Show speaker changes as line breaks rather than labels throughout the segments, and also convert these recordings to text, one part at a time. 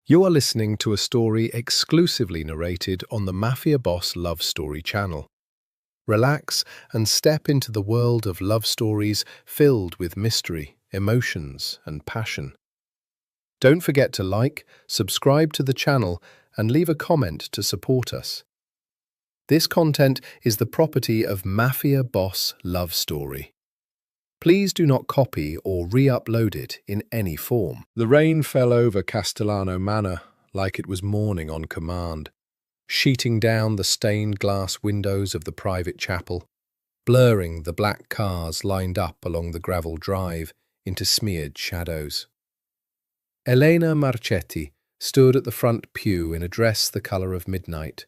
You are listening to a story exclusively narrated on the Mafia Boss Love Story channel. Relax and step into the world of love stories filled with mystery, emotions, and passion. Don't forget to like, subscribe to the channel, and leave a comment to support us. This content is the property of Mafia Boss Love Story. Please do not copy or re-upload it in any form. The rain fell over Castellano Manor like it was morning on command, sheeting down the stained glass windows of the private chapel, blurring the black cars lined up along the gravel drive into smeared shadows. Elena Marchetti stood at the front pew in a dress the colour of midnight,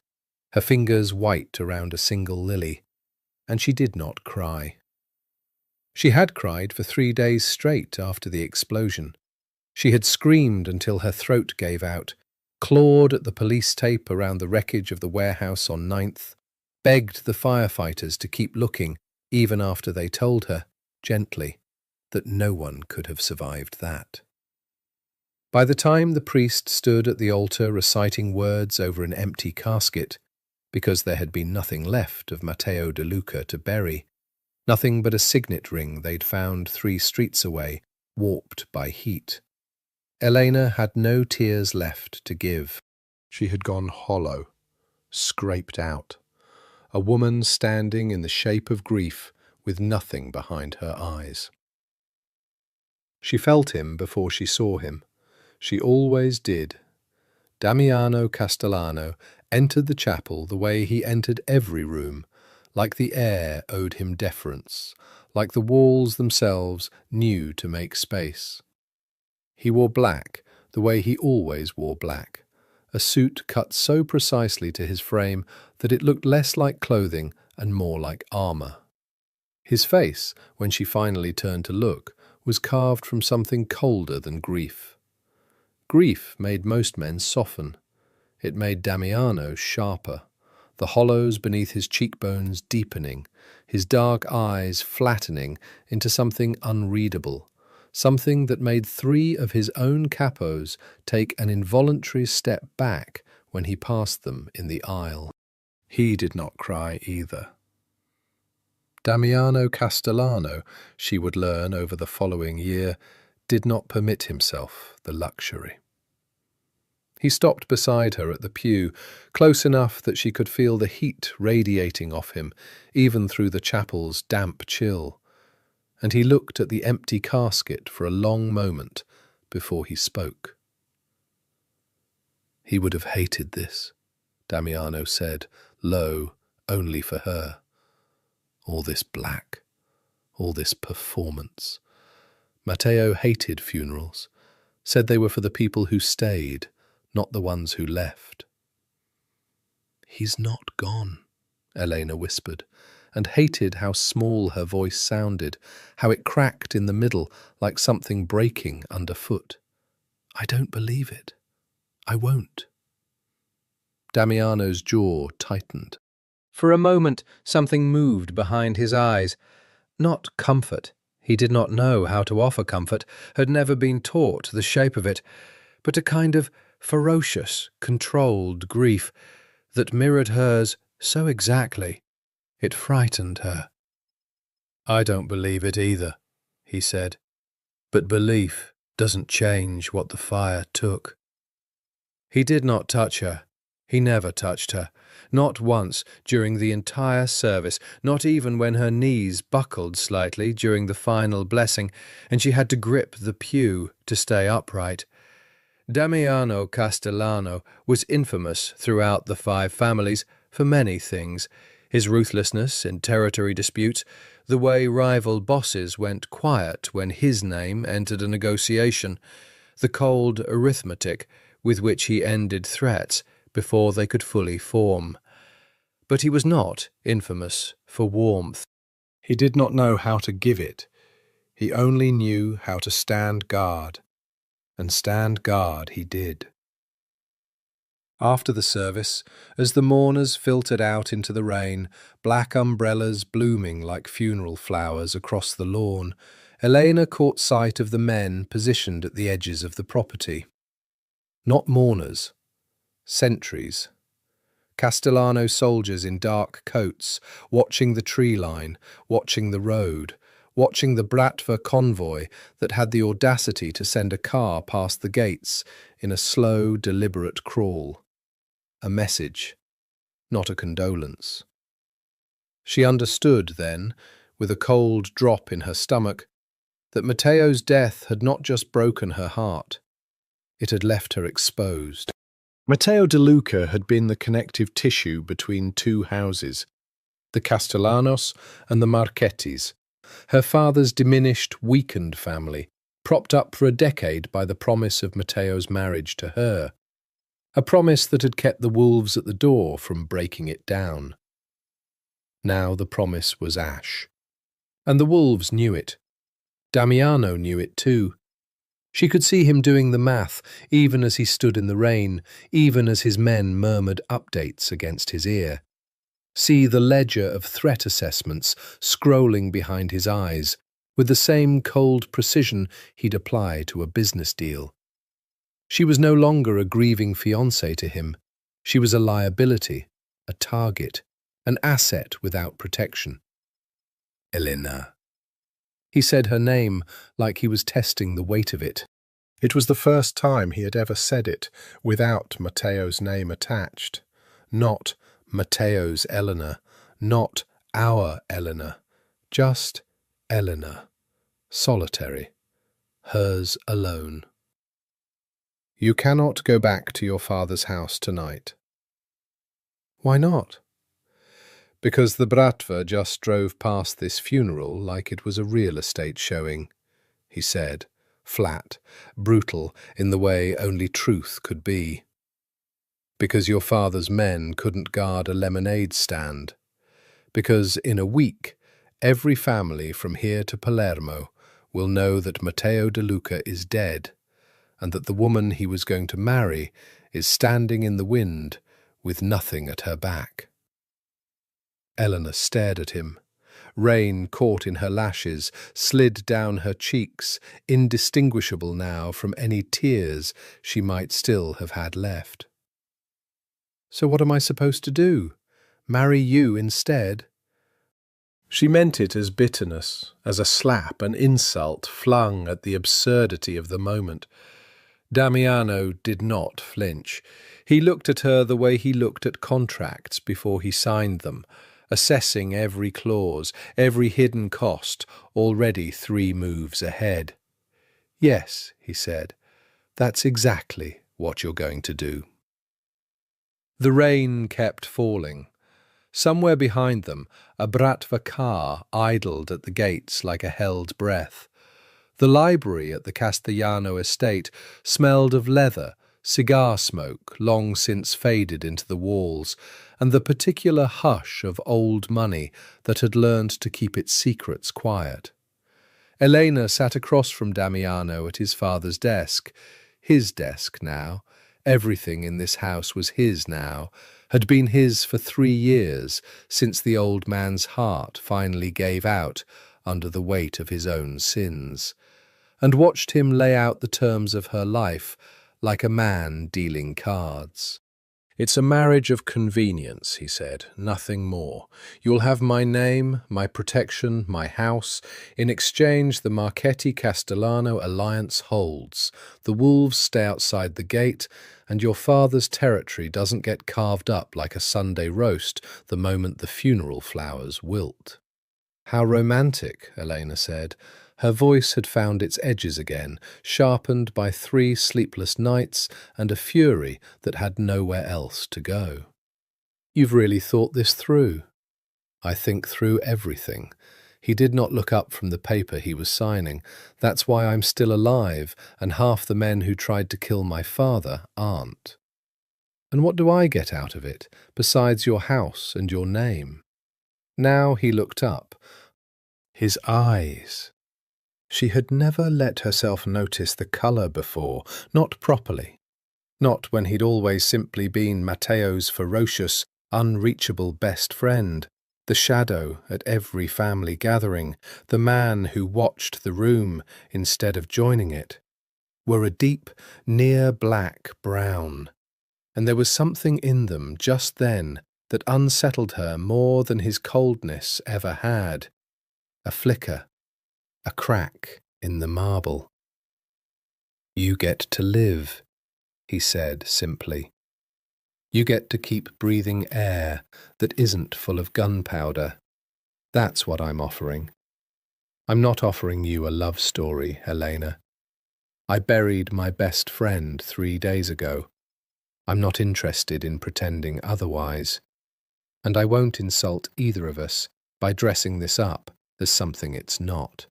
her fingers white around a single lily, and she did not cry. She had cried for 3 days straight after the explosion. She had screamed until her throat gave out, clawed at the police tape around the wreckage of the warehouse on 9th, begged the firefighters to keep looking even after they told her, gently, that no one could have survived that. By the time the priest stood at the altar reciting words over an empty casket, because there had been nothing left of Matteo De Luca to bury, nothing but a signet ring they'd found 3 streets away, warped by heat. Elena had no tears left to give. She had gone hollow, scraped out, a woman standing in the shape of grief with nothing behind her eyes. She felt him before she saw him. She always did. Damiano Castellano entered the chapel the way he entered every room, like the air owed him deference, like the walls themselves knew to make space. He wore black the way he always wore black, a suit cut so precisely to his frame that it looked less like clothing and more like armour. His face, when she finally turned to look, was carved from something colder than grief. Grief made most men soften. It made Damiano sharper, the hollows beneath his cheekbones deepening, his dark eyes flattening into something unreadable, something that made 3 of his own capos take an involuntary step back when he passed them in the aisle. He did not cry either. Damiano Castellano, she would learn over the following year, did not permit himself the luxury. He stopped beside her at the pew, close enough that she could feel the heat radiating off him, even through the chapel's damp chill, and he looked at the empty casket for a long moment before he spoke. He would have hated this, Damiano said, low, only for her. All this black, all this performance. Matteo hated funerals, said they were for the people who stayed, not the ones who left. He's not gone, Elena whispered, and hated how small her voice sounded, how it cracked in the middle like something breaking underfoot. I don't believe it. I won't. Damiano's jaw tightened. For a moment, something moved behind his eyes. Not comfort. He did not know how to offer comfort, had never been taught the shape of it, but a kind of ferocious, controlled grief that mirrored hers so exactly. It frightened her. I don't believe it either, he said, but belief doesn't change what the fire took. He did not touch her. He never touched her, not once during the entire service, not even when her knees buckled slightly during the final blessing and she had to grip the pew to stay upright. Damiano Castellano was infamous throughout the 5 families for many things: his ruthlessness in territory disputes, the way rival bosses went quiet when his name entered a negotiation, the cold arithmetic with which he ended threats before they could fully form. But he was not infamous for warmth. He did not know how to give it. He only knew how to stand guard. And stand guard he did. After the service, as the mourners filtered out into the rain, black umbrellas blooming like funeral flowers across the lawn, Elena caught sight of the men positioned at the edges of the property. Not mourners, sentries. Castellano soldiers in dark coats, watching the tree line, watching the road, watching the Bratva convoy that had the audacity to send a car past the gates in a slow, deliberate crawl. A message, not a condolence. She understood then, with a cold drop in her stomach, that Matteo's death had not just broken her heart, it had left her exposed. Matteo De Luca had been the connective tissue between two houses, the Castellanos and the Marchettis, her father's diminished, weakened family, propped up for a decade by the promise of Matteo's marriage to her, a promise that had kept the wolves at the door from breaking it down. Now the promise was ash. And the wolves knew it. Damiano knew it too. She could see him doing the math, even as he stood in the rain, even as his men murmured updates against his ear. See the ledger of threat assessments scrolling behind his eyes, with the same cold precision he'd apply to a business deal. She was no longer a grieving fiancée to him. She was a liability, a target, an asset without protection. Elena. He said her name like he was testing the weight of it. It was the first time he had ever said it without Matteo's name attached. Not Matteo's Eleanor, not our Eleanor, just Eleanor, solitary, hers alone. You cannot go back to your father's house tonight. Why not? Because the Bratva just drove past this funeral like it was a real estate showing, he said, flat, brutal in the way only truth could be. Because your father's men couldn't guard a lemonade stand. Because in a week, every family from here to Palermo will know that Matteo De Luca is dead, and that the woman he was going to marry is standing in the wind with nothing at her back. Eleanor stared at him. Rain caught in her lashes, slid down her cheeks, indistinguishable now from any tears she might still have had left. So what am I supposed to do? Marry you instead? She meant it as bitterness, as a slap, an insult flung at the absurdity of the moment. Damiano did not flinch. He looked at her the way he looked at contracts before he signed them, assessing every clause, every hidden cost, already 3 moves ahead. Yes, he said, that's exactly what you're going to do. The rain kept falling. Somewhere behind them, a Bratva car idled at the gates like a held breath. The library at the Castellano estate smelled of leather, cigar smoke long since faded into the walls, and the particular hush of old money that had learned to keep its secrets quiet. Elena sat across from Damiano at his father's desk, his desk now. Everything in this house was his now, had been his for 3 years, since the old man's heart finally gave out under the weight of his own sins, and watched him lay out the terms of her life like a man dealing cards. It's a marriage of convenience, he said, nothing more. You'll have my name, my protection, my house. In exchange, the Marchetti-Castellano alliance holds. The wolves stay outside the gate, and your father's territory doesn't get carved up like a Sunday roast the moment the funeral flowers wilt. How romantic, Elena said. Her voice had found its edges again, sharpened by 3 sleepless nights and a fury that had nowhere else to go. You've really thought this through. I think through everything. He did not look up from the paper he was signing. That's why I'm still alive, and half the men who tried to kill my father aren't. And what do I get out of it, besides your house and your name? Now he looked up. His eyes. She had never let herself notice the colour before, not properly. Not when he'd always simply been Matteo's ferocious, unreachable best friend, the shadow at every family gathering, the man who watched the room instead of joining it. were a deep, near black brown, and there was something in them just then that unsettled her more than his coldness ever had. A flicker, a crack in the marble. "You get to live," he said simply. "You get to keep breathing air that isn't full of gunpowder. That's what I'm offering. I'm not offering you a love story, Helena. I buried my best friend 3 days ago. I'm not interested in pretending otherwise. And I won't insult either of us by dressing this up as something it's not."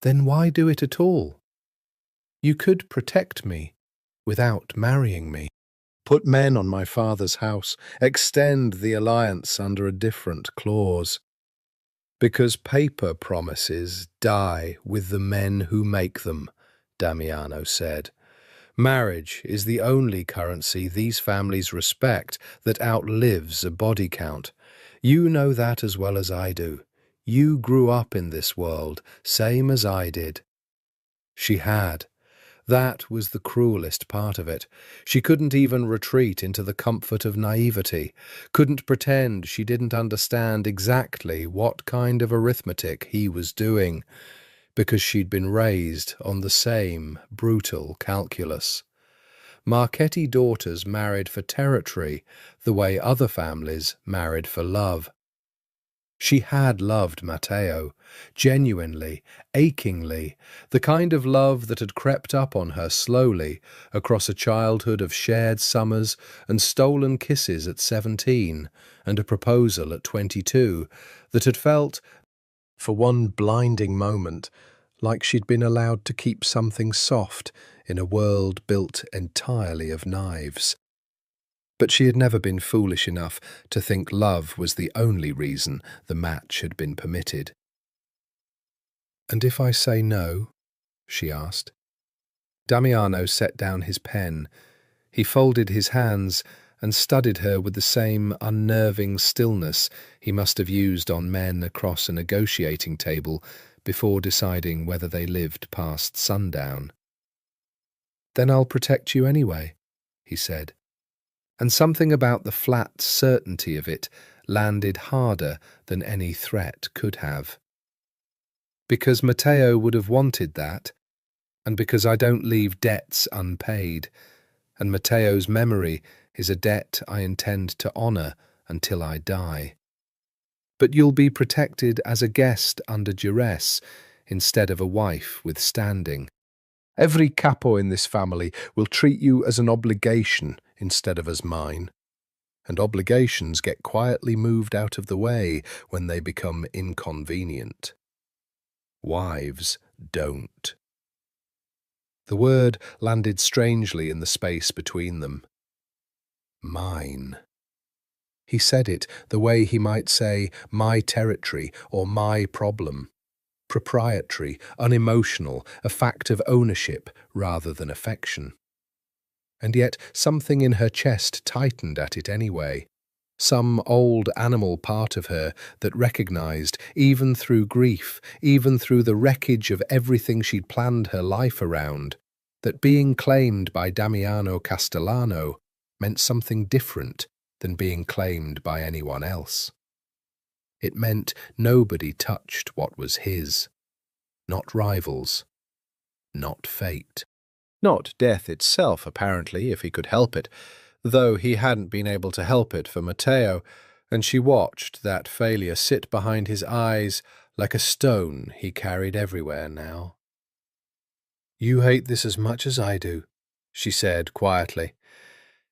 "Then why do it at all? You could protect me without marrying me. Put men on my father's house, extend the alliance under a different clause. Because paper promises die with the men who make them," Damiano said. "Marriage is the only currency these families respect that outlives a body count. You know that as well as I do. You grew up in this world, same as I did." She had. That was the cruelest part of it. She couldn't even retreat into the comfort of naivety, couldn't pretend she didn't understand exactly what kind of arithmetic he was doing, because she'd been raised on the same brutal calculus. Marchetti daughters married for territory the way other families married for love. She had loved Matteo, genuinely, achingly, the kind of love that had crept up on her slowly across a childhood of shared summers and stolen kisses at 17 and a proposal at 22, that had felt, for one blinding moment, like she'd been allowed to keep something soft in a world built entirely of knives. But she had never been foolish enough to think love was the only reason the match had been permitted. "And if I say no?" she asked. Damiano set down his pen. He folded his hands and studied her with the same unnerving stillness he must have used on men across a negotiating table before deciding whether they lived past sundown. "Then I'll protect you anyway," he said. And something about the flat certainty of it landed harder than any threat could have. "Because Matteo would have wanted that, and because I don't leave debts unpaid, and Matteo's memory is a debt I intend to honour until I die. But you'll be protected as a guest under duress instead of a wife with standing. Every capo in this family will treat you as an obligation instead of as mine. And obligations get quietly moved out of the way when they become inconvenient. Wives don't." The word landed strangely in the space between them. Mine. He said it the way he might say my territory or my problem. Proprietary, unemotional, a fact of ownership rather than affection. And yet something in her chest tightened at it anyway. Some old animal part of her that recognized, even through grief, even through the wreckage of everything she'd planned her life around, that being claimed by Damiano Castellano meant something different than being claimed by anyone else. It meant nobody touched what was his. Not rivals. Not fate. Not death itself, apparently, if he could help it, though he hadn't been able to help it for Matteo, and she watched that failure sit behind his eyes like a stone he carried everywhere now. "You hate this as much as I do," she said quietly.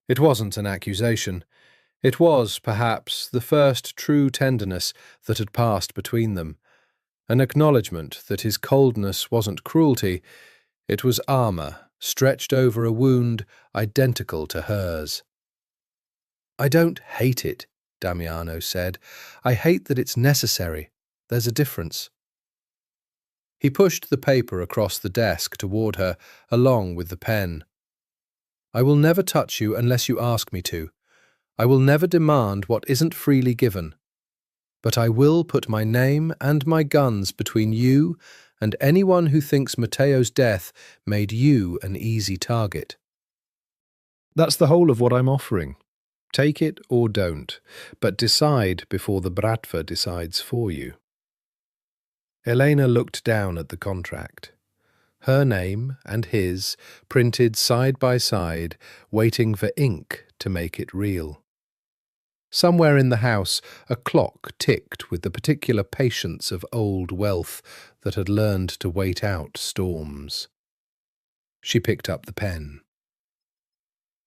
It wasn't an accusation. It was, perhaps, the first true tenderness that had passed between them, an acknowledgement that his coldness wasn't cruelty, it was armour stretched over a wound identical to hers. "I don't hate it," Damiano said. "I hate that it's necessary. There's a difference." He pushed the paper across the desk toward her, along with the pen. "I will never touch you unless you ask me to. I will never demand what isn't freely given. But I will put my name and my guns between you and anyone who thinks Matteo's death made you an easy target. That's the whole of what I'm offering. Take it or don't, but decide before the Bratva decides for you. Elena looked down at the contract. Her name and his printed side by side, waiting for ink to make it real. Somewhere in the house, a clock ticked with the particular patience of old wealth that had learned to wait out storms. She picked up the pen.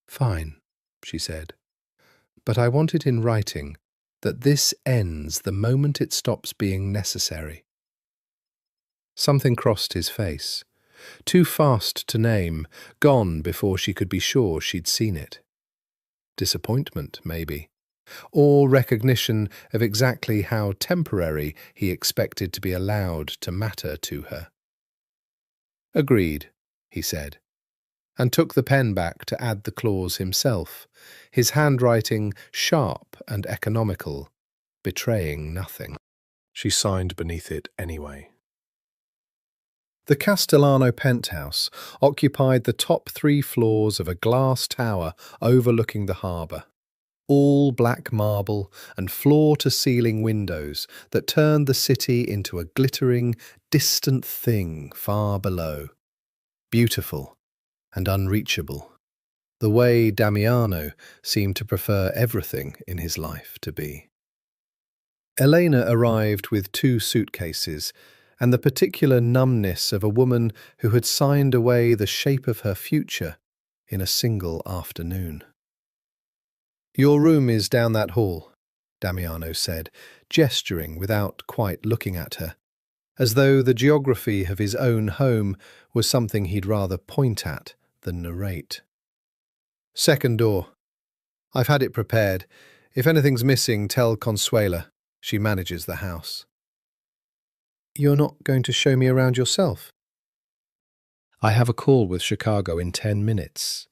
"Fine," she said, "but I want it in writing that this ends the moment it stops being necessary." Something crossed his face. Too fast to name, gone before she could be sure she'd seen it. Disappointment, maybe. Or recognition of exactly how temporary he expected to be allowed to matter to her. "Agreed," he said, and took the pen back to add the clause himself, his handwriting sharp and economical, betraying nothing. She signed beneath it anyway. The Castellano penthouse occupied the top 3 floors of a glass tower overlooking the harbour. All black marble and floor-to-ceiling windows that turned the city into a glittering, distant thing far below. Beautiful and unreachable, the way Damiano seemed to prefer everything in his life to be. Elena arrived with 2 suitcases and the particular numbness of a woman who had signed away the shape of her future in a single afternoon. "Your room is down that hall," Damiano said, gesturing without quite looking at her, as though the geography of his own home was something he'd rather point at than narrate. "Second door. I've had it prepared. If anything's missing, tell Consuela. She manages the house." "You're not going to show me around yourself?" "I have a call with Chicago in 10 minutes.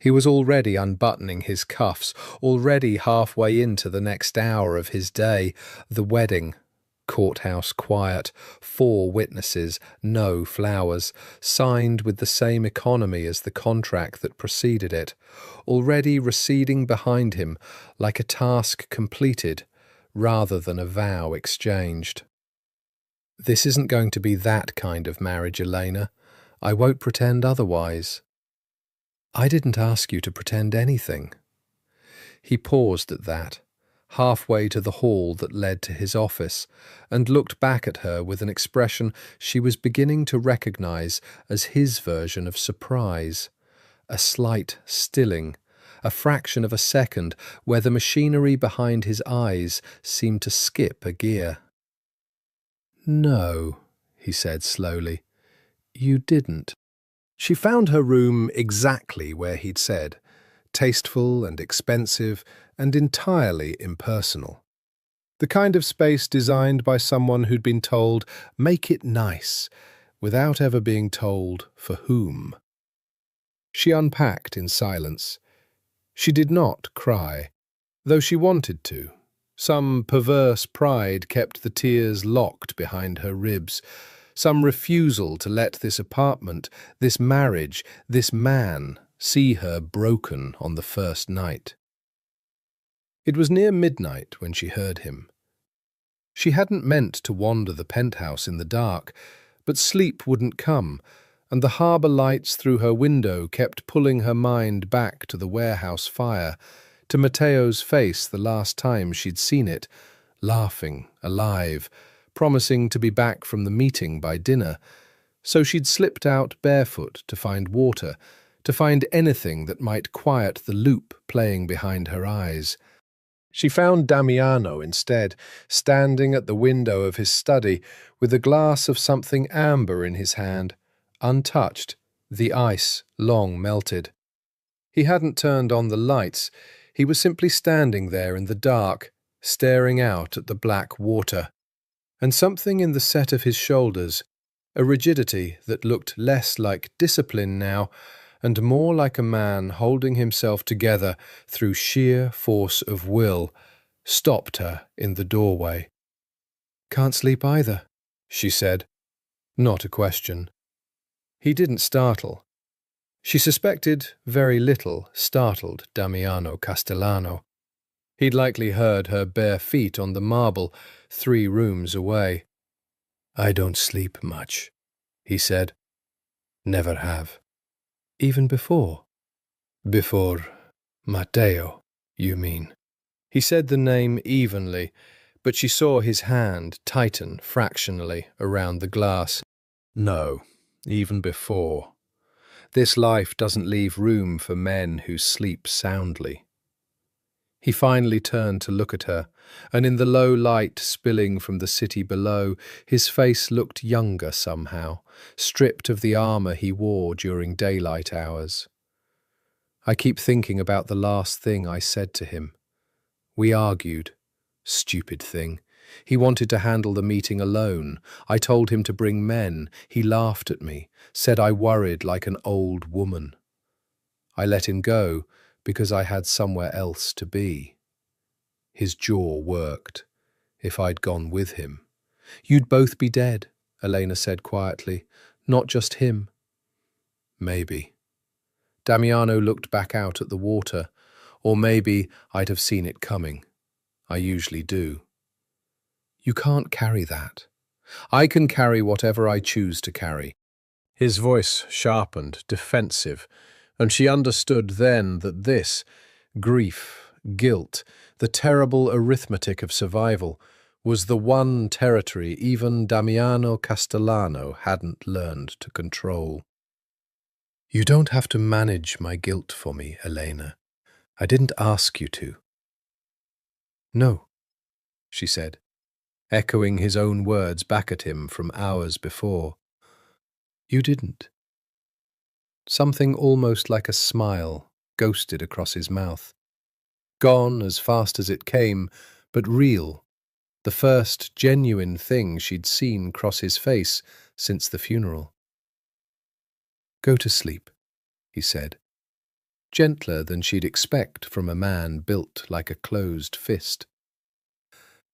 He was already unbuttoning his cuffs, already halfway into the next hour of his day. The wedding. Courthouse quiet, 4 witnesses, no flowers, signed with the same economy as the contract that preceded it, already receding behind him like a task completed rather than a vow exchanged. "This isn't going to be that kind of marriage, Elena. I won't pretend otherwise." "I didn't ask you to pretend anything." He paused at that, halfway to the hall that led to his office, and looked back at her with an expression she was beginning to recognize as his version of surprise, a slight stilling, a fraction of a second where the machinery behind his eyes seemed to skip a gear. "No," he said slowly, "you didn't." She found her room exactly where he'd said, tasteful and expensive and entirely impersonal. The kind of space designed by someone who'd been told, "Make it nice," without ever being told for whom. She unpacked in silence. She did not cry, though she wanted to. Some perverse pride kept the tears locked behind her ribs, some refusal to let this apartment, this marriage, this man see her broken on the first night. It was near midnight when she heard him. She hadn't meant to wander the penthouse in the dark, but sleep wouldn't come, and the harbour lights through her window kept pulling her mind back to the warehouse fire, to Matteo's face the last time she'd seen it, laughing, alive, promising to be back from the meeting by dinner. So she'd slipped out barefoot to find water, to find anything that might quiet the loop playing behind her eyes. She found Damiano instead, standing at the window of his study with a glass of something amber in his hand, untouched, the ice long melted. He hadn't turned on the lights. He was simply standing there in the dark, staring out at the black water. And something in the set of his shoulders, a rigidity that looked less like discipline now, and more like a man holding himself together through sheer force of will, stopped her in the doorway. Can't sleep either, she said. Not a question. He didn't startle. She suspected very little startled Damiano Castellano. He'd likely heard her bare feet on the marble 3 rooms away. I don't sleep much, he said. Never have. Even before? Before Matteo, you mean? He said the name evenly, but she saw his hand tighten fractionally around the glass. No, even before. This life doesn't leave room for men who sleep soundly. He finally turned to look at her, and in the low light spilling from the city below, his face looked younger somehow, stripped of the armour he wore during daylight hours. I keep thinking about the last thing I said to him. We argued. Stupid thing. He wanted to handle the meeting alone. I told him to bring men. He laughed at me, said I worried like an old woman. I let him go because I had somewhere else to be. His jaw worked. If I'd gone with him. You'd both be dead, Elena said quietly. Not just him. Maybe. Damiano looked back out at the water, or maybe I'd have seen it coming. I usually do. You can't carry that. I can carry whatever I choose to carry. His voice sharpened, defensive, and she understood then that this, grief, guilt, the terrible arithmetic of survival, was the one territory even Damiano Castellano hadn't learned to control. You don't have to manage my guilt for me, Elena. I didn't ask you to. No, she said, echoing his own words back at him from hours before. You didn't. Something almost like a smile ghosted across his mouth. Gone as fast as it came, but real. The first genuine thing she'd seen cross his face since the funeral. Go to sleep, he said, gentler than she'd expect from a man built like a closed fist.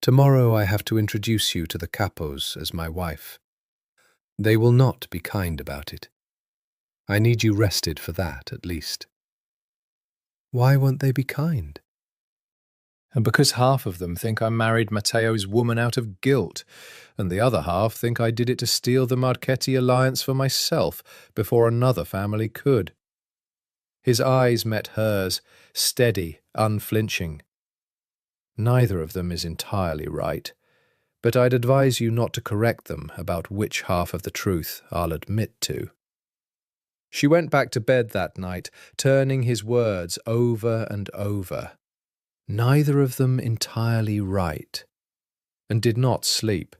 Tomorrow I have to introduce you to the capos as my wife. They will not be kind about it. I need you rested for that, at least. Why won't they be kind? And because half of them think I married Matteo's woman out of guilt, and the other half think I did it to steal the Marchetti alliance for myself before another family could. His eyes met hers, steady, unflinching. Neither of them is entirely right, but I'd advise you not to correct them about which half of the truth I'll admit to. She went back to bed that night, turning his words over and over. Neither of them entirely right, and did not sleep.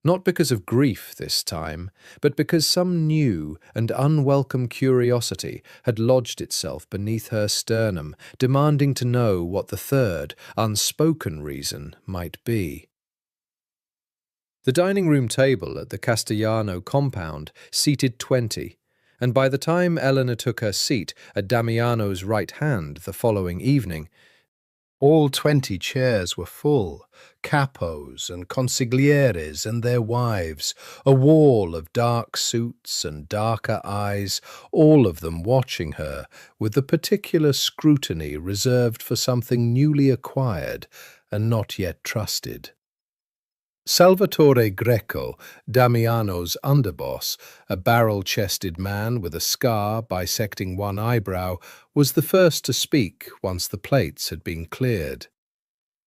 Not because of grief this time, but because some new and unwelcome curiosity had lodged itself beneath her sternum, demanding to know what the third, unspoken reason might be. The dining room table at the Castellano compound seated 20, and by the time Eleanor took her seat at Damiano's right hand the following evening, all 20 chairs were full, capos and consiglieres and their wives, a wall of dark suits and darker eyes, all of them watching her with the particular scrutiny reserved for something newly acquired and not yet trusted. Salvatore Greco, Damiano's underboss, a barrel-chested man with a scar bisecting one eyebrow, was the first to speak once the plates had been cleared.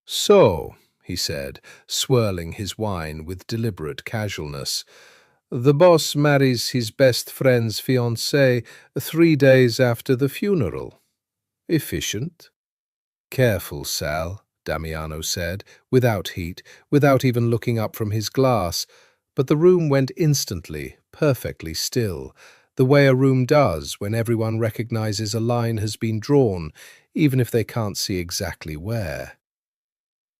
So, he said, swirling his wine with deliberate casualness, the boss marries his best friend's fiancée 3 days after the funeral. Efficient. Careful, Sal, Damiano said, without heat, without even looking up from his glass, but the room went instantly, perfectly still, the way a room does when everyone recognizes a line has been drawn, even if they can't see exactly where.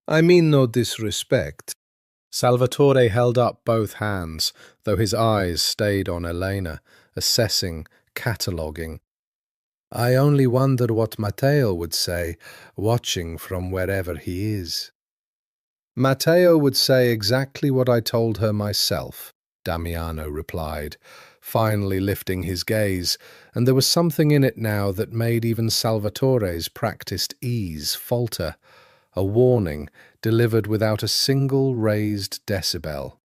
I mean no disrespect. Salvatore held up both hands, though his eyes stayed on Elena, assessing, cataloguing. I only wonder what Matteo would say, watching from wherever he is. Matteo would say exactly what I told her myself, Damiano replied, finally lifting his gaze, and there was something in it now that made even Salvatore's practiced ease falter, a warning delivered without a single raised decibel.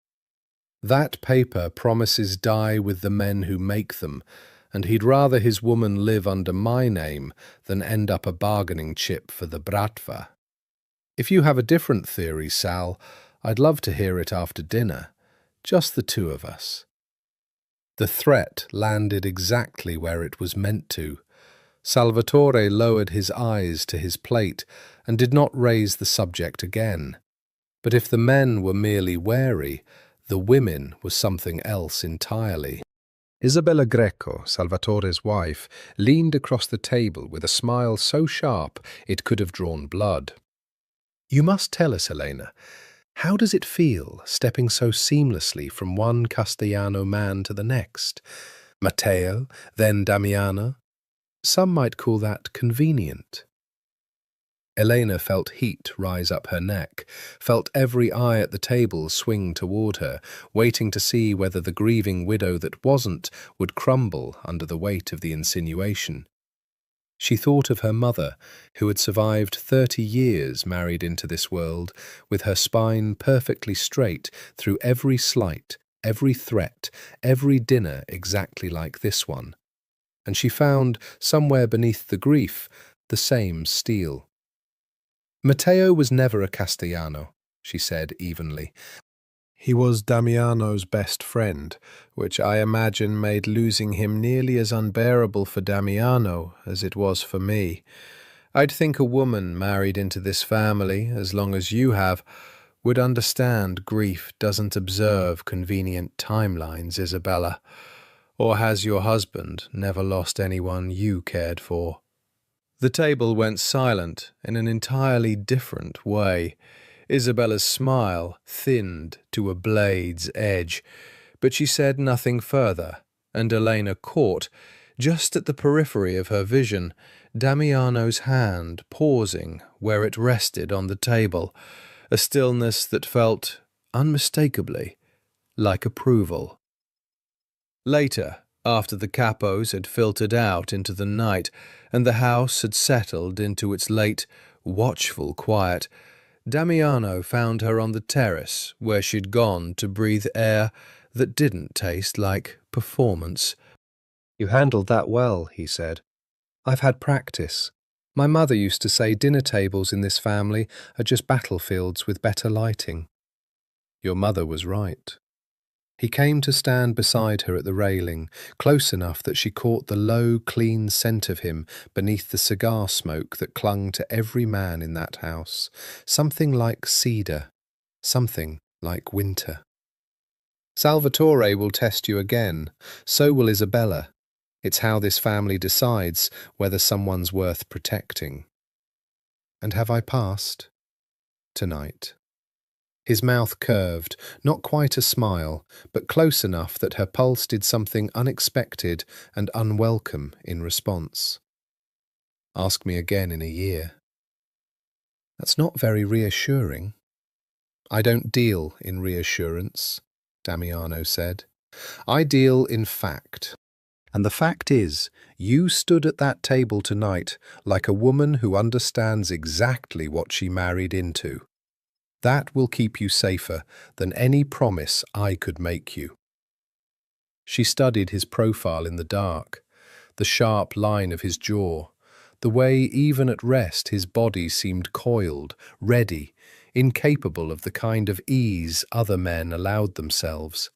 That paper promises die with the men who make them, and he'd rather his woman live under my name than end up a bargaining chip for the bratva. If you have a different theory, Sal, I'd love to hear it after dinner. Just the two of us. The threat landed exactly where it was meant to. Salvatore lowered his eyes to his plate and did not raise the subject again. But if the men were merely wary, the women were something else entirely. Isabella Greco, Salvatore's wife, leaned across the table with a smile so sharp it could have drawn blood. You must tell us, Elena, how does it feel stepping so seamlessly from one Castellano man to the next? Matteo, then Damiano? Some might call that convenient. Elena felt heat rise up her neck, felt every eye at the table swing toward her, waiting to see whether the grieving widow that wasn't would crumble under the weight of the insinuation. She thought of her mother, who had survived 30 years married into this world, with her spine perfectly straight through every slight, every threat, every dinner exactly like this one. And she found, somewhere beneath the grief, the same steel. Matteo was never a Castellano, she said evenly. He was Damiano's best friend, which I imagine made losing him nearly as unbearable for Damiano as it was for me. I'd think a woman married into this family, as long as you have, would understand grief doesn't observe convenient timelines, Isabella. Or has your husband never lost anyone you cared for? The table went silent in an entirely different way. Isabella's smile thinned to a blade's edge, but she said nothing further, and Elena caught, just at the periphery of her vision, Damiano's hand pausing where it rested on the table, a stillness that felt, unmistakably, like approval. Later, after the capos had filtered out into the night and the house had settled into its late, watchful quiet, Damiano found her on the terrace where she'd gone to breathe air that didn't taste like performance. You handled that well, he said. I've had practice. My mother used to say dinner tables in this family are just battlefields with better lighting. Your mother was right. He came to stand beside her at the railing, close enough that she caught the low, clean scent of him beneath the cigar smoke that clung to every man in that house. Something like cedar, something like winter. Salvatore will test you again, so will Isabella. It's how this family decides whether someone's worth protecting. And have I passed? Tonight. His mouth curved, not quite a smile, but close enough that her pulse did something unexpected and unwelcome in response. Ask me again in a year. That's not very reassuring. I don't deal in reassurance, Damiano said. I deal in fact. And the fact is, you stood at that table tonight like a woman who understands exactly what she married into. That will keep you safer than any promise I could make you. She studied his profile in the dark, the sharp line of his jaw, the way even at rest his body seemed coiled, ready, incapable of the kind of ease other men allowed themselves.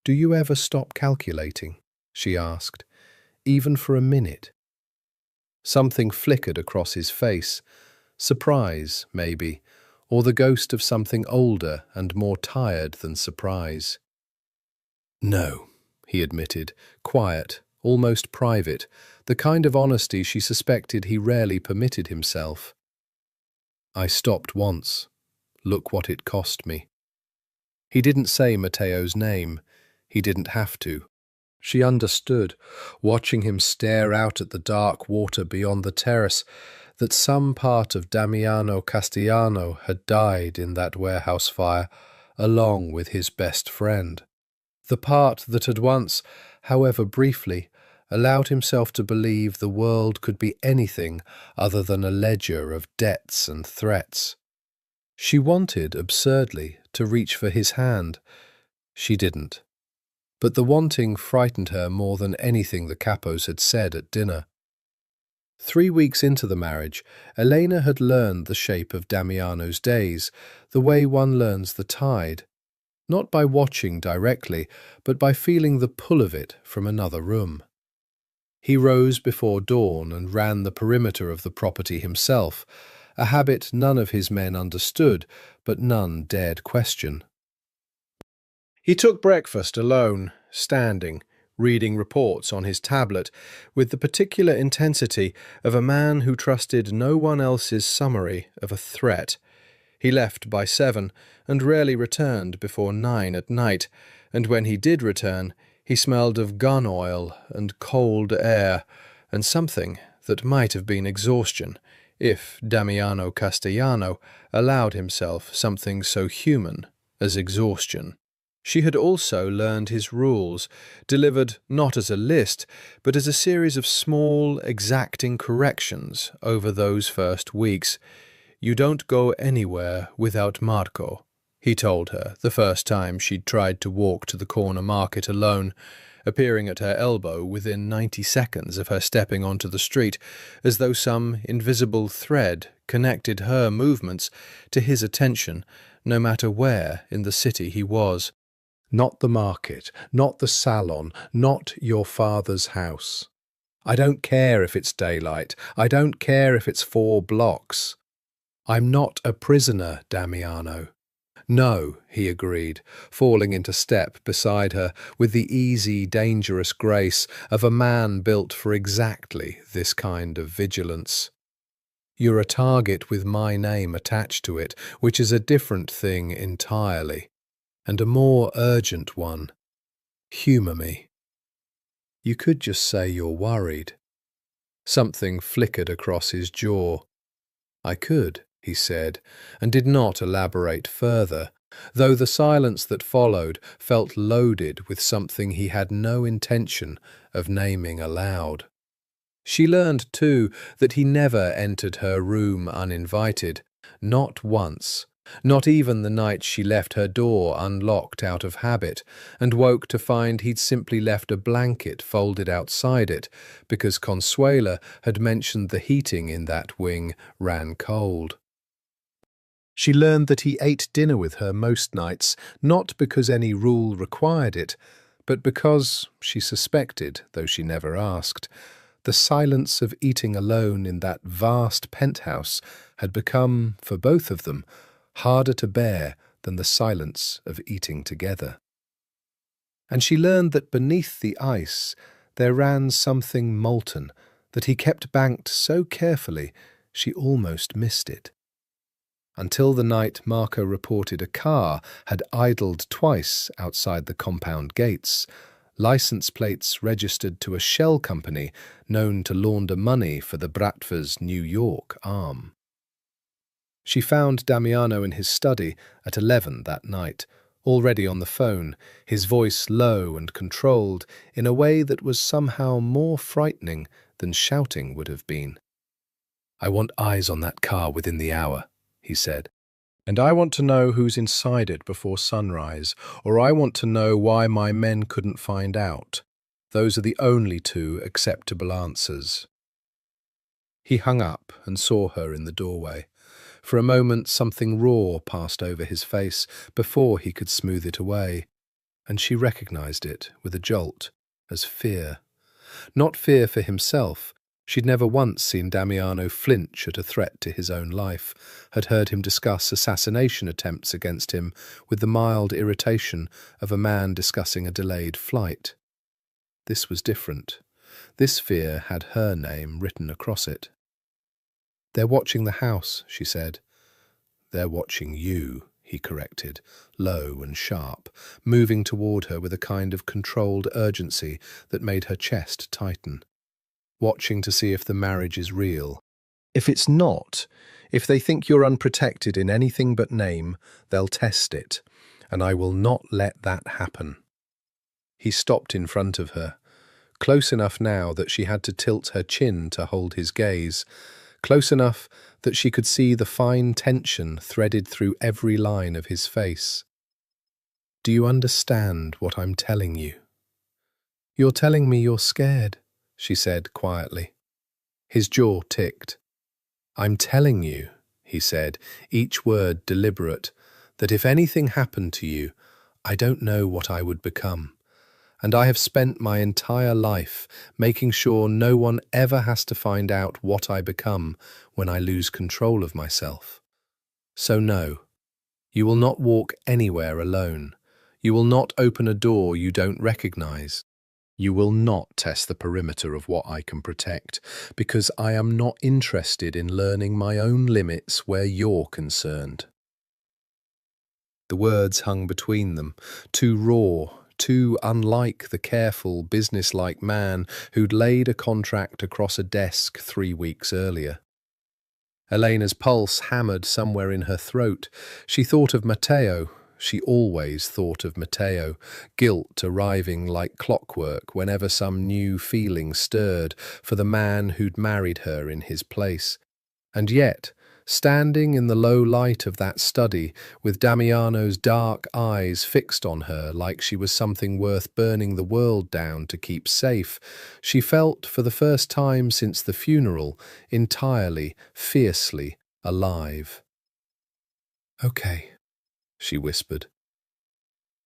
Do you ever stop calculating? She asked, even for a minute. Something flickered across his face, surprise, maybe, or the ghost of something older and more tired than surprise. No, he admitted, quiet, almost private, the kind of honesty she suspected he rarely permitted himself. I stopped once. Look what it cost me. He didn't say Matteo's name. He didn't have to. She understood, watching him stare out at the dark water beyond the terrace, that some part of Damiano Castellano had died in that warehouse fire, along with his best friend. The part that had once, however briefly, allowed himself to believe the world could be anything other than a ledger of debts and threats. She wanted, absurdly, to reach for his hand. She didn't. But the wanting frightened her more than anything the Capos had said at dinner. 3 weeks into the marriage, Elena had learned the shape of Damiano's days, the way one learns the tide, not by watching directly, but by feeling the pull of it from another room. He rose before dawn and ran the perimeter of the property himself, a habit none of his men understood, but none dared question. He took breakfast alone, standing, reading reports on his tablet, with the particular intensity of a man who trusted no one else's summary of a threat. He left by 7 and rarely returned before 9 at night, and when he did return, he smelled of gun oil and cold air, and something that might have been exhaustion, if Damiano Castellano allowed himself something so human as exhaustion. She had also learned his rules, delivered not as a list, but as a series of small, exacting corrections over those first weeks. "You don't go anywhere without Marco," he told her the first time she'd tried to walk to the corner market alone, appearing at her elbow within 90 seconds of her stepping onto the street, as though some invisible thread connected her movements to his attention, no matter where in the city he was. "Not the market, not the salon, not your father's house. I don't care if it's daylight. I don't care if it's 4 blocks. I'm not a prisoner, Damiano." "No," he agreed, falling into step beside her with the easy, dangerous grace of a man built for exactly this kind of vigilance. "You're a target with my name attached to it, which is a different thing entirely, and a more urgent one. Humour me." "You could just say you're worried." Something flickered across his jaw. "I could," he said, and did not elaborate further, though the silence that followed felt loaded with something he had no intention of naming aloud. She learned, too, that he never entered her room uninvited, not once, not even the night she left her door unlocked out of habit, and woke to find he'd simply left a blanket folded outside it, because Consuela had mentioned the heating in that wing ran cold. She learned that he ate dinner with her most nights, not because any rule required it, but because, she suspected, though she never asked, the silence of eating alone in that vast penthouse had become, for both of them, harder to bear than the silence of eating together. And she learned that beneath the ice there ran something molten that he kept banked so carefully she almost missed it. Until the night Marco reported a car had idled twice outside the compound gates, license plates registered to a shell company known to launder money for the Bratva's New York arm. She found Damiano in his study at 11 that night, already on the phone, his voice low and controlled in a way that was somehow more frightening than shouting would have been. "I want eyes on that car within the hour," he said. "And I want to know who's inside it before sunrise, or I want to know why my men couldn't find out. Those are the only 2 acceptable answers." He hung up and saw her in the doorway. For a moment something raw passed over his face before he could smooth it away, and she recognized it with a jolt as fear. Not fear for himself. She'd never once seen Damiano flinch at a threat to his own life, had heard him discuss assassination attempts against him with the mild irritation of a man discussing a delayed flight. This was different. This fear had her name written across it. "They're watching the house," she said. "They're watching you," he corrected, low and sharp, moving toward her with a kind of controlled urgency that made her chest tighten. "Watching to see if the marriage is real. If it's not, if they think you're unprotected in anything but name, they'll test it, and I will not let that happen." He stopped in front of her, close enough now that she had to tilt her chin to hold his gaze, close enough that she could see the fine tension threaded through every line of his face. "Do you understand what I'm telling you?" "You're telling me you're scared," she said quietly. His jaw ticked. "I'm telling you," he said, each word deliberate, "that if anything happened to you, I don't know what I would become. And I have spent my entire life making sure no one ever has to find out what I become when I lose control of myself. So no, you will not walk anywhere alone. You will not open a door you don't recognize. You will not test the perimeter of what I can protect, because I am not interested in learning my own limits where you're concerned." The words hung between them, too raw, too unlike the careful, businesslike man who'd laid a contract across a desk 3 weeks earlier. Elena's pulse hammered somewhere in her throat. She thought of Matteo. She always thought of Matteo, guilt arriving like clockwork whenever some new feeling stirred for the man who'd married her in his place. And yet, standing in the low light of that study, with Damiano's dark eyes fixed on her like she was something worth burning the world down to keep safe, she felt, for the first time since the funeral, entirely, fiercely alive. "Okay," she whispered.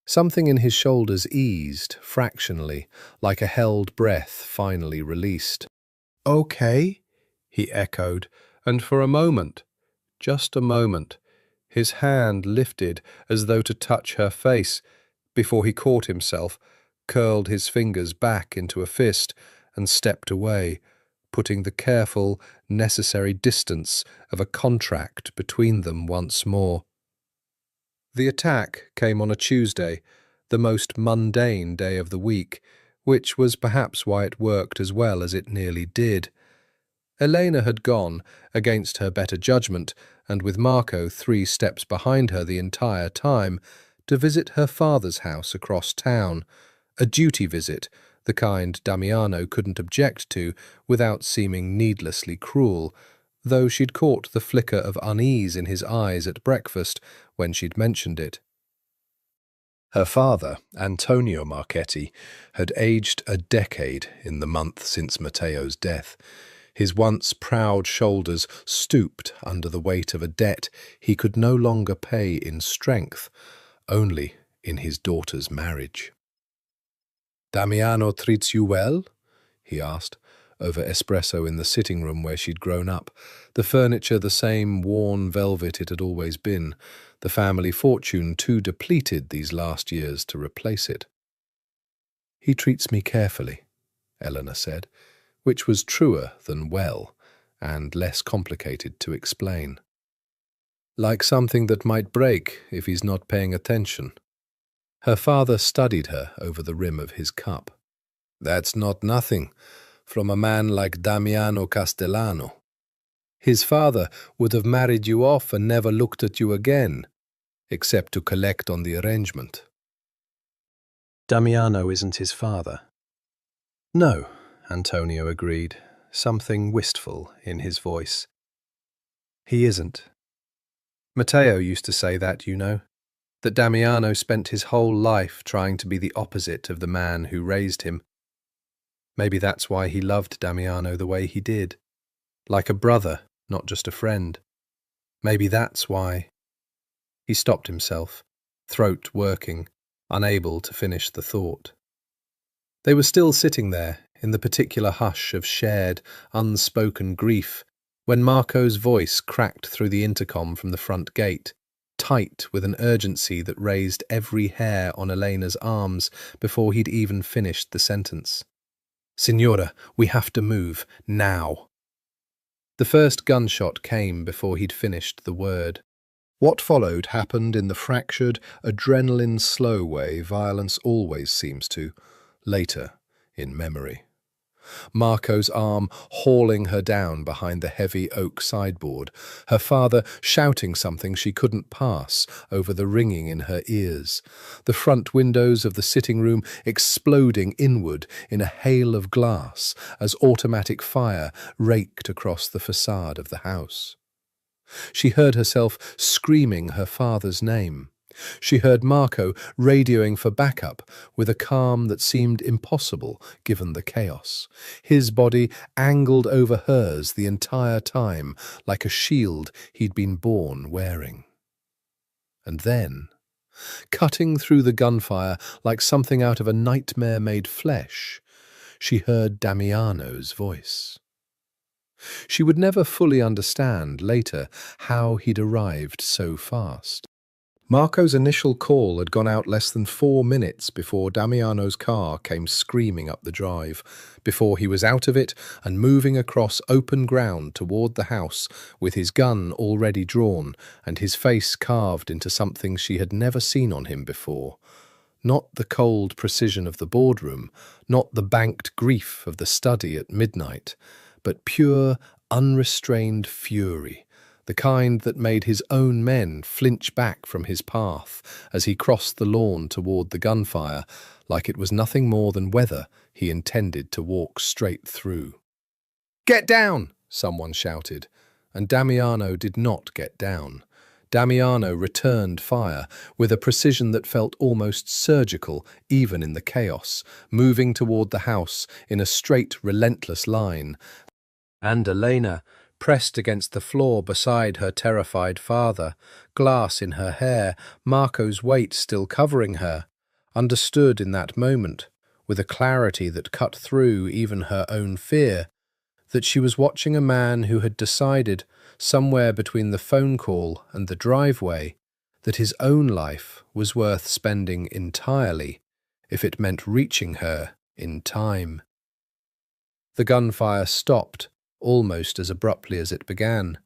Something in his shoulders eased, fractionally, like a held breath finally released. "Okay," he echoed, and for a moment, just a moment, his hand lifted as though to touch her face, before he caught himself, curled his fingers back into a fist, and stepped away, putting the careful, necessary distance of a contract between them once more. The attack came on a Tuesday, the most mundane day of the week, which was perhaps why it worked as well as it nearly did. Elena had gone, against her better judgment, and with Marco 3 steps behind her the entire time, to visit her father's house across town, a duty visit, the kind Damiano couldn't object to without seeming needlessly cruel, though she'd caught the flicker of unease in his eyes at breakfast when she'd mentioned it. Her father, Antonio Marchetti, had aged a decade in the month since Matteo's death. His once proud shoulders stooped under the weight of a debt he could no longer pay in strength, only in his daughter's marriage. "Damiano treats you well?" he asked, over espresso in the sitting room where she'd grown up, the furniture the same worn velvet it had always been, the family fortune too depleted these last years to replace it. "He treats me carefully," Eleanor said, which was truer than well, and less complicated to explain. "Like something that might break if he's not paying attention." Her father studied her over the rim of his cup. "That's not nothing, from a man like Damiano Castellano. His father would have married you off and never looked at you again, except to collect on the arrangement." "Damiano isn't his father." "No," Antonio agreed, something wistful in his voice. "He isn't. Matteo used to say that, you know, that Damiano spent his whole life trying to be the opposite of the man who raised him. Maybe that's why he loved Damiano the way he did, like a brother, not just a friend. Maybe that's why—" He stopped himself, throat working, unable to finish the thought. They were still sitting there, in the particular hush of shared, unspoken grief, when Marco's voice cracked through the intercom from the front gate, tight with an urgency that raised every hair on Elena's arms before he'd even finished the sentence. "Signora, we have to move, now." The first gunshot came before he'd finished the word. What followed happened in the fractured, adrenaline-slow way violence always seems to, later in memory. Marco's arm hauling her down behind the heavy oak sideboard, her father shouting something she couldn't pass over the ringing in her ears, the front windows of the sitting room exploding inward in a hail of glass as automatic fire raked across the facade of the house. She heard herself screaming her father's name. She heard Marco radioing for backup with a calm that seemed impossible given the chaos, his body angled over hers the entire time like a shield he'd been born wearing. And then, cutting through the gunfire like something out of a nightmare made flesh, she heard Damiano's voice. She would never fully understand later how he'd arrived so fast. Marco's initial call had gone out less than 4 minutes before Damiano's car came screaming up the drive, before he was out of it and moving across open ground toward the house with his gun already drawn and his face carved into something she had never seen on him before. Not the cold precision of the boardroom, not the banked grief of the study at midnight, but pure, unrestrained fury, the kind that made his own men flinch back from his path as he crossed the lawn toward the gunfire, like it was nothing more than weather he intended to walk straight through. "Get down!" someone shouted, and Damiano did not get down. Damiano returned fire with a precision that felt almost surgical even in the chaos, moving toward the house in a straight, relentless line. And Elena, pressed against the floor beside her terrified father, glass in her hair, Marco's weight still covering her, understood in that moment, with a clarity that cut through even her own fear, that she was watching a man who had decided, somewhere between the phone call and the driveway, that his own life was worth spending entirely, if it meant reaching her in time. The gunfire stopped, almost as abruptly as it began.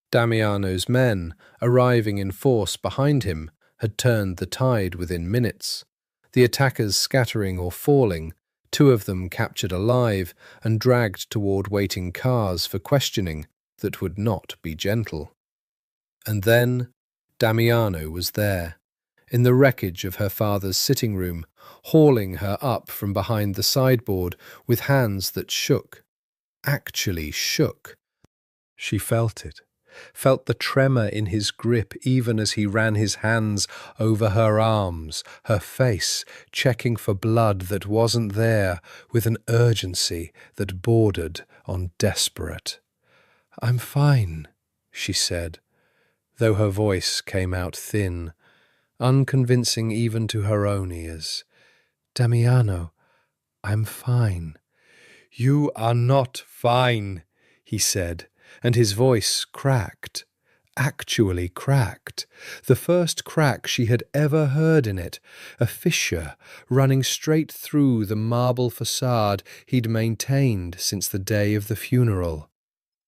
Damiano's men, arriving in force behind him, had turned the tide within minutes, the attackers scattering or falling, 2 of them captured alive and dragged toward waiting cars for questioning that would not be gentle. And then Damiano was there, in the wreckage of her father's sitting room, hauling her up from behind the sideboard with hands that shook, actually shook. She felt it, felt the tremor in his grip even as he ran his hands over her arms, her face, checking for blood that wasn't there with an urgency that bordered on desperate. "I'm fine," she said, though her voice came out thin, unconvincing even to her own ears. "Damiano, I'm fine." "You are not fine," he said, and his voice cracked, actually cracked, the first crack she had ever heard in it, a fissure running straight through the marble facade he'd maintained since the day of the funeral.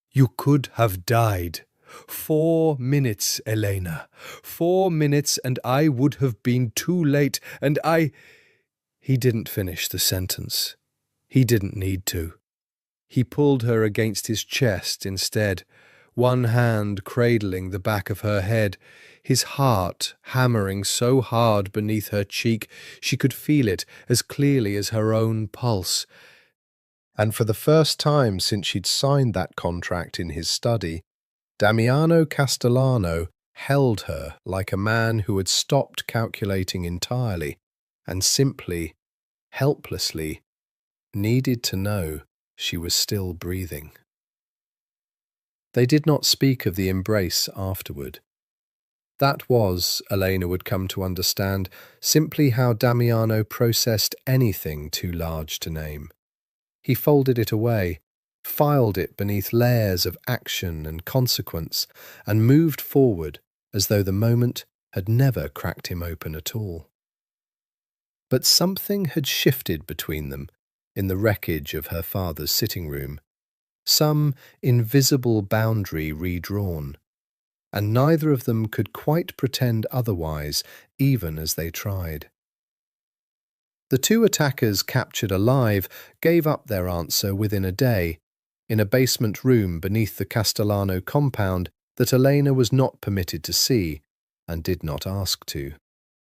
"You could have died. 4 minutes, Elena. 4 minutes and I would have been too late, and I—" He didn't finish the sentence. He didn't need to. He pulled her against his chest instead, one hand cradling the back of her head, his heart hammering so hard beneath her cheek she could feel it as clearly as her own pulse. And for the first time since she'd signed that contract in his study, Damiano Castellano held her like a man who had stopped calculating entirely and simply, helplessly, needed to know she was still breathing. They did not speak of the embrace afterward. That was, Elena would come to understand, simply how Damiano processed anything too large to name. He folded it away, filed it beneath layers of action and consequence, and moved forward as though the moment had never cracked him open at all. But something had shifted between them in the wreckage of her father's sitting room, some invisible boundary redrawn, and neither of them could quite pretend otherwise, even as they tried. The two attackers captured alive gave up their answer within a day, in a basement room beneath the Castellano compound that Elena was not permitted to see and did not ask to.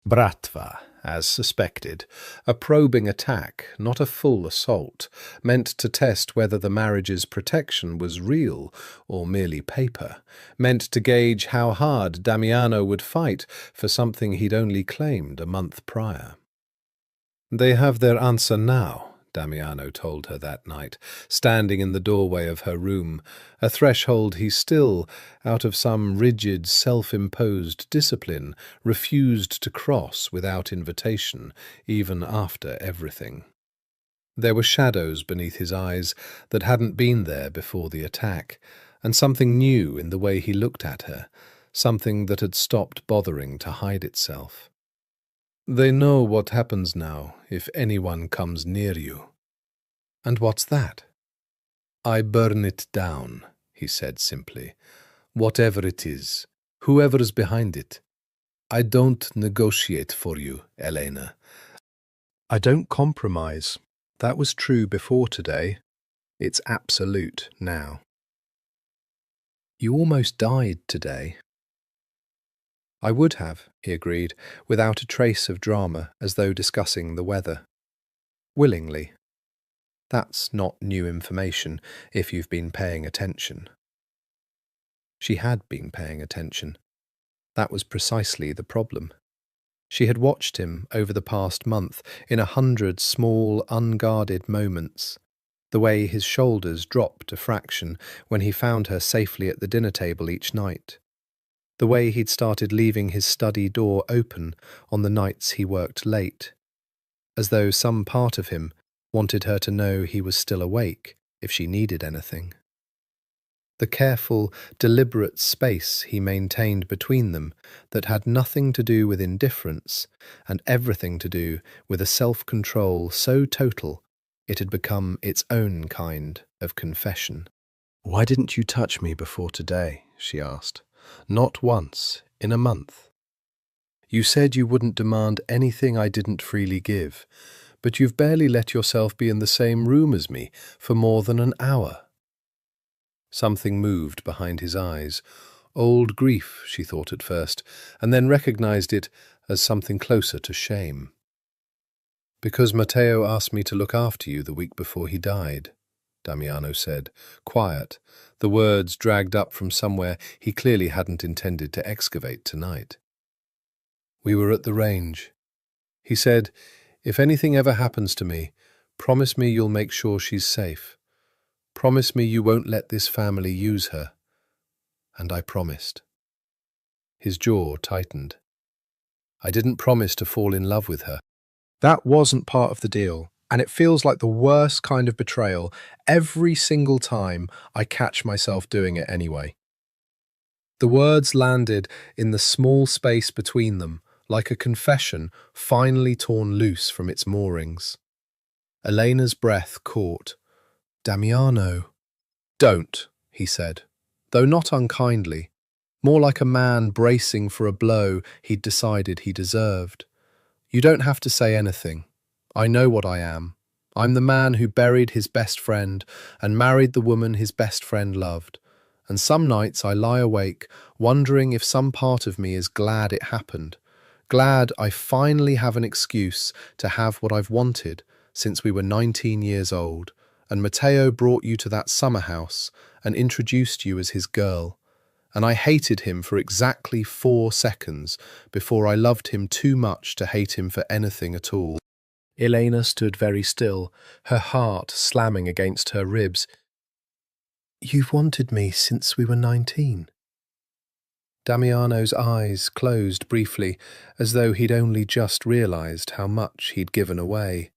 Bratva, as suspected, a probing attack, not a full assault, meant to test whether the marriage's protection was real or merely paper, meant to gauge how hard Damiano would fight for something he'd only claimed a month prior. "They have their answer now," Damiano told her that night, standing in the doorway of her room, a threshold he still, out of some rigid, self-imposed discipline, refused to cross without invitation, even after everything. There were shadows beneath his eyes that hadn't been there before the attack, and something new in the way he looked at her, something that had stopped bothering to hide itself. "They know what happens now if anyone comes near you." "And what's that?" "I burn it down," he said simply. "Whatever it is, whoever's behind it. I don't negotiate for you, Elena. I don't compromise. That was true before today. It's absolute now." "You almost died today." "I would have," he agreed, without a trace of drama, as though discussing the weather. "Willingly. That's not new information, if you've been paying attention." She had been paying attention. That was precisely the problem. She had watched him over the past month in 100 small, unguarded moments. The way his shoulders dropped a fraction when he found her safely at the dinner table each night. The way he'd started leaving his study door open on the nights he worked late, as though some part of him wanted her to know he was still awake if she needed anything. The careful, deliberate space he maintained between them that had nothing to do with indifference and everything to do with a self-control so total it had become its own kind of confession. "Why didn't you touch me before today?" she asked. "Not once, in a month. You said you wouldn't demand anything I didn't freely give, but you've barely let yourself be in the same room as me for more than an hour." Something moved behind his eyes. Old grief, she thought at first, and then recognized it as something closer to shame. "Because Matteo asked me to look after you the week before he died," Damiano said, quiet, the words dragged up from somewhere he clearly hadn't intended to excavate tonight. "We were at the range. He said, if anything ever happens to me, promise me you'll make sure she's safe. Promise me you won't let this family use her." And I promised. His jaw tightened. "I didn't promise to fall in love with her. That wasn't part of the deal, and it feels like the worst kind of betrayal every single time I catch myself doing it anyway." The words landed in the small space between them, like a confession finally torn loose from its moorings. Elena's breath caught. "Damiano." "Don't," he said, though not unkindly, more like a man bracing for a blow he'd decided he deserved. "You don't have to say anything. I know what I am. I'm the man who buried his best friend and married the woman his best friend loved. And some nights I lie awake wondering if some part of me is glad it happened, glad I finally have an excuse to have what I've wanted since we were 19 years old, and Matteo brought you to that summer house and introduced you as his girl. And I hated him for exactly 4 seconds before I loved him too much to hate him for anything at all." Elena stood very still, her heart slamming against her ribs. "You've wanted me since we were 19. Damiano's eyes closed briefly, as though he'd only just realized how much he'd given away.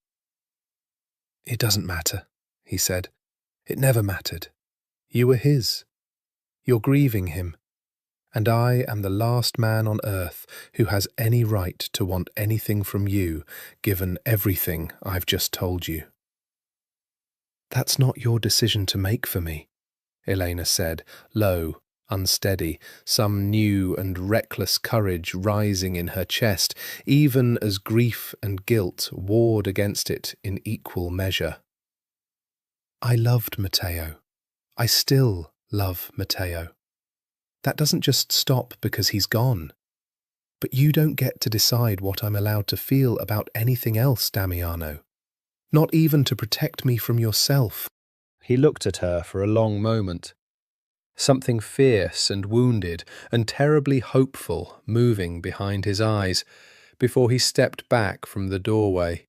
"It doesn't matter," he said. "It never mattered. You were his. You're grieving him. And I am the last man on earth who has any right to want anything from you, given everything I've just told you." "That's not your decision to make for me," Elena said, low, unsteady, some new and reckless courage rising in her chest, even as grief and guilt warred against it in equal measure. I loved Matteo. I still love Matteo. That doesn't just stop because he's gone. But you don't get to decide what I'm allowed to feel about anything else, Damiano. Not even to protect me from yourself. He looked at her for a long moment. Something fierce and wounded and terribly hopeful moving behind his eyes before he stepped back from the doorway,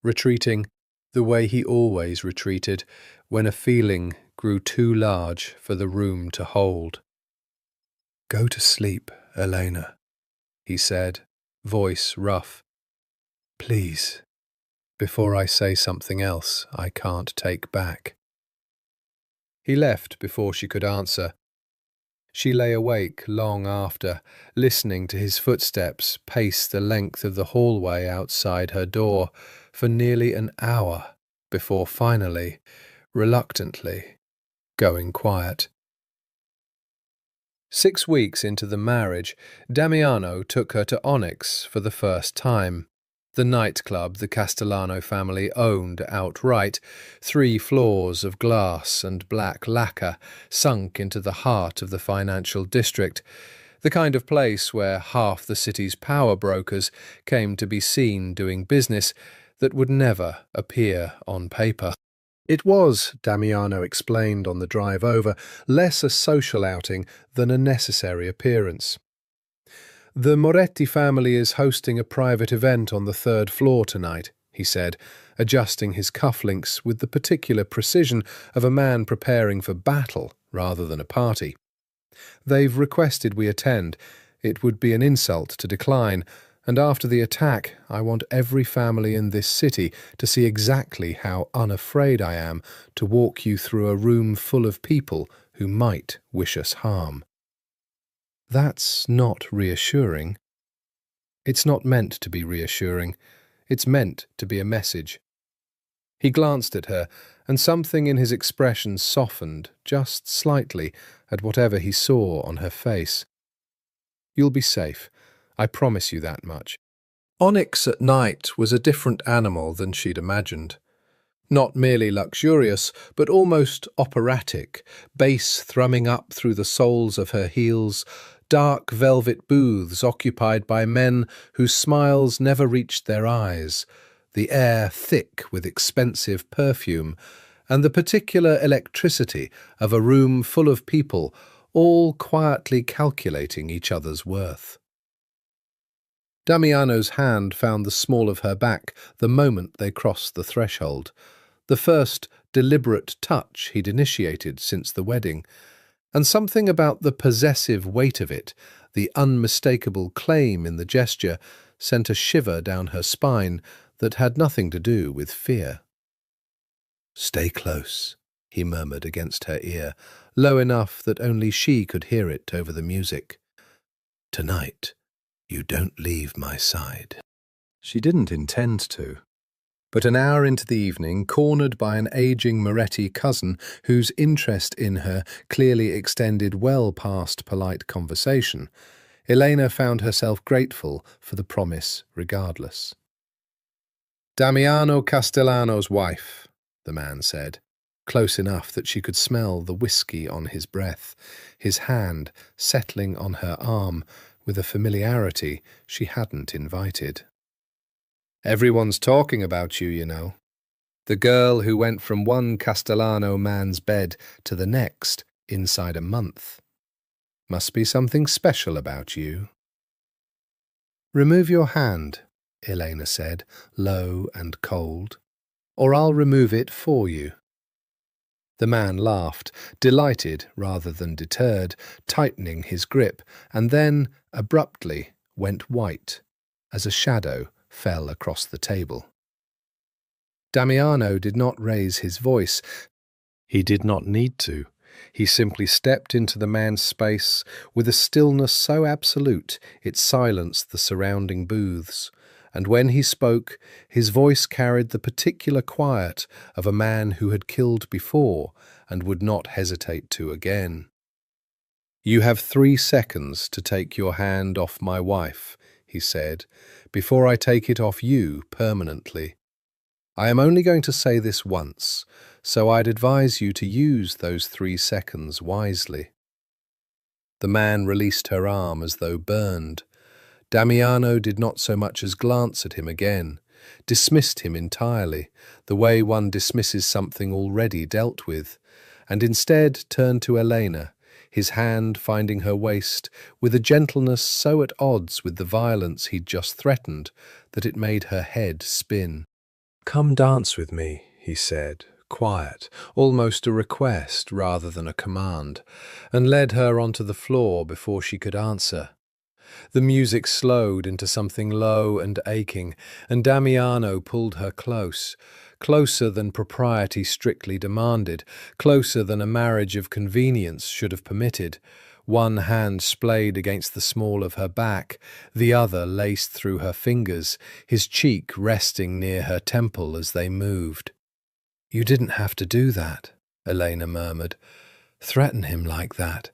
retreating the way he always retreated when a feeling grew too large for the room to hold. Go to sleep, Elena, he said, voice rough. Please, before I say something else I can't take back. He left before she could answer. She lay awake long after, listening to his footsteps pace the length of the hallway outside her door for nearly an hour before finally, reluctantly, going quiet. 6 weeks into the marriage, Damiano took her to Onyx for the first time, the nightclub the Castellano family owned outright, 3 floors of glass and black lacquer sunk into the heart of the financial district, the kind of place where half the city's power brokers came to be seen doing business that would never appear on paper. It was, Damiano explained on the drive over, less a social outing than a necessary appearance. The Moretti family is hosting a private event on the 3rd floor tonight, he said, adjusting his cufflinks with the particular precision of a man preparing for battle rather than a party. They've requested we attend. It would be an insult to decline, and after the attack, I want every family in this city to see exactly how unafraid I am to walk you through a room full of people who might wish us harm. That's not reassuring. It's not meant to be reassuring. It's meant to be a message. He glanced at her, and something in his expression softened just slightly at whatever he saw on her face. You'll be safe. I promise you that much. Onyx at night was a different animal than she'd imagined. Not merely luxurious, but almost operatic, bass thrumming up through the soles of her heels, dark velvet booths occupied by men whose smiles never reached their eyes, the air thick with expensive perfume, and the particular electricity of a room full of people, all quietly calculating each other's worth. Damiano's hand found the small of her back the moment they crossed the threshold, the first deliberate touch he'd initiated since the wedding, and something about the possessive weight of it, the unmistakable claim in the gesture, sent a shiver down her spine that had nothing to do with fear. Stay close, he murmured against her ear, low enough that only she could hear it over the music. Tonight, you don't leave my side. She didn't intend to. But an hour into the evening, cornered by an aging Moretti cousin whose interest in her clearly extended well past polite conversation, Elena found herself grateful for the promise regardless. Damiano Castellano's wife, the man said, close enough that she could smell the whiskey on his breath, his hand settling on her arm with a familiarity she hadn't invited. Everyone's talking about you, you know. The girl who went from one Castellano man's bed to the next inside a month. Must be something special about you. Remove your hand, Elena said, low and cold, or I'll remove it for you. The man laughed, delighted rather than deterred, tightening his grip, and then, abruptly, went white, as a shadow fell across the table. Damiano did not raise his voice. He did not need to. He simply stepped into the man's space with a stillness so absolute it silenced the surrounding booths, and when he spoke, his voice carried the particular quiet of a man who had killed before and would not hesitate to again. "You have 3 seconds to take your hand off my wife," he said, "before I take it off you permanently. I am only going to say this once, so I'd advise you to use those 3 seconds wisely." The man released her arm as though burned. Damiano did not so much as glance at him again, dismissed him entirely, the way one dismisses something already dealt with, and instead turned to Elena, his hand finding her waist with a gentleness so at odds with the violence he'd just threatened that it made her head spin. "Come dance with me," he said, quiet, almost a request rather than a command, and led her onto the floor before she could answer. The music slowed into something low and aching, and Damiano pulled her close, closer than propriety strictly demanded, closer than a marriage of convenience should have permitted. One hand splayed against the small of her back, the other laced through her fingers, his cheek resting near her temple as they moved. "You didn't have to do that," Elena murmured. "Threaten him like that."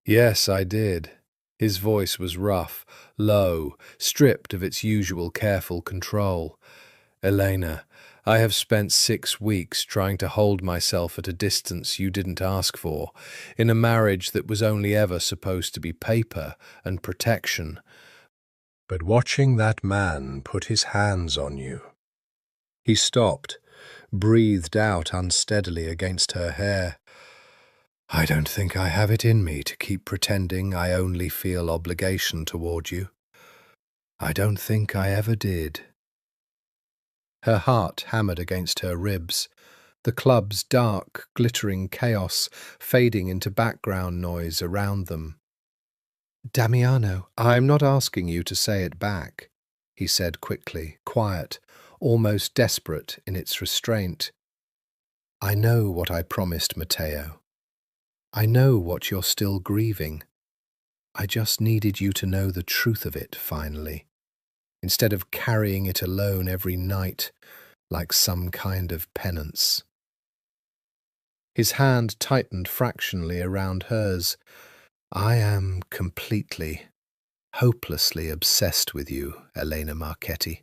"Yes, I did." His voice was rough, low, stripped of its usual careful control. "Elena, I have spent 6 weeks trying to hold myself at a distance you didn't ask for, in a marriage that was only ever supposed to be paper and protection. But watching that man put his hands on you—" He stopped, breathed out unsteadily against her hair. "I don't think I have it in me to keep pretending I only feel obligation toward you. I don't think I ever did." Her heart hammered against her ribs, the club's dark, glittering chaos fading into background noise around them. "Damiano, I'm not asking you to say it back," he said quickly, quiet, almost desperate in its restraint. "I know what I promised Matteo. I know what you're still grieving. I just needed you to know the truth of it, finally, instead of carrying it alone every night like some kind of penance." His hand tightened fractionally around hers. "I am completely, hopelessly obsessed with you, Elena Marchetti.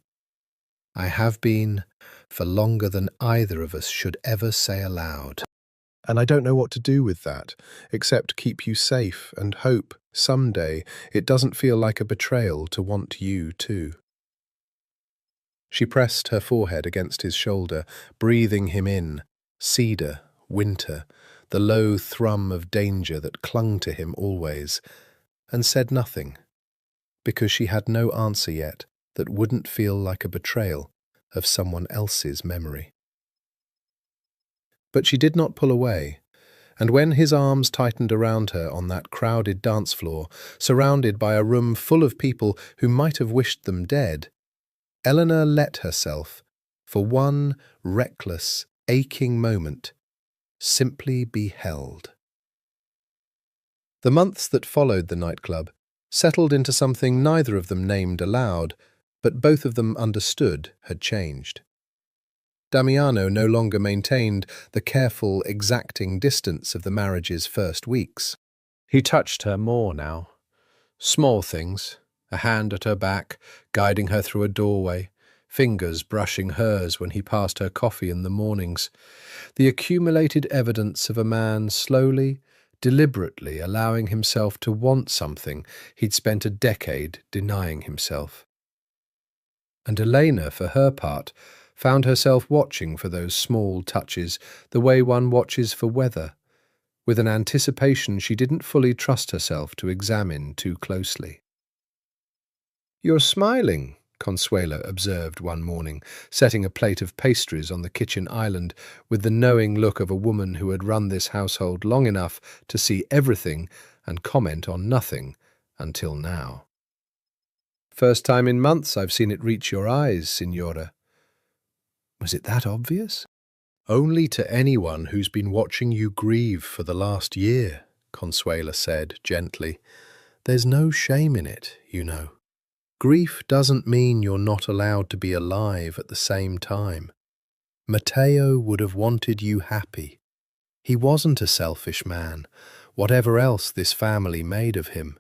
I have been for longer than either of us should ever say aloud. And I don't know what to do with that, except keep you safe and hope someday it doesn't feel like a betrayal to want you too." She pressed her forehead against his shoulder, breathing him in, cedar, winter, the low thrum of danger that clung to him always, and said nothing, because she had no answer yet that wouldn't feel like a betrayal of someone else's memory. But she did not pull away, and when his arms tightened around her on that crowded dance floor, surrounded by a room full of people who might have wished them dead, Eleanor let herself, for one reckless, aching moment, simply be held. The months that followed the nightclub settled into something neither of them named aloud, but both of them understood had changed. Damiano no longer maintained the careful, exacting distance of the marriage's first weeks. He touched her more now. Small things, a hand at her back, guiding her through a doorway, fingers brushing hers when he passed her coffee in the mornings. The accumulated evidence of a man slowly, deliberately allowing himself to want something he'd spent a decade denying himself. And Elena, for her part, found herself watching for those small touches the way one watches for weather, with an anticipation she didn't fully trust herself to examine too closely. "You're smiling," Consuelo observed one morning, setting a plate of pastries on the kitchen island with the knowing look of a woman who had run this household long enough to see everything and comment on nothing until now. "First time in months I've seen it reach your eyes, Signora." "Was it that obvious?" "Only to anyone who's been watching you grieve for the last year," Consuela said gently. "There's no shame in it, you know. Grief doesn't mean you're not allowed to be alive at the same time. Matteo would have wanted you happy. He wasn't a selfish man, whatever else this family made of him.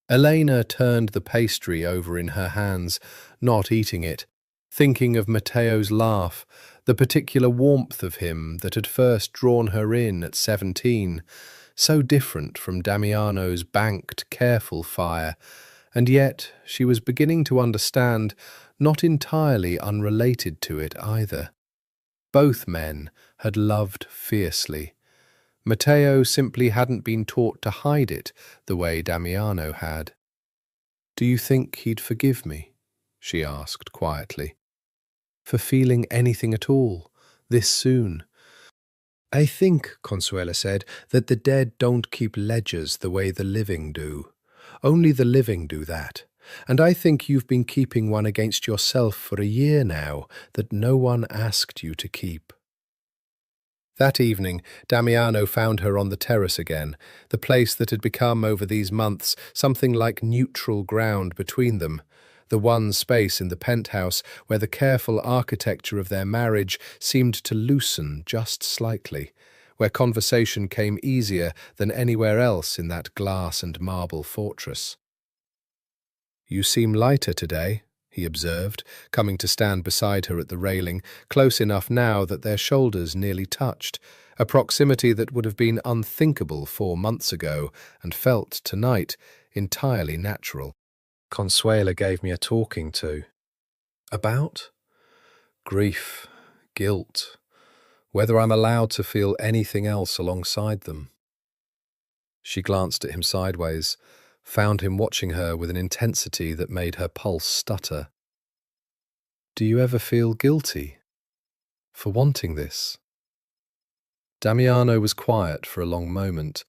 Elena turned the pastry over in her hands, not eating it, thinking of Matteo's laugh, the particular warmth of him that had first drawn her in at 17, so different from Damiano's banked, careful fire, and yet she was beginning to understand, not entirely unrelated to it either. Both men had loved fiercely. Matteo simply hadn't been taught to hide it the way Damiano had. "Do you think he'd forgive me?" she asked quietly. "For feeling anything at all, this soon?" "I think," Consuela said, "that the dead don't keep ledgers the way the living do. Only the living do that. And I think you've been keeping one against yourself for a year now that no one asked you to keep." That evening, Damiano found her on the terrace again, the place that had become over these months something like neutral ground between them, the one space in the penthouse where the careful architecture of their marriage seemed to loosen just slightly, where conversation came easier than anywhere else in that glass and marble fortress. "You seem lighter today," he observed, coming to stand beside her at the railing, close enough now that their shoulders nearly touched, a proximity that would have been unthinkable 4 months ago and felt, tonight, entirely natural. "Consuela gave me a talking to." "About?" "Grief, guilt, whether I'm allowed to feel anything else alongside them." She glanced at him sideways, found him watching her with an intensity that made her pulse stutter. "Do you ever feel guilty for wanting this?" Damiano was quiet for a long moment,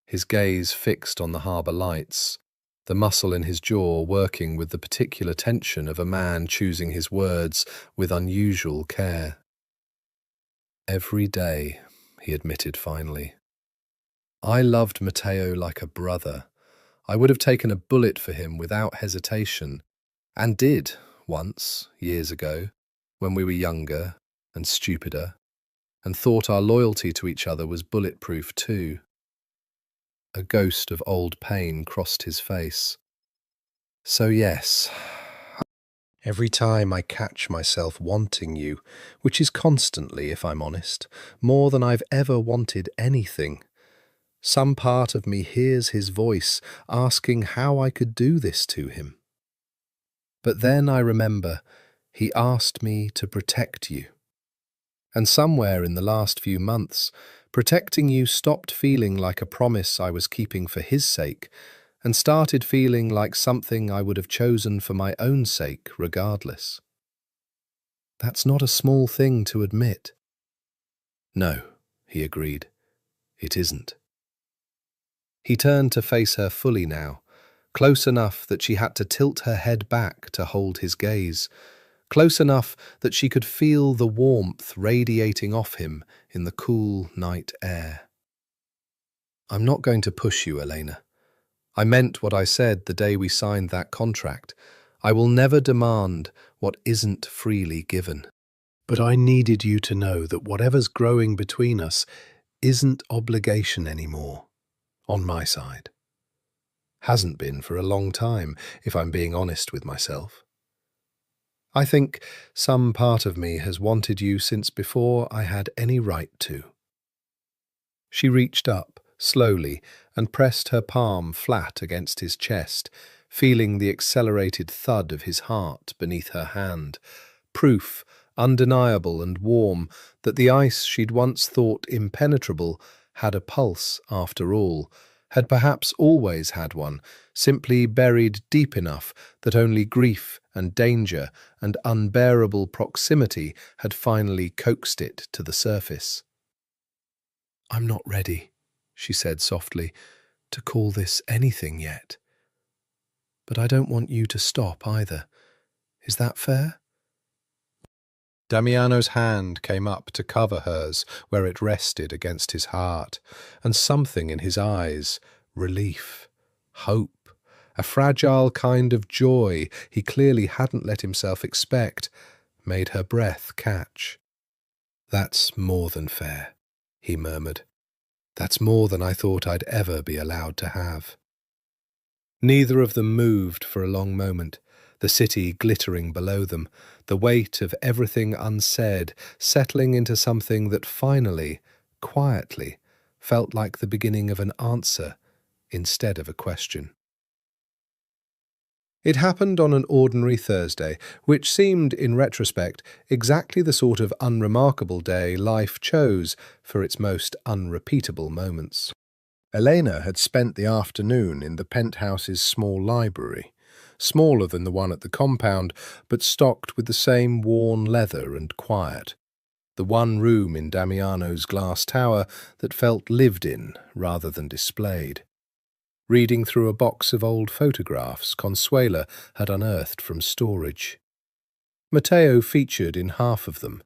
his gaze fixed on the harbour lights, the muscle in his jaw working with the particular tension of a man choosing his words with unusual care. "Every day," he admitted finally. "I loved Matteo like a brother. I would have taken a bullet for him without hesitation, and did once, years ago, when we were younger and stupider, and thought our loyalty to each other was bulletproof too." A ghost of old pain crossed his face. "So yes, every time I catch myself wanting you, which is constantly, if I'm honest, more than I've ever wanted anything, some part of me hears his voice asking how I could do this to him. But then I remember he asked me to protect you. And somewhere in the last few months, protecting you stopped feeling like a promise I was keeping for his sake and started feeling like something I would have chosen for my own sake regardless. That's not a small thing to admit." "No," he agreed, "it isn't." He turned to face her fully now, close enough that she had to tilt her head back to hold his gaze, close enough that she could feel the warmth radiating off him in the cool night air. "I'm not going to push you, Elena. I meant what I said the day we signed that contract. I will never demand what isn't freely given. But I needed you to know that whatever's growing between us isn't obligation anymore, on my side. Hasn't been for a long time, if I'm being honest with myself. I think some part of me has wanted you since before I had any right to." She reached up, slowly, and pressed her palm flat against his chest, feeling the accelerated thud of his heart beneath her hand, proof, undeniable and warm, that the ice she'd once thought impenetrable had a pulse after all, had perhaps always had one, simply buried deep enough that only grief and danger and unbearable proximity had finally coaxed it to the surface. "I'm not ready," she said softly, "to call this anything yet. But I don't want you to stop either. Is that fair?" Damiano's hand came up to cover hers where it rested against his heart, and something in his eyes, relief, hope, a fragile kind of joy he clearly hadn't let himself expect, made her breath catch. "That's more than fair," he murmured. That's more than I thought I'd ever be allowed to have. Neither of them moved for a long moment, the city glittering below them, the weight of everything unsaid settling into something that finally, quietly, felt like the beginning of an answer instead of a question. It happened on an ordinary Thursday, which seemed, in retrospect, exactly the sort of unremarkable day life chose for its most unrepeatable moments. Elena had spent the afternoon in the penthouse's small library, smaller than the one at the compound, but stocked with the same worn leather and quiet. The one room in Damiano's glass tower that felt lived in rather than displayed. Reading through a box of old photographs Consuela had unearthed from storage. Matteo featured in half of them.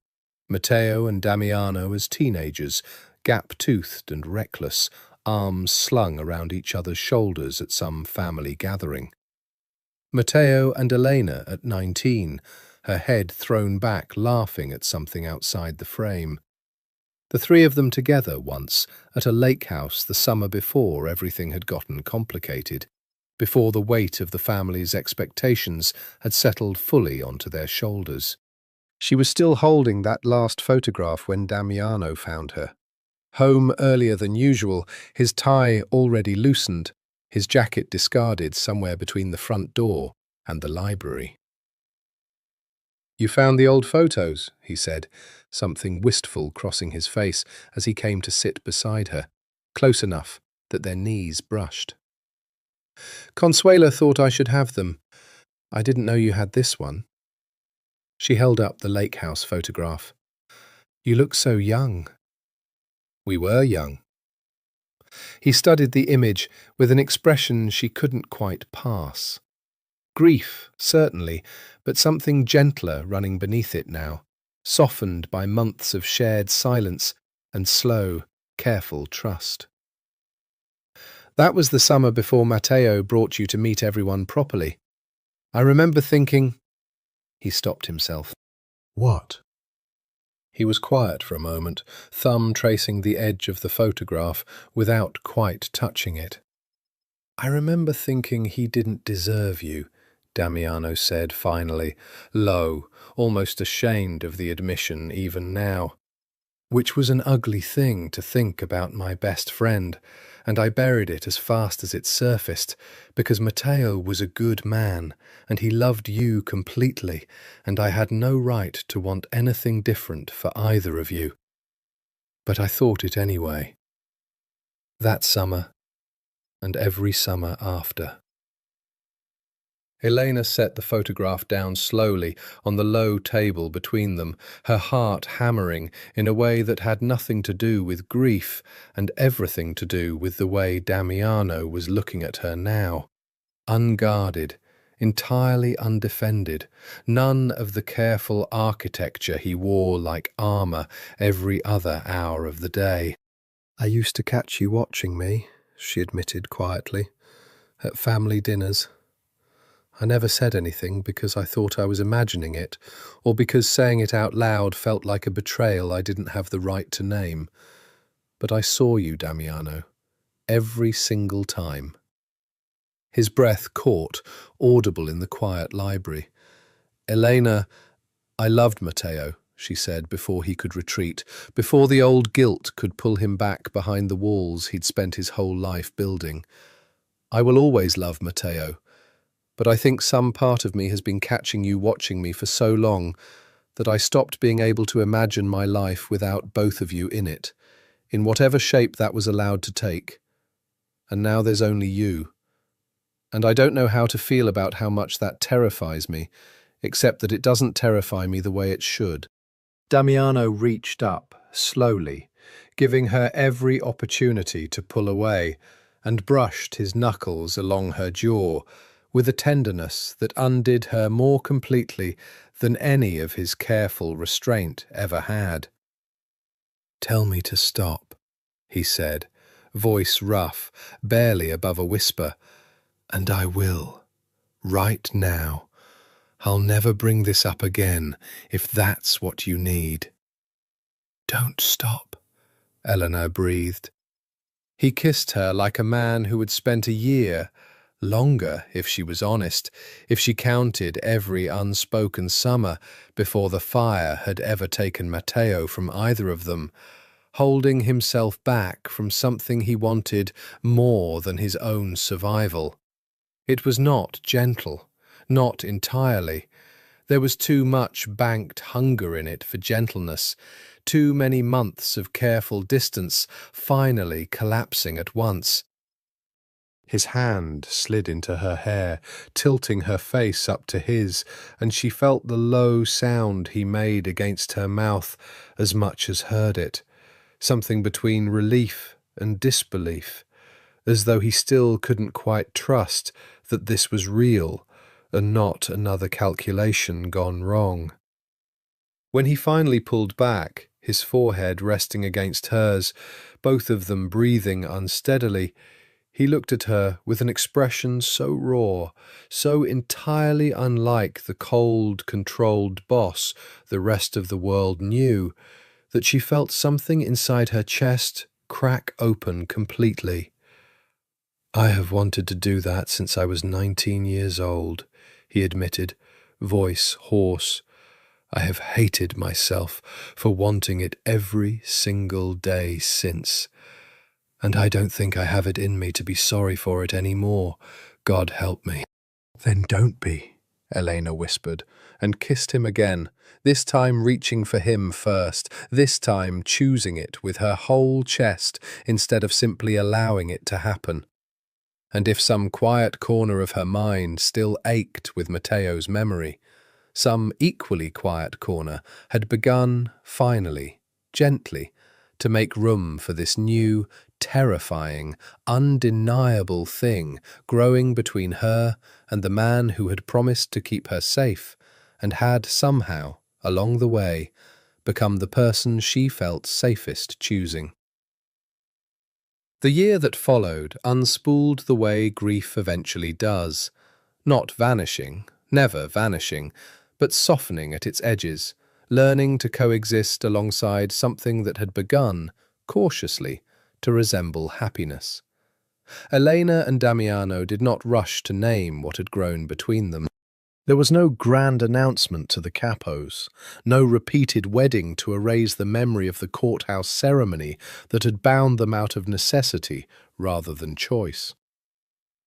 Matteo and Damiano as teenagers, gap-toothed and reckless, arms slung around each other's shoulders at some family gathering. Matteo and Elena at 19, her head thrown back laughing at something outside the frame. The three of them together once, at a lake house the summer before everything had gotten complicated, before the weight of the family's expectations had settled fully onto their shoulders. She was still holding that last photograph when Damiano found her. Home earlier than usual, his tie already loosened, his jacket discarded somewhere between the front door and the library. "You found the old photos," he said, something wistful crossing his face as he came to sit beside her, close enough that their knees brushed. "Consuela thought I should have them. I didn't know you had this one." She held up the lake house photograph. "You look so young." "We were young." He studied the image with an expression she couldn't quite pass. Grief, certainly, but something gentler running beneath it now, softened by months of shared silence and slow, careful trust. "That was the summer before Matteo brought you to meet everyone properly. I remember thinking—" He stopped himself. "What?" He was quiet for a moment, thumb tracing the edge of the photograph without quite touching it. "I remember thinking he didn't deserve you," Damiano said finally, low, almost ashamed of the admission even now. "Which was an ugly thing to think about my best friend, and I buried it as fast as it surfaced, because Matteo was a good man, and he loved you completely, and I had no right to want anything different for either of you. But I thought it anyway. That summer, and every summer after." Elena set the photograph down slowly on the low table between them, her heart hammering in a way that had nothing to do with grief and everything to do with the way Damiano was looking at her now. Unguarded, entirely undefended, none of the careful architecture he wore like armor every other hour of the day. "I used to catch you watching me," she admitted quietly, "at family dinners. I never said anything because I thought I was imagining it, or because saying it out loud felt like a betrayal I didn't have the right to name. But I saw you, Damiano, every single time." His breath caught, audible in the quiet library. "Elena, I loved Matteo," she said before he could retreat, before the old guilt could pull him back behind the walls he'd spent his whole life building. "I will always love Matteo. But I think some part of me has been catching you watching me for so long that I stopped being able to imagine my life without both of you in it, in whatever shape that was allowed to take. And now there's only you. And I don't know how to feel about how much that terrifies me, except that it doesn't terrify me the way it should." Damiano reached up, slowly, giving her every opportunity to pull away, and brushed his knuckles along her jaw, with a tenderness that undid her more completely than any of his careful restraint ever had. "Tell me to stop," he said, voice rough, barely above a whisper, "and I will, right now. I'll never bring this up again, if that's what you need." "Don't stop," Eleanor breathed. He kissed her like a man who had spent a year, longer if she was honest, if she counted every unspoken summer before the fire had ever taken Matteo from either of them, holding himself back from something he wanted more than his own survival. It was not gentle, not entirely. There was too much banked hunger in it for gentleness, too many months of careful distance finally collapsing at once. His hand slid into her hair, tilting her face up to his, and she felt the low sound he made against her mouth as much as heard it, something between relief and disbelief, as though he still couldn't quite trust that this was real and not another calculation gone wrong. When he finally pulled back, his forehead resting against hers, both of them breathing unsteadily, he looked at her with an expression so raw, so entirely unlike the cold, controlled boss the rest of the world knew, that she felt something inside her chest crack open completely. "I have wanted to do that since I was 19 years old," he admitted, voice hoarse. "I have hated myself for wanting it every single day since. And I don't think I have it in me to be sorry for it any more. God help me." "Then don't be," Elena whispered, and kissed him again, this time reaching for him first, this time choosing it with her whole chest instead of simply allowing it to happen. And if some quiet corner of her mind still ached with Matteo's memory, some equally quiet corner had begun, finally, gently, to make room for this new, terrifying, undeniable thing growing between her and the man who had promised to keep her safe and had somehow, along the way, become the person she felt safest choosing. The year that followed unspooled the way grief eventually does, not vanishing, never vanishing, but softening at its edges, learning to coexist alongside something that had begun, cautiously, to resemble happiness. Elena and Damiano did not rush to name what had grown between them. There was no grand announcement to the capos, no repeated wedding to erase the memory of the courthouse ceremony that had bound them out of necessity rather than choice.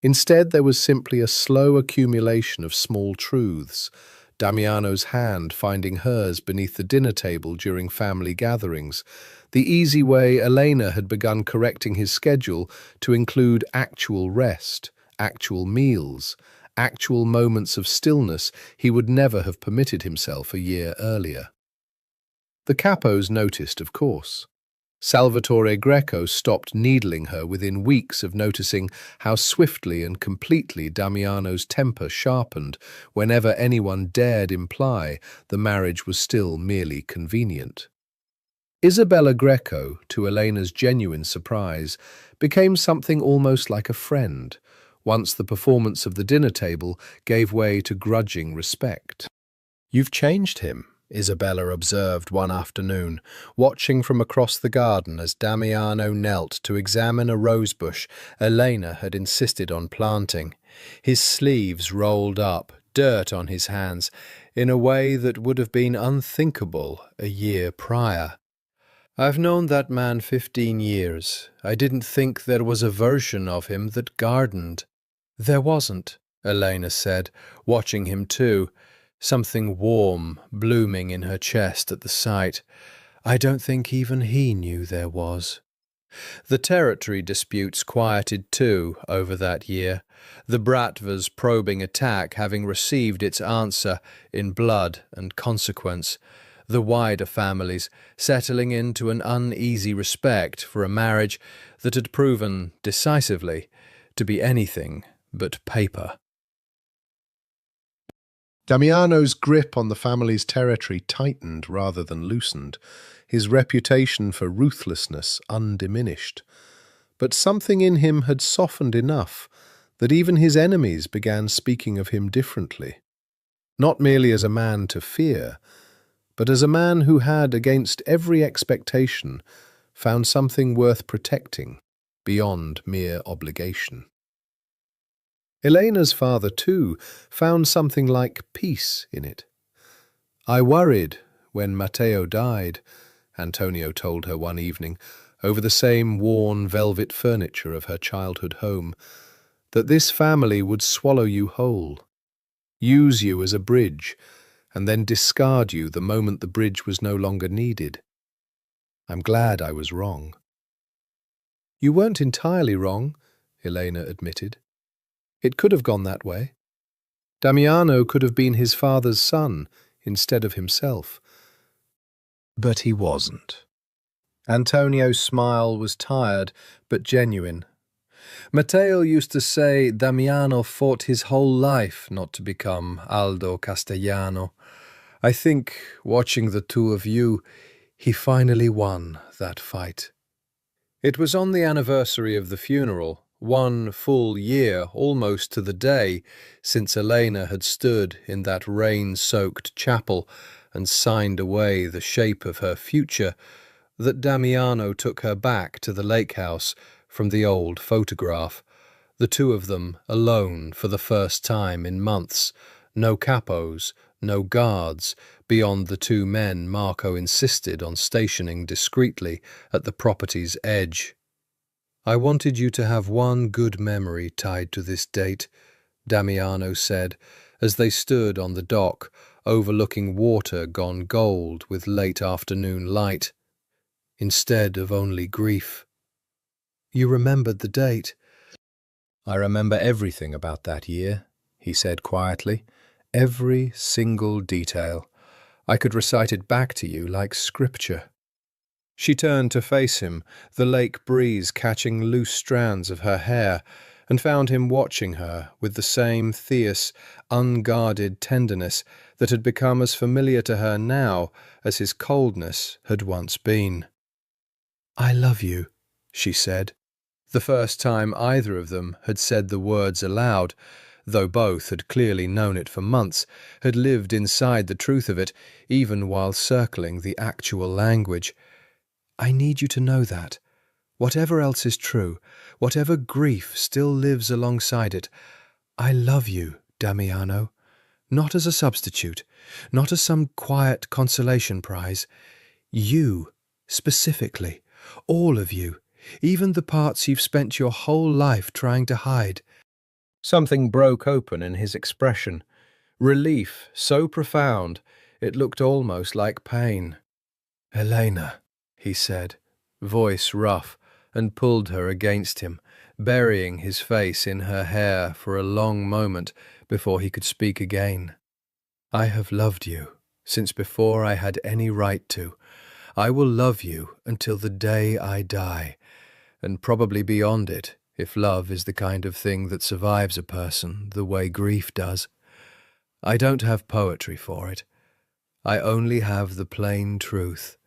Instead, there was simply a slow accumulation of small truths, Damiano's hand finding hers beneath the dinner table during family gatherings, the easy way Elena had begun correcting his schedule to include actual rest, actual meals, actual moments of stillness he would never have permitted himself a year earlier. The capos noticed, of course. Salvatore Greco stopped needling her within weeks of noticing how swiftly and completely Damiano's temper sharpened whenever anyone dared imply the marriage was still merely convenient. Isabella Greco, to Elena's genuine surprise, became something almost like a friend, once the performance of the dinner table gave way to grudging respect. "You've changed him," Isabella observed one afternoon, watching from across the garden as Damiano knelt to examine a rosebush Elena had insisted on planting, his sleeves rolled up, dirt on his hands, in a way that would have been unthinkable a year prior. "I've known that man 15 years. I didn't think there was a version of him that gardened." "There wasn't," Elena said, watching him too, something warm blooming in her chest at the sight. "I don't think even he knew there was." The territory disputes quieted too over that year, the Bratva's probing attack having received its answer in blood and consequence, the wider families settling into an uneasy respect for a marriage that had proven, decisively, to be anything but paper. Damiano's grip on the family's territory tightened rather than loosened, his reputation for ruthlessness undiminished. But something in him had softened enough that even his enemies began speaking of him differently. Not merely as a man to fear, but as a man who had, against every expectation, found something worth protecting. beyond mere obligation. Elena's father, too, found something like peace in it. "I worried when Matteo died," Antonio told her one evening, over the same worn velvet furniture of her childhood home, "that this family would swallow you whole, use you as a bridge, and then discard you the moment the bridge was no longer needed. I'm glad I was wrong." "You weren't entirely wrong," Elena admitted. "It could have gone that way. Damiano could have been his father's son instead of himself." But he wasn't. Antonio's smile was tired but genuine. "Matteo used to say Damiano fought his whole life not to become Aldo Castellano. I think, watching the two of you, he finally won that fight." It was on the anniversary of the funeral, 1 full year, almost to the day, since Elena had stood in that rain-soaked chapel and signed away the shape of her future, that Damiano took her back to the lake house from the old photograph, the two of them alone for the first time in months, no capos, no guards, beyond the 2 men Marco insisted on stationing discreetly at the property's edge. "I wanted you to have one good memory tied to this date," Damiano said, as they stood on the dock, overlooking water gone gold with late afternoon light, instead of only grief. "You remembered the date." "I remember everything about that year," he said quietly. "Every single detail. I could recite it back to you like scripture." She turned to face him, the lake breeze catching loose strands of her hair, and found him watching her with the same fierce, unguarded tenderness that had become as familiar to her now as his coldness had once been. "I love you," she said, the first time either of them had said the words aloud, though both had clearly known it for months, had lived inside the truth of it, even while circling the actual language. "I need you to know that. Whatever else is true, whatever grief still lives alongside it, I love you, Damiano. Not as a substitute, not as some quiet consolation prize. You, specifically, all of you, even the parts you've spent your whole life trying to hide." Something broke open in his expression. Relief so profound it looked almost like pain. "Elena," he said, voice rough, and pulled her against him, burying his face in her hair for a long moment before he could speak again. "I have loved you since before I had any right to. I will love you until the day I die, and probably beyond it, if love is the kind of thing that survives a person the way grief does. I don't have poetry for it. I only have the plain truth.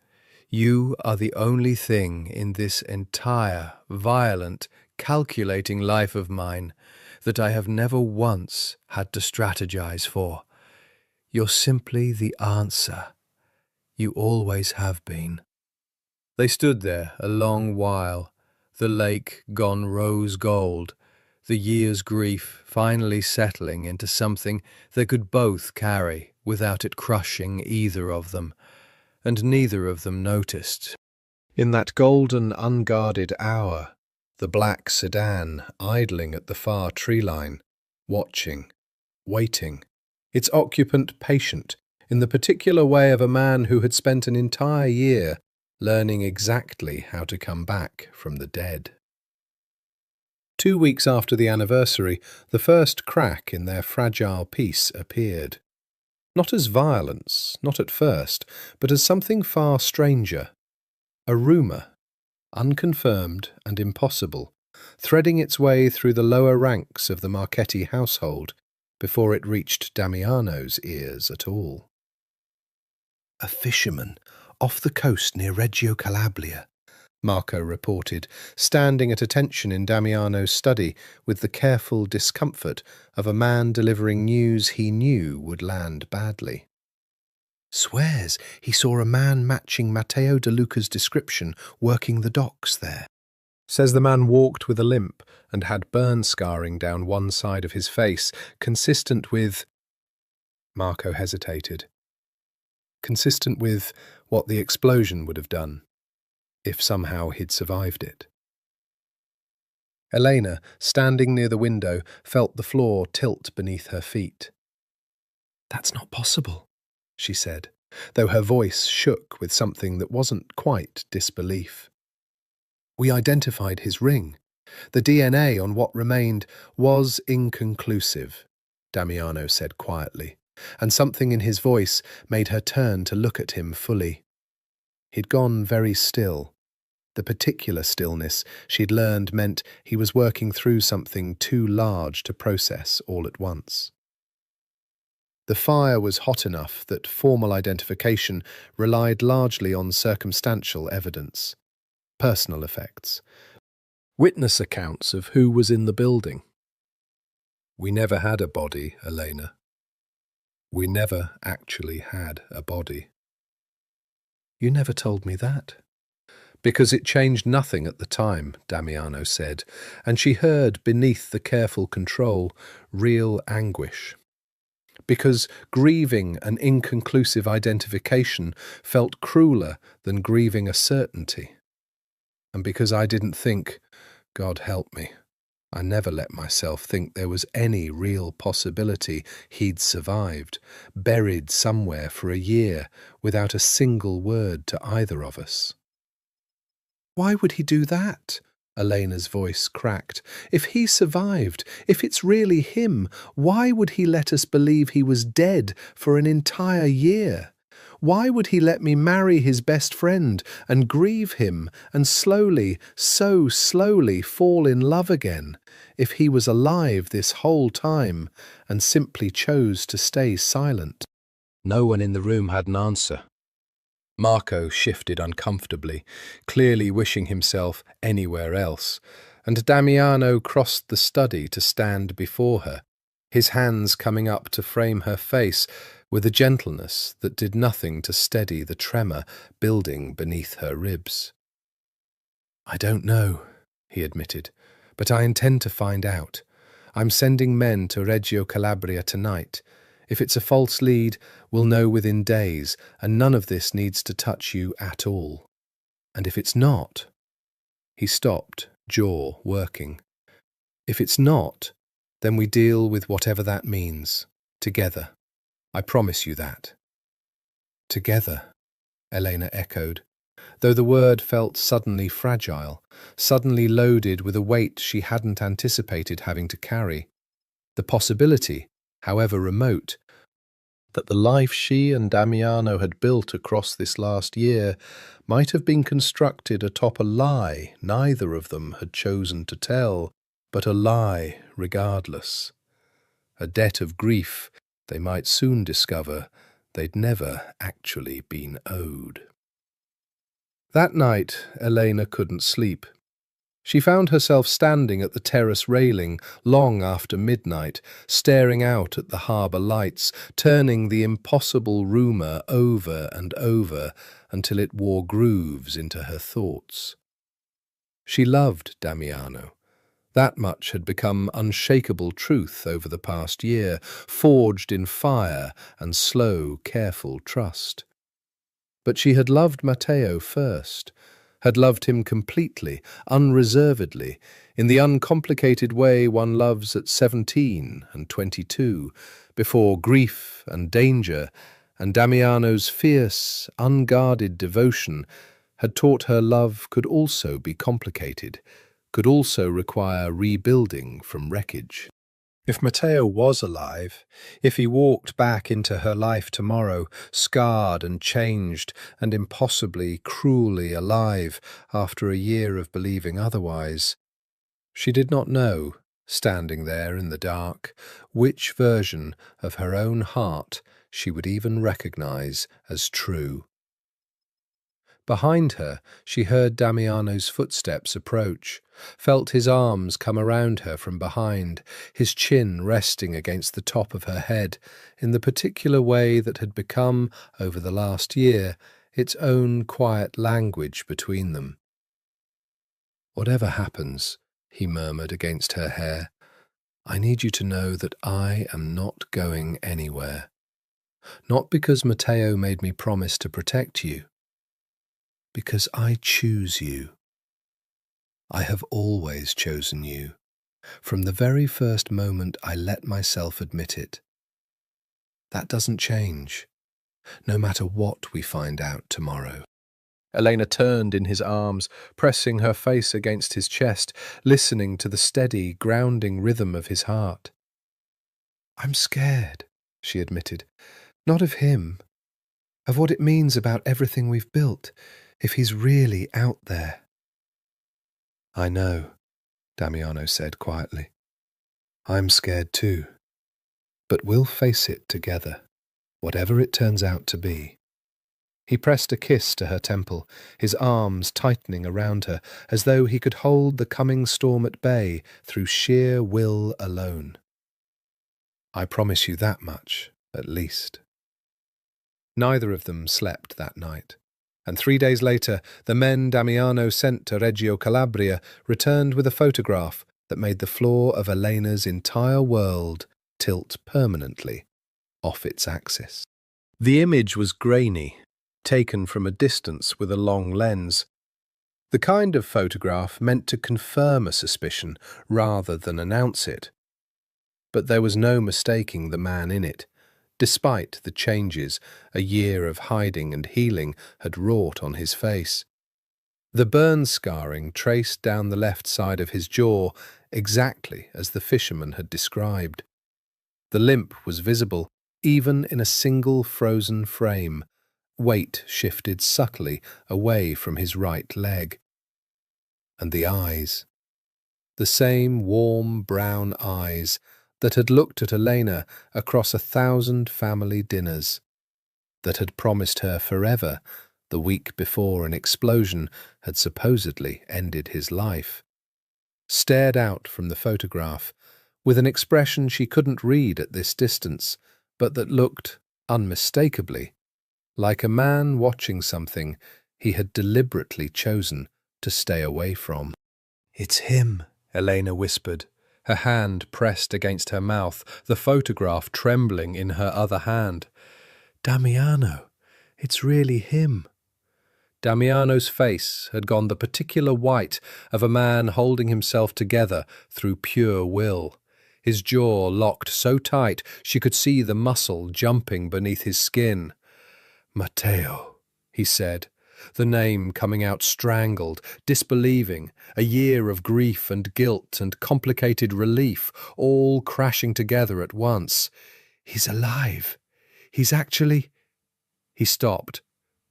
You are the only thing in this entire, violent, calculating life of mine that I have never once had to strategize for. You're simply the answer. You always have been." They stood there a long while, the lake gone rose gold, the year's grief finally settling into something they could both carry without it crushing either of them, and neither of them noticed. In that golden, unguarded hour, the black sedan idling at the far tree line, watching, waiting, its occupant patient, in the particular way of a man who had spent an entire year learning exactly how to come back from the dead. 2 weeks after the anniversary, the first crack in their fragile peace appeared. Not as violence, not at first, but as something far stranger. A rumour, unconfirmed and impossible, threading its way through the lower ranks of the Marchetti household before it reached Damiano's ears at all. "A fisherman off the coast near Reggio Calabria," Marco reported, standing at attention in Damiano's study with the careful discomfort of a man delivering news he knew would land badly. "Swears he saw a man matching Matteo De Luca's description working the docks there." Says the man walked with a limp and had burn scarring down one side of his face, consistent with— Marco hesitated. Consistent with what the explosion would have done, if somehow he'd survived it. Elena, standing near the window, felt the floor tilt beneath her feet. "That's not possible," she said, though her voice shook with something that wasn't quite disbelief. "We identified his ring. The DNA on what remained was inconclusive," Damiano said quietly, and something in his voice made her turn to look at him fully. He'd gone very still. The particular stillness she'd learned meant he was working through something too large to process all at once. The fire was hot enough that formal identification relied largely on circumstantial evidence, personal effects, witness accounts of who was in the building. "We never had a body, Elena. We never actually had a body." "You never told me that." "Because it changed nothing at the time," Damiano said, and she heard beneath the careful control real anguish. Because grieving an inconclusive identification felt crueler than grieving a certainty. And because I didn't think, God help me, I never let myself think there was any real possibility he'd survived, buried somewhere for a year without a single word to either of us. "Why would he do that?" Elena's voice cracked. "If he survived, if it's really him, why would he let us believe he was dead for an entire year? Why would he let me marry his best friend and grieve him and slowly, so slowly fall in love again, if he was alive this whole time and simply chose to stay silent?" No one in the room had an answer. Marco shifted uncomfortably, clearly wishing himself anywhere else, and Damiano crossed the study to stand before her, his hands coming up to frame her face with a gentleness that did nothing to steady the tremor building beneath her ribs. "I don't know," he admitted, "but I intend to find out. I'm sending men to Reggio Calabria tonight. If it's a false lead, we'll know within days, and none of this needs to touch you at all. And if it's not—" He stopped, jaw working. "If it's not, then we deal with whatever that means, together. I promise you that." "Together," Elena echoed, though the word felt suddenly fragile, suddenly loaded with a weight she hadn't anticipated having to carry. The possibility, however remote, that the life she and Damiano had built across this last year might have been constructed atop a lie neither of them had chosen to tell, but a lie regardless. A debt of grief they might soon discover they'd never actually been owed. That night, Elena couldn't sleep. She found herself standing at the terrace railing long after midnight, staring out at the harbour lights, turning the impossible rumour over and over until it wore grooves into her thoughts. She loved Damiano. That much had become unshakable truth over the past year, forged in fire and slow, careful trust. But she had loved Matteo first, had loved him completely, unreservedly, in the uncomplicated way one loves at 17 and 22, before grief and danger and Damiano's fierce, unguarded devotion had taught her love could also be complicated, could also require rebuilding from wreckage. If Matteo was alive, if he walked back into her life tomorrow, scarred and changed and impossibly, cruelly alive after a year of believing otherwise, she did not know, standing there in the dark, which version of her own heart she would even recognize as true. Behind her, she heard Damiano's footsteps approach, felt his arms come around her from behind, his chin resting against the top of her head, in the particular way that had become, over the last year, its own quiet language between them. Whatever happens, he murmured against her hair, I need you to know that I am not going anywhere. Not because Matteo made me promise to protect you, because I choose you. I have always chosen you, from the very first moment I let myself admit it. That doesn't change, no matter what we find out tomorrow. Elena turned in his arms, pressing her face against his chest, listening to the steady, grounding rhythm of his heart. I'm scared, she admitted. Not of him, of what it means about everything we've built, if he's really out there. I know, Damiano said quietly. I'm scared too. But we'll face it together, whatever it turns out to be. He pressed a kiss to her temple, his arms tightening around her, as though he could hold the coming storm at bay through sheer will alone. I promise you that much, at least. Neither of them slept that night, and 3 days later, the men Damiano sent to Reggio Calabria returned with a photograph that made the floor of Elena's entire world tilt permanently off its axis. The image was grainy, taken from a distance with a long lens. The kind of photograph meant to confirm a suspicion rather than announce it. But there was no mistaking the man in it, despite the changes a year of hiding and healing had wrought on his face. The burn scarring traced down the left side of his jaw exactly as the fisherman had described. The limp was visible, even in a single frozen frame. Weight shifted subtly away from his right leg. And the eyes. The same warm brown eyes that had looked at Elena across 1,000 family dinners, that had promised her forever the week before an explosion had supposedly ended his life, stared out from the photograph with an expression she couldn't read at this distance, but that looked, unmistakably, like a man watching something he had deliberately chosen to stay away from. It's him, Elena whispered, her hand pressed against her mouth, the photograph trembling in her other hand. Damiano, it's really him. Damiano's face had gone the particular white of a man holding himself together through pure will. His jaw locked so tight she could see the muscle jumping beneath his skin. Matteo, he said, the name coming out strangled, disbelieving, a year of grief and guilt and complicated relief, all crashing together at once. He's alive. He's actually... He stopped,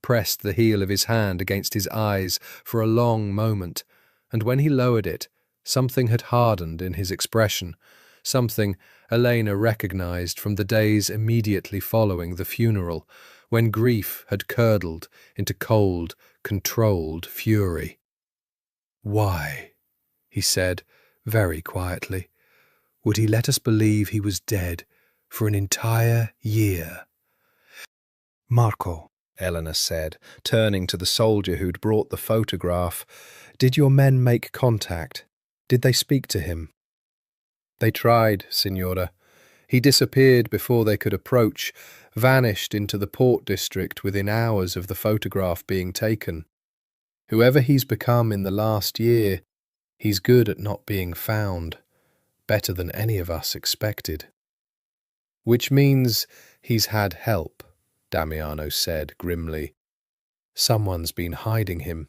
pressed the heel of his hand against his eyes for a long moment, and when he lowered it, something had hardened in his expression, something Elena recognized from the days immediately following the funeral, when grief had curdled into cold, controlled fury. Why, he said, very quietly, would he let us believe he was dead for an entire year? Marco, Elena said, turning to the soldier who'd brought the photograph, did your men make contact? Did they speak to him? They tried, Signora. He disappeared before they could approach, vanished into the port district within hours of the photograph being taken. Whoever he's become in the last year, he's good at not being found, better than any of us expected. Which means he's had help, Damiano said grimly. Someone's been hiding him.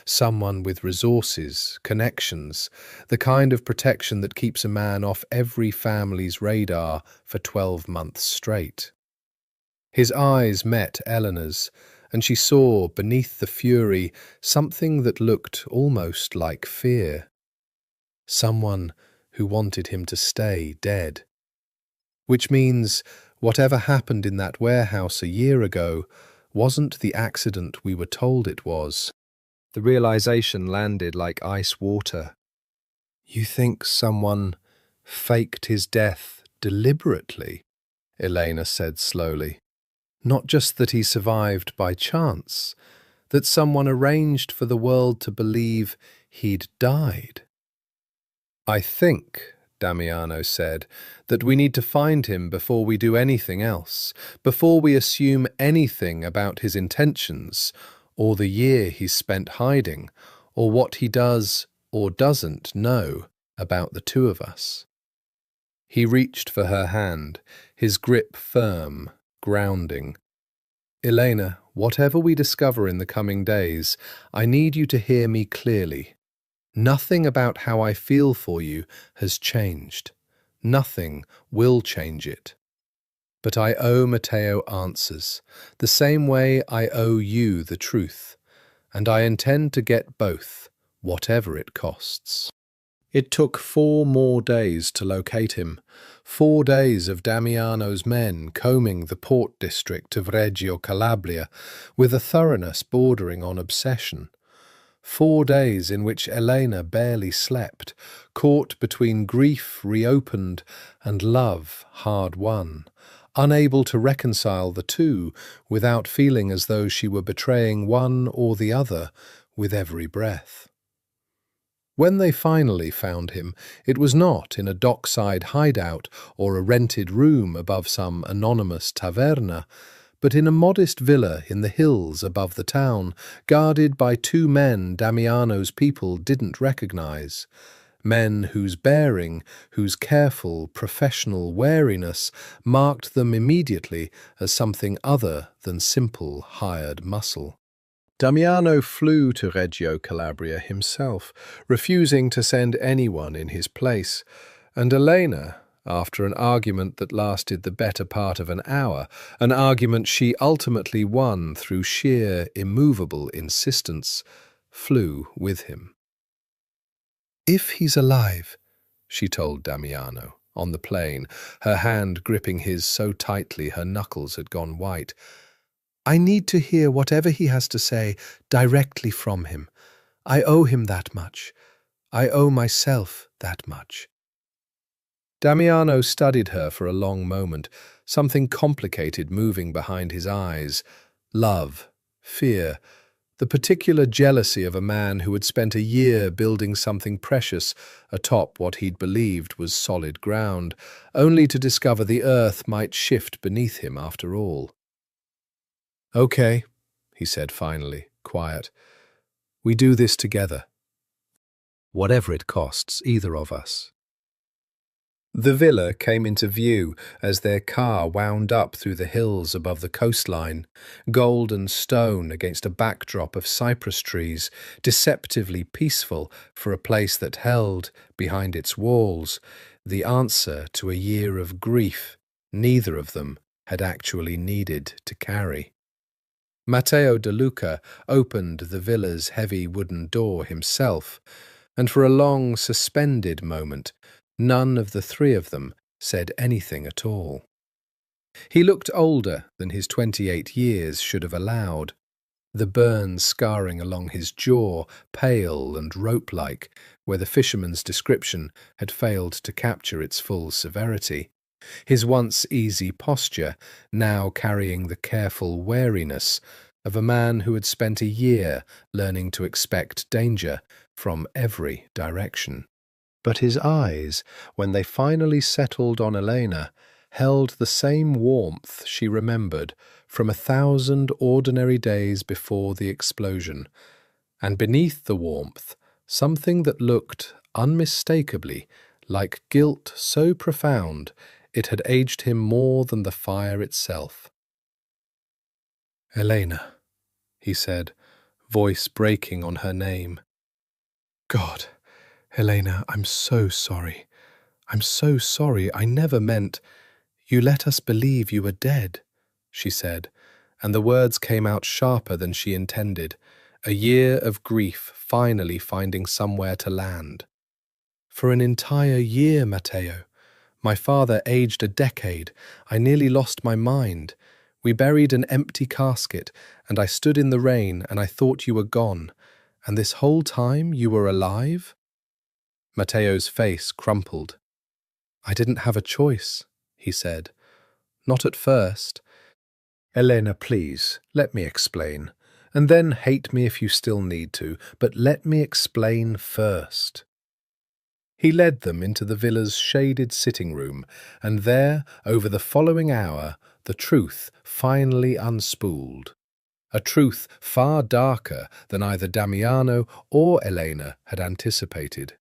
Someone with resources, connections, the kind of protection that keeps a man off every family's radar for 12 months straight. His eyes met Eleanor's, and she saw beneath the fury something that looked almost like fear. Someone who wanted him to stay dead. Which means whatever happened in that warehouse a year ago wasn't the accident we were told it was. The realization landed like ice water. You think someone faked his death deliberately? Elena said slowly. Not just that he survived by chance, that someone arranged for the world to believe he'd died. "I think," Damiano said, "that we need to find him before we do anything else, before we assume anything about his intentions, or the year he's spent hiding, or what he does or doesn't know about the two of us." He reached for her hand, his grip firm, grounding. "Elena, whatever we discover in the coming days, I need you to hear me clearly. Nothing about how I feel for you has changed. Nothing will change it. But I owe Matteo answers, the same way I owe you the truth, and I intend to get both, whatever it costs." It took 4 more days to locate him, 4 days of Damiano's men combing the port district of Reggio Calabria with a thoroughness bordering on obsession. 4 days in which Elena barely slept, caught between grief reopened and love hard won, unable to reconcile the two without feeling as though she were betraying one or the other with every breath. When they finally found him, it was not in a dockside hideout or a rented room above some anonymous taverna, but in a modest villa in the hills above the town, guarded by 2 men Damiano's people didn't recognize. Men whose bearing, whose careful, professional wariness marked them immediately as something other than simple hired muscle. Damiano flew to Reggio Calabria himself, refusing to send anyone in his place, and Elena, after an argument that lasted the better part of an hour, an argument she ultimately won through sheer, immovable insistence, flew with him. "If he's alive," she told Damiano, on the plane, her hand gripping his so tightly her knuckles had gone white, "I need to hear whatever he has to say directly from him. I owe him that much. I owe myself that much." Damiano studied her for a long moment, something complicated moving behind his eyes. Love, fear, the particular jealousy of a man who had spent a year building something precious atop what he'd believed was solid ground, only to discover the earth might shift beneath him after all. "Okay," he said finally, quiet. "We do this together. Whatever it costs either of us." The villa came into view as their car wound up through the hills above the coastline, gold and stone against a backdrop of cypress trees, deceptively peaceful for a place that held, behind its walls, the answer to a year of grief neither of them had actually needed to carry. Matteo De Luca opened the villa's heavy wooden door himself, and for a long, suspended moment, none of the 3 of them said anything at all. He looked older than his 28 years should have allowed, the burns scarring along his jaw, pale and rope-like, where the fisherman's description had failed to capture its full severity. His once easy posture now carrying the careful wariness of a man who had spent a year learning to expect danger from every direction. But his eyes, when they finally settled on Elena, held the same warmth she remembered from 1,000 ordinary days before the explosion, and beneath the warmth, something that looked unmistakably like guilt so profound it had aged him more than the fire itself. "Elena," he said, voice breaking on her name. "God, Elena, I'm so sorry. I'm so sorry. I never meant—" "You let us believe you were dead," she said, and the words came out sharper than she intended, a year of grief finally finding somewhere to land. "For an entire year, Matteo. My father aged a decade. I nearly lost my mind. We buried an empty casket, and I stood in the rain and I thought you were gone. And this whole time you were alive?" Matteo's face crumpled. "I didn't have a choice," he said. "Not at first." "Elena, please, let me explain. And then hate me if you still need to, but let me explain first. He led them into the villa's shaded sitting room, and there, over the following hour, the truth finally unspooled. A truth far darker than either Damiano or Elena had anticipated.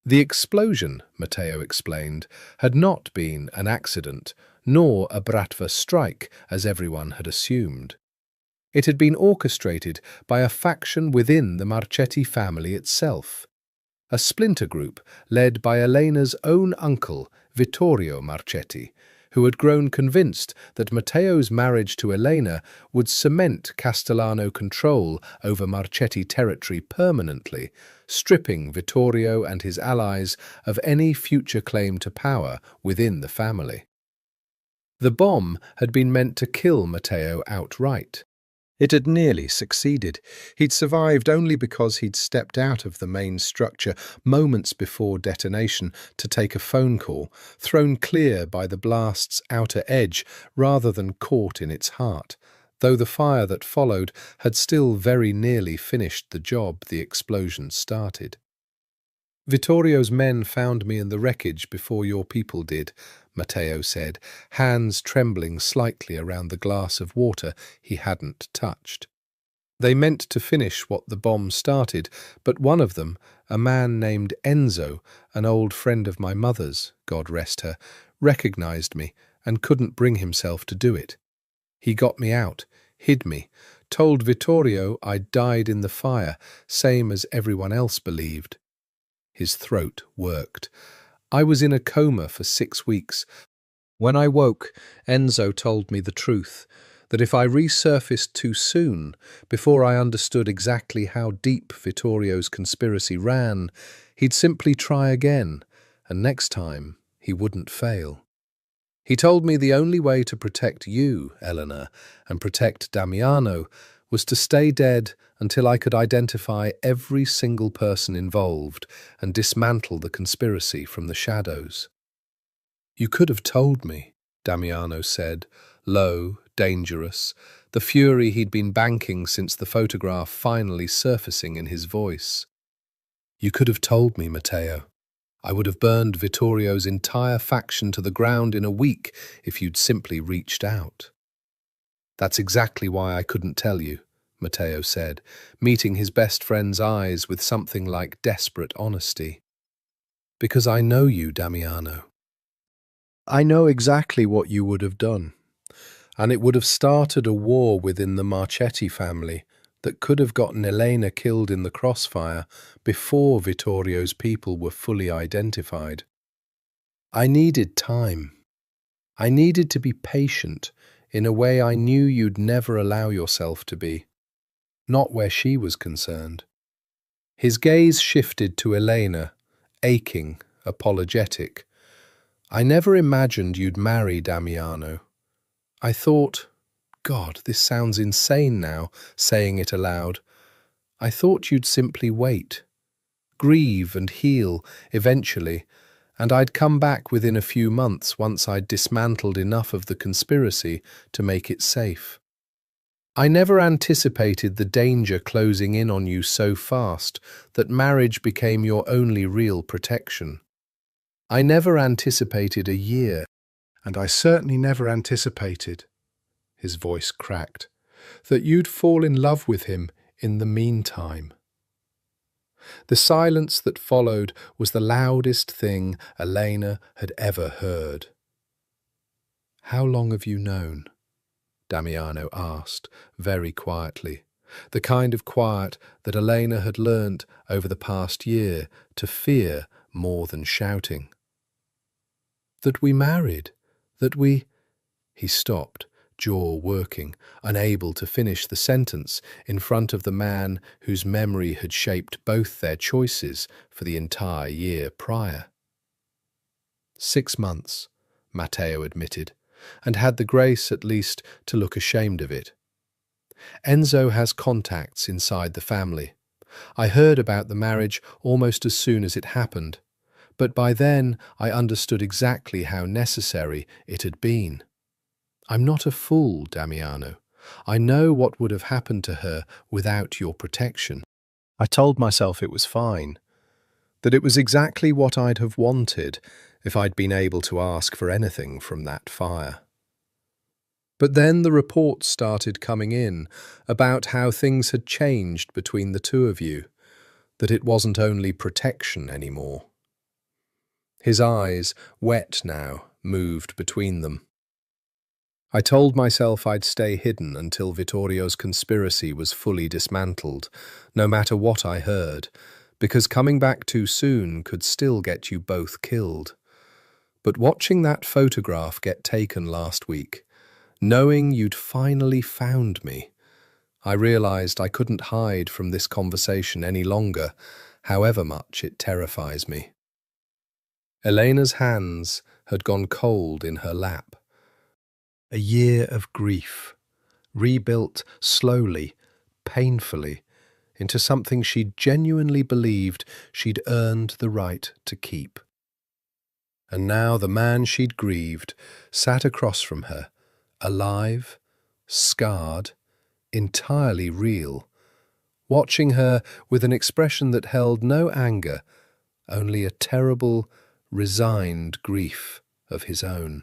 The explosion, Matteo explained, had not been an accident, nor a Bratva strike, as everyone had assumed. It had been orchestrated by a faction within the Marchetti family itself, a splinter group led by Elena's own uncle, Vittorio Marchetti, who had grown convinced that Matteo's marriage to Elena would cement Castellano control over Marchetti territory permanently, stripping Vittorio and his allies of any future claim to power within the family. The bomb had been meant to kill Matteo outright. It had nearly succeeded. He'd survived only because he'd stepped out of the main structure moments before detonation to take a phone call, thrown clear by the blast's outer edge rather than caught in its heart, though the fire that followed had still very nearly finished the job the explosion started. Vittorio's men found me in the wreckage before your people did, Matteo said, hands trembling slightly around the glass of water he hadn't touched. They meant to finish what the bomb started, but one of them, a man named Enzo, an old friend of my mother's, God rest her, recognized me and couldn't bring himself to do it. He got me out, hid me, told Vittorio I'd died in the fire, same as everyone else believed. His throat worked. I was in a coma for 6 weeks. When I woke, Enzo told me the truth, that if I resurfaced too soon, before I understood exactly how deep Vittorio's conspiracy ran, he'd simply try again, and next time he wouldn't fail. He told me the only way to protect you, Eleanor, and protect Damiano was to stay dead until I could identify every single person involved and dismantle the conspiracy from the shadows. You could have told me, Damiano said, low, dangerous, the fury he'd been banking since the photograph finally surfacing in his voice. You could have told me, Matteo. I would have burned Vittorio's entire faction to the ground in a week if you'd simply reached out. That's exactly why I couldn't tell you, Matteo said, meeting his best friend's eyes with something like desperate honesty. Because I know you, Damiano. I know exactly what you would have done, and it would have started a war within the Marchetti family that could have gotten Elena killed in the crossfire before Vittorio's people were fully identified. I needed time. I needed to be patient in a way I knew you'd never allow yourself to be, not where she was concerned. His gaze shifted to Elena, aching, apologetic. I never imagined you'd marry Damiano. I thought, God, this sounds insane now, saying it aloud. I thought you'd simply wait, grieve and heal eventually, and I'd come back within a few months once I'd dismantled enough of the conspiracy to make it safe. I never anticipated the danger closing in on you so fast that marriage became your only real protection. I never anticipated a year, and I certainly never anticipated, his voice cracked, that you'd fall in love with him in the meantime. The silence that followed was the loudest thing Elena had ever heard. How long have you known? Damiano asked, very quietly, the kind of quiet that Elena had learnt over the past year to fear more than shouting. That we married, that we... He stopped, jaw working, unable to finish the sentence in front of the man whose memory had shaped both their choices for the entire year prior. 6 months, Matteo admitted, and had the grace at least to look ashamed of it. Enzo has contacts inside the family. I heard about the marriage almost as soon as it happened, but by then I understood exactly how necessary it had been. I'm not a fool, Damiano. I know what would have happened to her without your protection. I told myself it was fine, that it was exactly what I'd have wanted if I'd been able to ask for anything from that fire. But then the reports started coming in about how things had changed between the two of you, that it wasn't only protection anymore. His eyes, wet now, moved between them. I told myself I'd stay hidden until Vittorio's conspiracy was fully dismantled, no matter what I heard, because coming back too soon could still get you both killed. But watching that photograph get taken last week, knowing you'd finally found me, I realized I couldn't hide from this conversation any longer, however much it terrifies me. Elena's hands had gone cold in her lap. A year of grief, rebuilt slowly, painfully, into something she genuinely believed she'd earned the right to keep. And now the man she'd grieved sat across from her, alive, scarred, entirely real, watching her with an expression that held no anger, only a terrible, resigned grief of his own.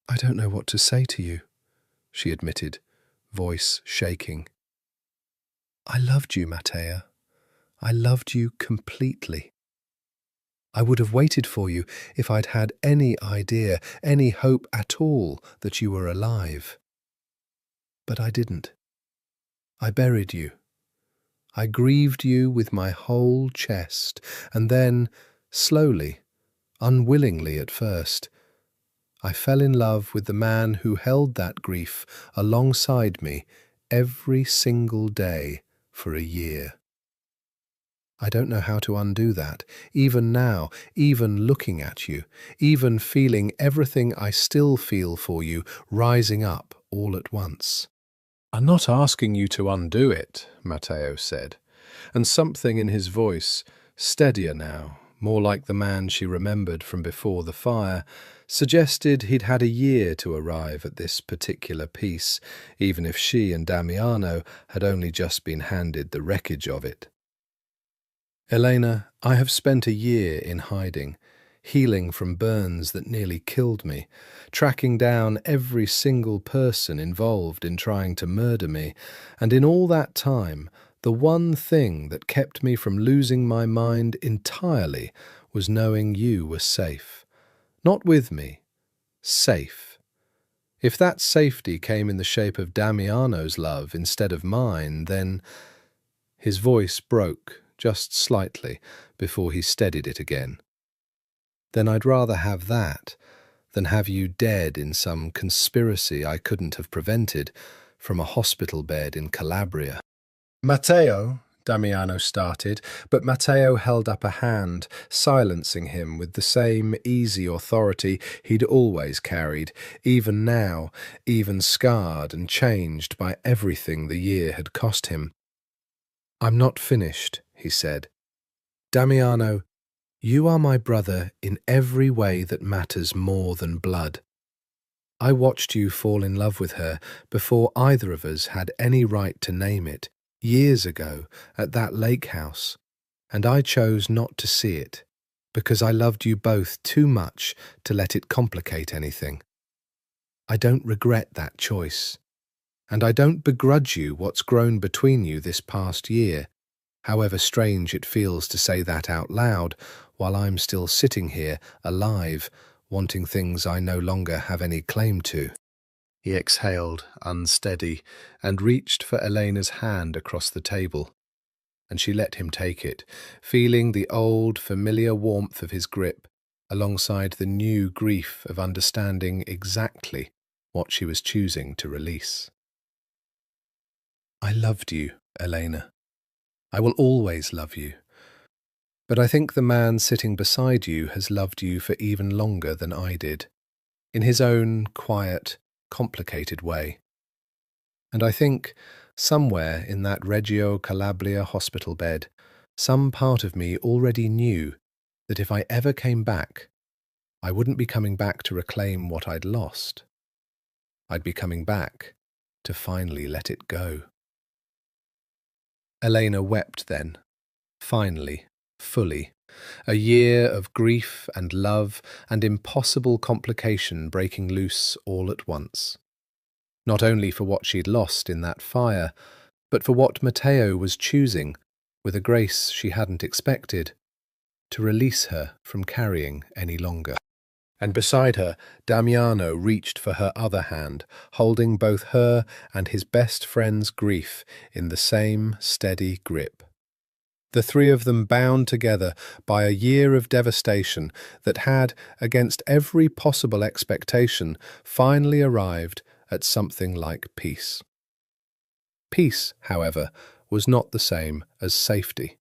"I don't know what to say to you," she admitted, voice shaking. "I loved you, Matteo. I loved you completely. I would have waited for you if I'd had any idea, any hope at all that you were alive. But I didn't. I buried you. I grieved you with my whole chest, and then, slowly, unwillingly at first, I fell in love with the man who held that grief alongside me every single day for a year. I don't know how to undo that, even now, even looking at you, even feeling everything I still feel for you rising up all at once." "I'm not asking you to undo it," Matteo said, and something in his voice, steadier now, more like the man she remembered from before the fire, suggested he'd had a year to arrive at this particular peace, even if she and Damiano had only just been handed the wreckage of it. "Elena, I have spent a year in hiding, healing from burns that nearly killed me, tracking down every single person involved in trying to murder me, and in all that time, the one thing that kept me from losing my mind entirely was knowing you were safe. Not with me, safe. If that safety came in the shape of Damiano's love instead of mine, then—" His voice broke just slightly before he steadied it again. "Then I'd rather have that than have you dead in some conspiracy I couldn't have prevented from a hospital bed in Calabria." "Matteo," Damiano started, but Matteo held up a hand, silencing him with the same easy authority he'd always carried, even now, even scarred and changed by everything the year had cost him. "I'm not finished," he said. "Damiano, you are my brother in every way that matters more than blood. I watched you fall in love with her before either of us had any right to name it, years ago at that lake house, and I chose not to see it, because I loved you both too much to let it complicate anything. I don't regret that choice, and I don't begrudge you what's grown between you this past year, however strange it feels to say that out loud while I'm still sitting here, alive, wanting things I no longer have any claim to." He exhaled, unsteady, and reached for Elena's hand across the table, and she let him take it, feeling the old, familiar warmth of his grip, alongside the new grief of understanding exactly what she was choosing to release. "I loved you, Elena. I will always love you. But I think the man sitting beside you has loved you for even longer than I did, in his own quiet, complicated way. And I think, somewhere in that Reggio Calabria hospital bed, some part of me already knew that if I ever came back, I wouldn't be coming back to reclaim what I'd lost. I'd be coming back to finally let it go. Elena wept then, finally, fully, a year of grief and love and impossible complication breaking loose all at once. Not only for what she'd lost in that fire, but for what Matteo was choosing, with a grace she hadn't expected, to release her from carrying any longer. And beside her, Damiano reached for her other hand, holding both her and his best friend's grief in the same steady grip. The three of them bound together by a year of devastation that had, against every possible expectation, finally arrived at something like peace. Peace, however, was not the same as safety.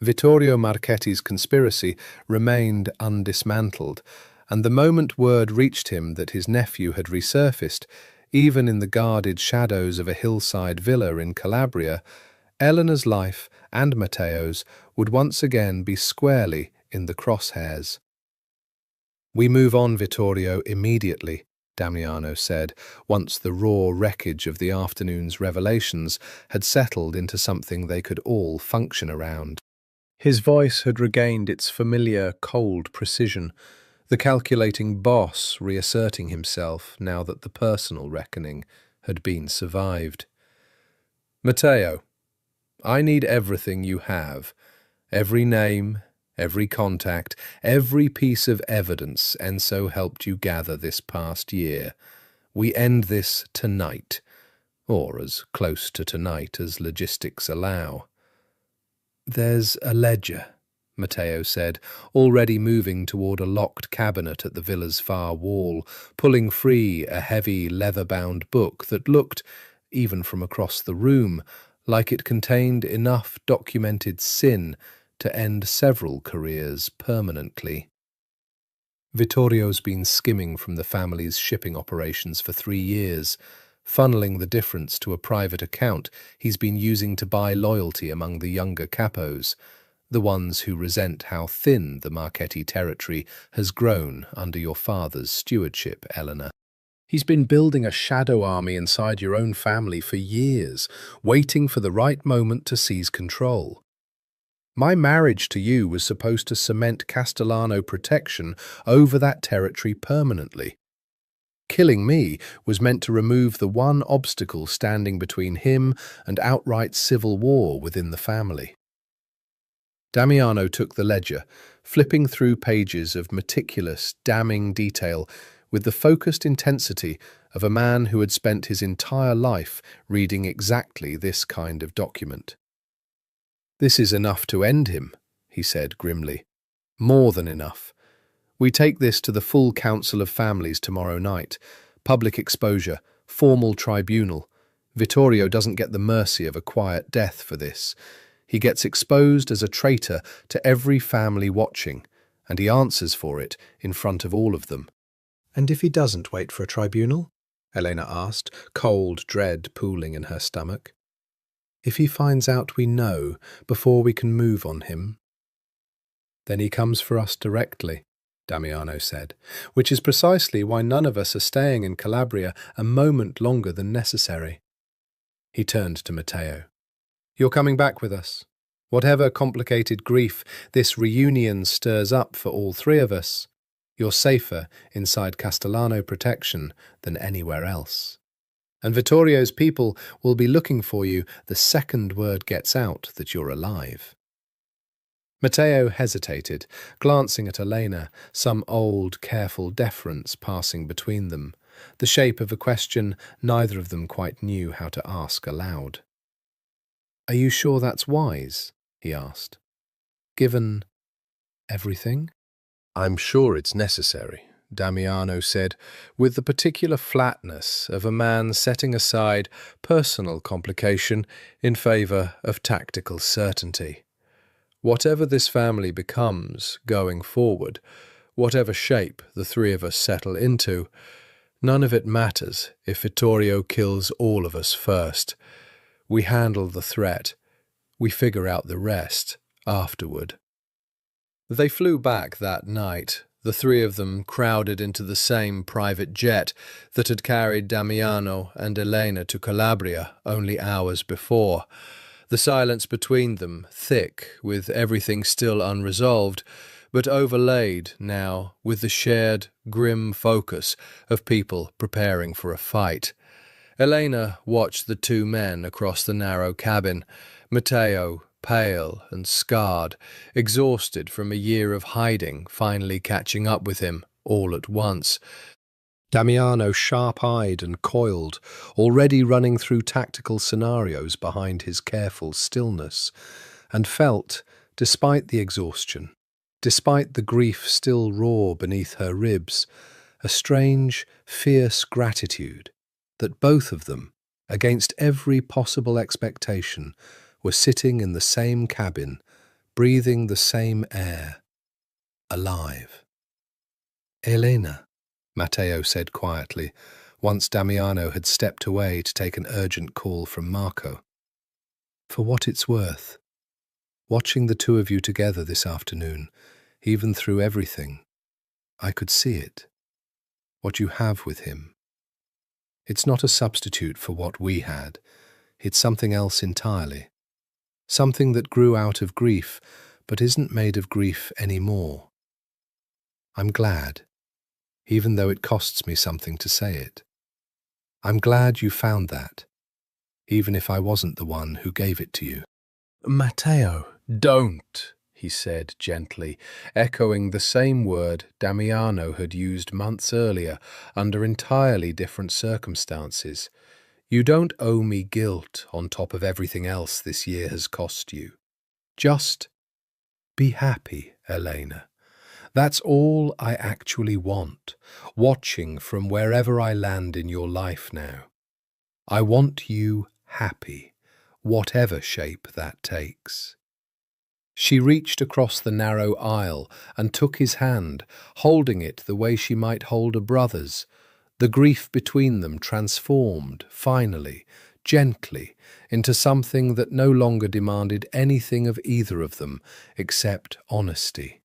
Vittorio Marchetti's conspiracy remained undismantled, and the moment word reached him that his nephew had resurfaced, even in the guarded shadows of a hillside villa in Calabria, Eleanor's life and Matteo's would once again be squarely in the crosshairs. "We move on, Vittorio, immediately," Damiano said, once the raw wreckage of the afternoon's revelations had settled into something they could all function around. His voice had regained its familiar, cold precision, the calculating boss reasserting himself now that the personal reckoning had been survived. "Matteo, I need everything you have, every name, every contact, every piece of evidence Enzo helped you gather this past year. We end this tonight, or as close to tonight as logistics allow." "There's a ledger," Matteo said, already moving toward a locked cabinet at the villa's far wall, pulling free a heavy leather-bound book that looked, even from across the room, like it contained enough documented sin to end several careers permanently. Vittorio's been skimming from the family's shipping operations for 3 years, funneling the difference to a private account he's been using to buy loyalty among the younger capos, the ones who resent how thin the Marchetti territory has grown under your father's stewardship, Eleanor. He's been building a shadow army inside your own family for years, waiting for the right moment to seize control. My marriage to you was supposed to cement Castellano protection over that territory permanently. Killing me was meant to remove the one obstacle standing between him and outright civil war within the family. Damiano took the ledger, flipping through pages of meticulous, damning detail with the focused intensity of a man who had spent his entire life reading exactly this kind of document. "This is enough to end him," he said grimly. "More than enough. We take this to the full Council of Families tomorrow night. Public exposure, formal tribunal. Vittorio doesn't get the mercy of a quiet death for this. He gets exposed as a traitor to every family watching, and he answers for it in front of all of them." "And if he doesn't wait for a tribunal?" Elena asked, cold dread pooling in her stomach. "If he finds out we know before we can move on him?" "Then he comes for us directly," Damiano said, "which is precisely why none of us are staying in Calabria a moment longer than necessary." He turned to Matteo. "You're coming back with us. Whatever complicated grief this reunion stirs up for all three of us, you're safer inside Castellano protection than anywhere else. And Vittorio's people will be looking for you the second word gets out that you're alive." Matteo hesitated, glancing at Elena, some old, careful deference passing between them, the shape of a question neither of them quite knew how to ask aloud. "Are you sure that's wise?" he asked. "Given everything?" "I'm sure it's necessary," Damiano said, with the particular flatness of a man setting aside personal complication in favour of tactical certainty. "Whatever this family becomes going forward, whatever shape the three of us settle into, none of it matters if Vittorio kills all of us first. We handle the threat. We figure out the rest afterward." They flew back that night, The three of them crowded into the same private jet that had carried Damiano and Elena to Calabria only hours before. The silence between them thick, with everything still unresolved, but overlaid now with the shared, grim focus of people preparing for a fight. Elena watched the two men across the narrow cabin, Matteo, pale and scarred, exhausted from a year of hiding, finally catching up with him all at once. Damiano sharp-eyed and coiled, already running through tactical scenarios behind his careful stillness, and felt, despite the exhaustion, despite the grief still raw beneath her ribs, a strange, fierce gratitude that both of them, against every possible expectation, were sitting in the same cabin, breathing the same air, alive. "Elena," Matteo said quietly, once Damiano had stepped away to take an urgent call from Marco. "For what it's worth, watching the two of you together this afternoon, even through everything, I could see it, what you have with him. It's not a substitute for what we had, it's something else entirely. Something that grew out of grief, but isn't made of grief anymore. I'm glad, even though it costs me something to say it. I'm glad you found that, even if I wasn't the one who gave it to you." "Matteo, don't," he said gently, echoing the same word Damiano had used months earlier under entirely different circumstances. "You don't owe me guilt on top of everything else this year has cost you. Just be happy, Elena. That's all I actually want, watching from wherever I land in your life now. I want you happy, whatever shape that takes." She reached across the narrow aisle and took his hand, holding it the way she might hold a brother's. The grief between them transformed, finally, gently, into something that no longer demanded anything of either of them except honesty.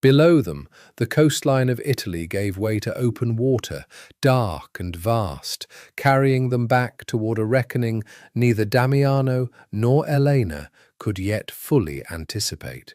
Below them, the coastline of Italy gave way to open water, dark and vast, carrying them back toward a reckoning neither Damiano nor Elena could yet fully anticipate.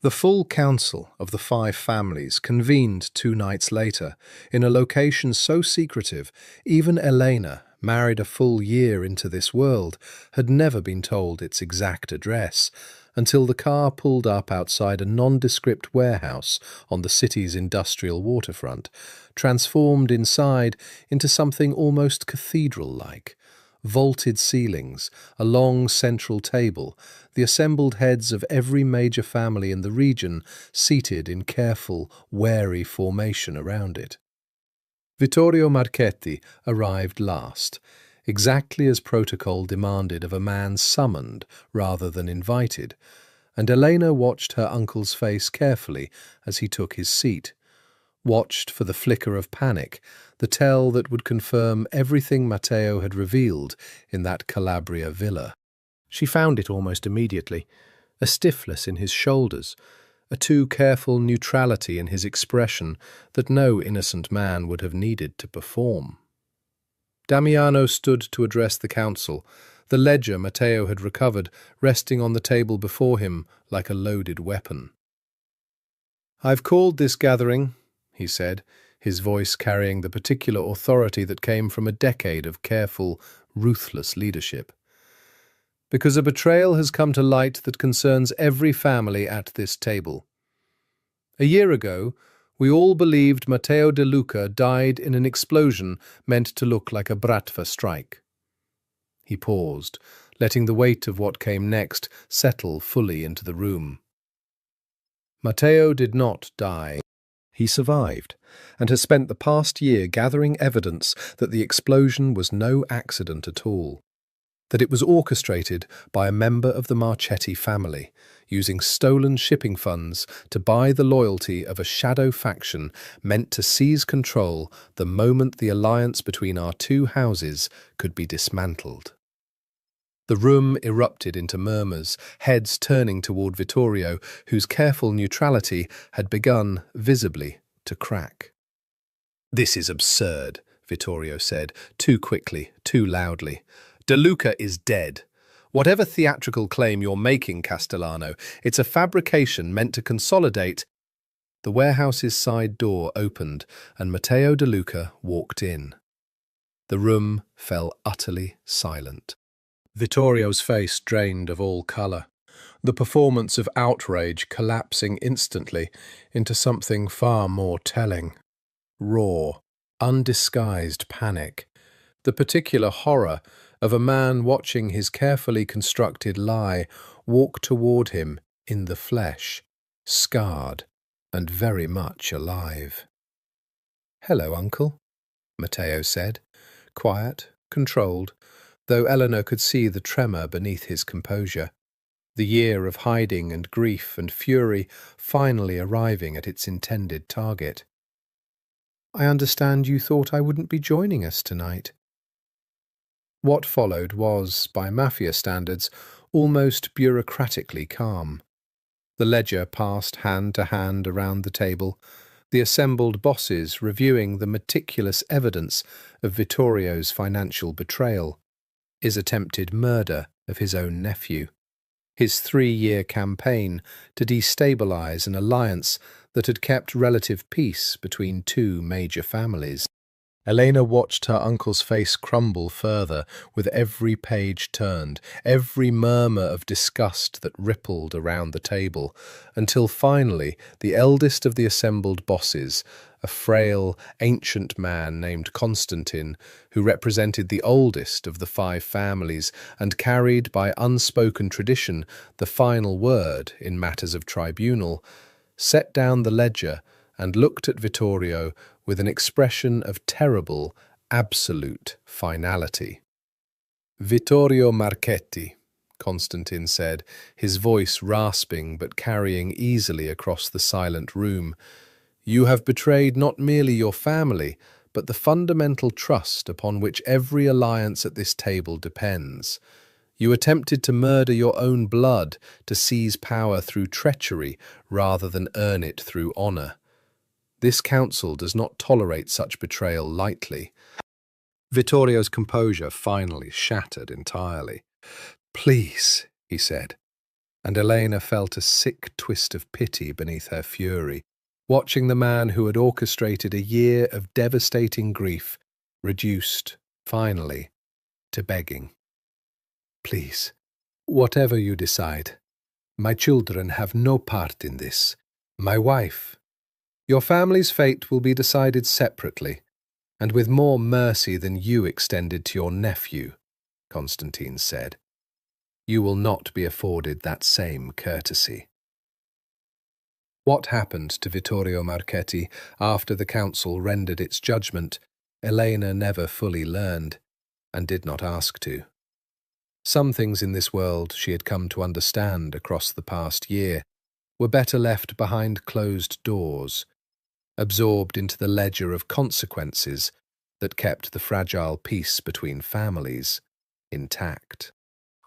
The full council of the 5 families convened 2 nights later, in a location so secretive even Elena, married a full year into this world, had never been told its exact address, until the car pulled up outside a nondescript warehouse on the city's industrial waterfront, transformed inside into something almost cathedral-like. Vaulted ceilings, a long central table, the assembled heads of every major family in the region seated in careful, wary formation around it. Vittorio Marchetti arrived last, exactly as protocol demanded of a man summoned rather than invited, and Elena watched her uncle's face carefully as he took his seat, watched for the flicker of panic, the tell that would confirm everything Matteo had revealed in that Calabria villa. She found it almost immediately, a stiffness in his shoulders, a too careful neutrality in his expression that no innocent man would have needed to perform. Damiano stood to address the council, the ledger Matteo had recovered resting on the table before him like a loaded weapon. "I've called this gathering," he said, his voice carrying the particular authority that came from a decade of careful, ruthless leadership, "because a betrayal has come to light that concerns every family at this table. A year ago, we all believed Matteo De Luca died in an explosion meant to look like a Bratva strike." He paused, letting the weight of what came next settle fully into the room. "Matteo did not die. He survived, and has spent the past year gathering evidence that the explosion was no accident at all, that it was orchestrated by a member of the Marchetti family, using stolen shipping funds to buy the loyalty of a shadow faction meant to seize control the moment the alliance between our 2 houses could be dismantled." The room erupted into murmurs, heads turning toward Vittorio, whose careful neutrality had begun, visibly, to crack. "This is absurd," Vittorio said, too quickly, too loudly. "De Luca is dead. Whatever theatrical claim you're making, Castellano, it's a fabrication meant to consolidate." The warehouse's side door opened, and Matteo De Luca walked in. The room fell utterly silent. Vittorio's face drained of all colour, the performance of outrage collapsing instantly into something far more telling. Raw, undisguised panic, the particular horror of a man watching his carefully constructed lie walk toward him in the flesh, scarred and very much alive. "Hello, Uncle," Matteo said, quiet, controlled, though Eleanor could see the tremor beneath his composure, the year of hiding and grief and fury finally arriving at its intended target. "I understand you thought I wouldn't be joining us tonight." What followed was, by Mafia standards, almost bureaucratically calm. The ledger passed hand to hand around the table, the assembled bosses reviewing the meticulous evidence of Vittorio's financial betrayal, his attempted murder of his own nephew, his 3-year campaign to destabilize an alliance that had kept relative peace between two major families. Elena watched her uncle's face crumble further with every page turned, every murmur of disgust that rippled around the table, until finally the eldest of the assembled bosses, a frail, ancient man named Constantine, who represented the oldest of the 5 families and carried by unspoken tradition the final word in matters of tribunal, set down the ledger and looked at Vittorio with an expression of terrible, absolute finality. "Vittorio Marchetti," Constantine said, his voice rasping but carrying easily across the silent room, "you have betrayed not merely your family, but the fundamental trust upon which every alliance at this table depends. You attempted to murder your own blood, to seize power through treachery rather than earn it through honour. This council does not tolerate such betrayal lightly." Vittorio's composure finally shattered entirely. "Please," he said, and Elena felt a sick twist of pity beneath her fury, watching the man who had orchestrated a year of devastating grief reduced, finally, to begging. "Please, whatever you decide, my children have no part in this. My wife. Your family's fate will be decided separately, and with more mercy than you extended to your nephew," Constantine said. "You will not be afforded that same courtesy." What happened to Vittorio Marchetti after the council rendered its judgment, Elena never fully learned, and did not ask to. Some things in this world she had come to understand across the past year were better left behind closed doors, absorbed into the ledger of consequences that kept the fragile peace between families intact.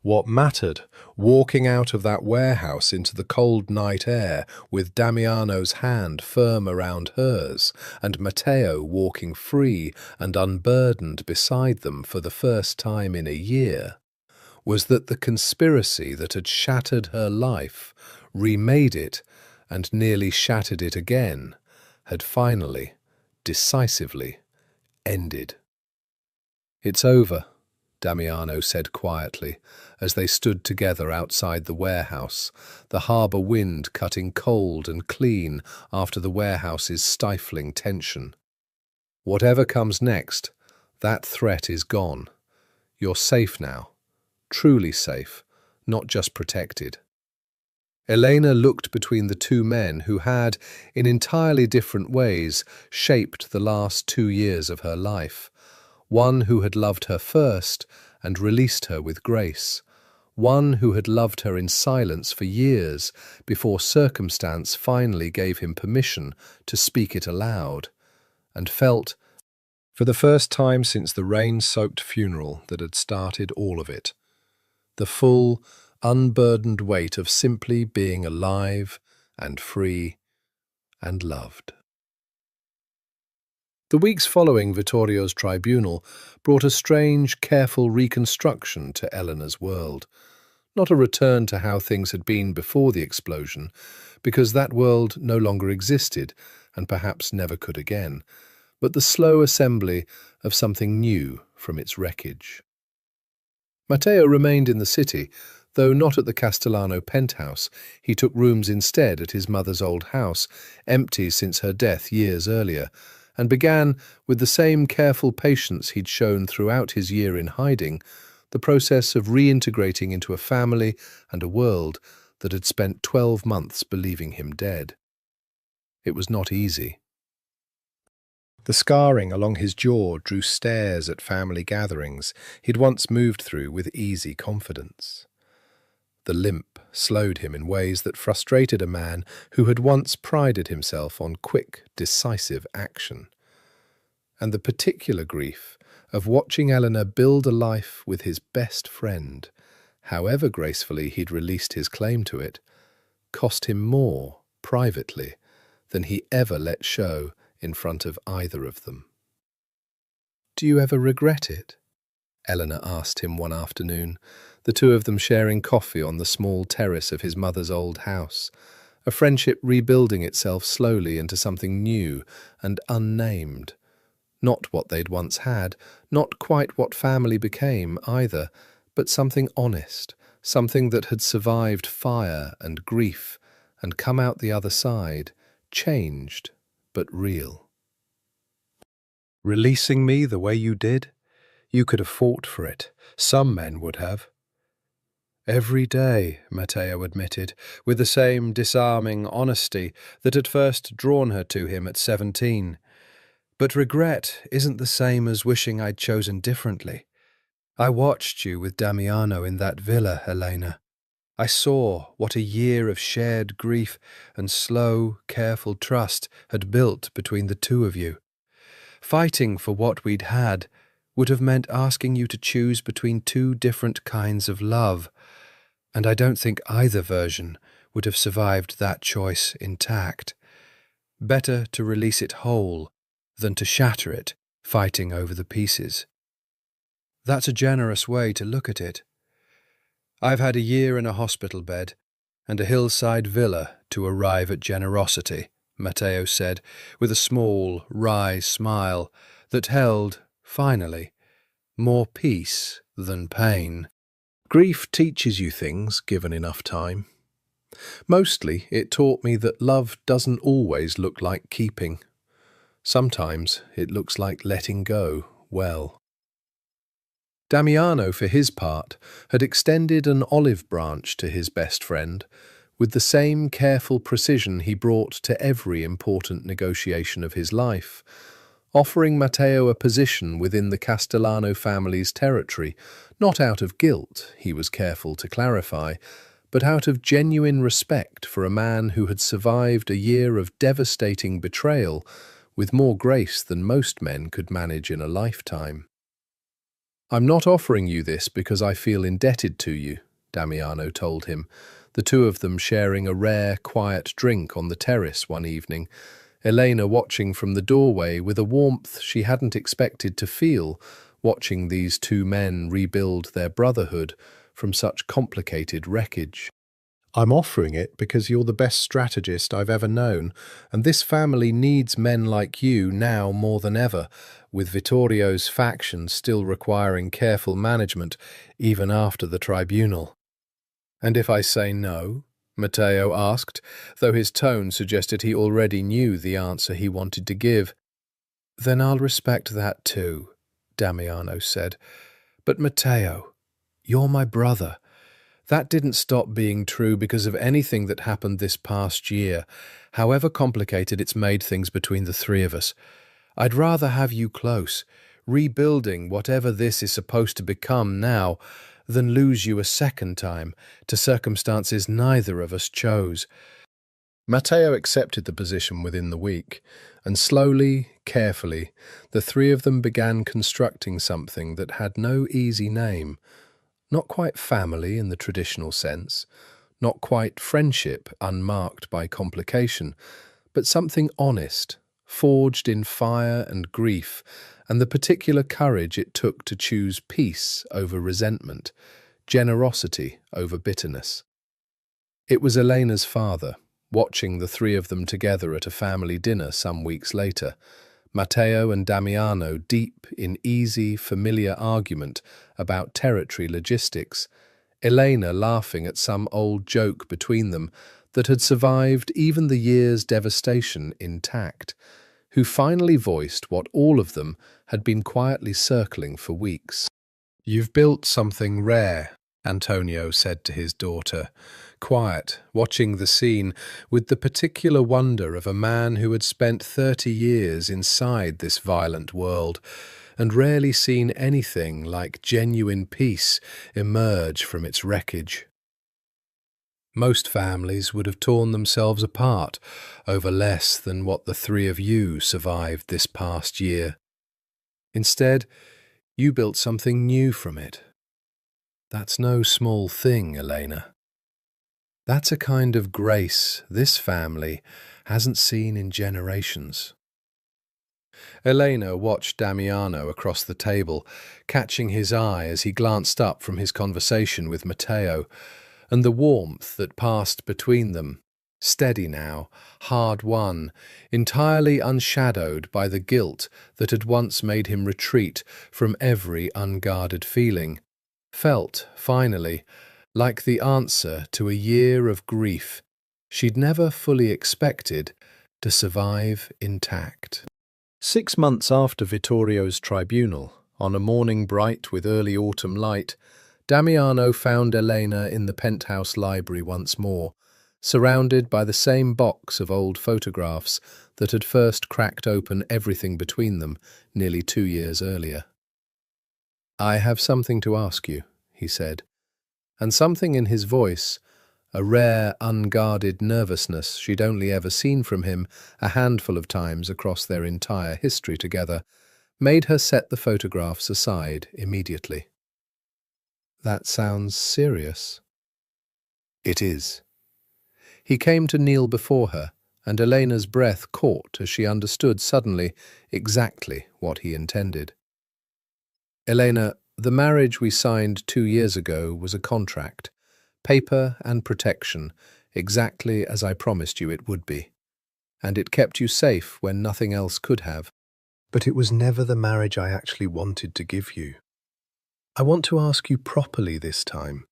What mattered, walking out of that warehouse into the cold night air with Damiano's hand firm around hers and Matteo walking free and unburdened beside them for the first time in a year, was that the conspiracy that had shattered her life, remade it, and nearly shattered it again, had finally, decisively, ended. "It's over," Damiano said quietly, as they stood together outside the warehouse, the harbour wind cutting cold and clean after the warehouse's stifling tension. "Whatever comes next, that threat is gone. You're safe now, truly safe, not just protected." Elena looked between the two men who had, in entirely different ways, shaped the last 2 years of her life. One who had loved her first and released her with grace. One who had loved her in silence for years before circumstance finally gave him permission to speak it aloud, and felt, for the first time since the rain-soaked funeral that had started all of it, the full, unburdened weight of simply being alive and free and loved. The weeks following Vittorio's tribunal brought a strange, careful reconstruction to Eleanor's world. Not a return to how things had been before the explosion, because that world no longer existed and perhaps never could again, but the slow assembly of something new from its wreckage. Matteo remained in the city, though not at the Castellano penthouse. He took rooms instead at his mother's old house, empty since her death years earlier, and began, with the same careful patience he'd shown throughout his year in hiding, the process of reintegrating into a family and a world that had spent 12 months believing him dead. It was not easy. The scarring along his jaw drew stares at family gatherings he'd once moved through with easy confidence. The limp slowed him in ways that frustrated a man who had once prided himself on quick, decisive action. And the particular grief of watching Eleanor build a life with his best friend, however gracefully he'd released his claim to it, cost him more, privately, than he ever let show in front of either of them. "Do you ever regret it?" Eleanor asked him one afternoon, the two of them sharing coffee on the small terrace of his mother's old house, a friendship rebuilding itself slowly into something new and unnamed. Not what they'd once had, not quite what family became either, but something honest, something that had survived fire and grief and come out the other side, changed, but real. "Releasing me the way you did? You could have fought for it. Some men would have." "Every day," Matteo admitted, with the same disarming honesty that had first drawn her to him at 17. "But regret isn't the same as wishing I'd chosen differently. I watched you with Damiano in that villa, Elena. I saw what a year of shared grief and slow, careful trust had built between the two of you. Fighting for what we'd had would have meant asking you to choose between two different kinds of love, and I don't think either version would have survived that choice intact. Better to release it whole than to shatter it, fighting over the pieces. That's a generous way to look at it. I've had a year in a hospital bed and a hillside villa to arrive at generosity," Matteo said, with a small, wry smile that held, finally, more peace than pain. "Grief teaches you things given enough time. Mostly it taught me that love doesn't always look like keeping. Sometimes it looks like letting go well." Damiano, for his part, had extended an olive branch to his best friend, with the same careful precision he brought to every important negotiation of his life, offering Matteo a position within the Castellano family's territory, not out of guilt, he was careful to clarify, but out of genuine respect for a man who had survived a year of devastating betrayal with more grace than most men could manage in a lifetime. "I'm not offering you this because I feel indebted to you," Damiano told him, the two of them sharing a rare, quiet drink on the terrace one evening, Elena watching from the doorway with a warmth she hadn't expected to feel, watching these two men rebuild their brotherhood from such complicated wreckage. "I'm offering it because you're the best strategist I've ever known, and this family needs men like you now more than ever, with Vittorio's faction still requiring careful management even after the tribunal." "And if I say no?" Matteo asked, though his tone suggested he already knew the answer he wanted to give. "Then I'll respect that too," Damiano said. "But Matteo, you're my brother. That didn't stop being true because of anything that happened this past year, however complicated it's made things between the three of us. I'd rather have you close, rebuilding whatever this is supposed to become now, than lose you a second time to circumstances neither of us chose." Matteo accepted the position within the week, and slowly, carefully, the three of them began constructing something that had no easy name. Not quite family in the traditional sense, not quite friendship unmarked by complication, but something honest, forged in fire and grief, and the particular courage it took to choose peace over resentment, generosity over bitterness. It was Elena's father, watching the three of them together at a family dinner some weeks later, Matteo and Damiano deep in easy, familiar argument about territory logistics, Elena laughing at some old joke between them that had survived even the year's devastation intact, who finally voiced what all of them had been quietly circling for weeks. "You've built something rare," Antonio said to his daughter, quiet, watching the scene with the particular wonder of a man who had spent 30 years inside this violent world and rarely seen anything like genuine peace emerge from its wreckage. Most families would have torn themselves apart over less than what the three of you survived this past year. Instead, you built something new from it. That's no small thing, Elena. That's a kind of grace this family hasn't seen in generations. Elena watched Damiano across the table, catching his eye as he glanced up from his conversation with Matteo, and the warmth that passed between them, steady now, hard-won, entirely unshadowed by the guilt that had once made him retreat from every unguarded feeling, felt, finally, like the answer to a year of grief she'd never fully expected to survive intact. 6 months after Vittorio's tribunal, on a morning bright with early autumn light, Damiano found Elena in the penthouse library once more, surrounded by the same box of old photographs that had first cracked open everything between them nearly 2 years earlier. "I have something to ask you," he said, and something in his voice, a rare, unguarded nervousness she'd only ever seen from him a handful of times across their entire history together, made her set the photographs aside immediately. "That sounds serious." "It is." He came to kneel before her, and Elena's breath caught as she understood suddenly exactly what he intended. "Elena, the marriage we signed 2 years ago was a contract, paper and protection, exactly as I promised you it would be. And it kept you safe when nothing else could have. But it was never the marriage I actually wanted to give you. I want to ask you properly this time.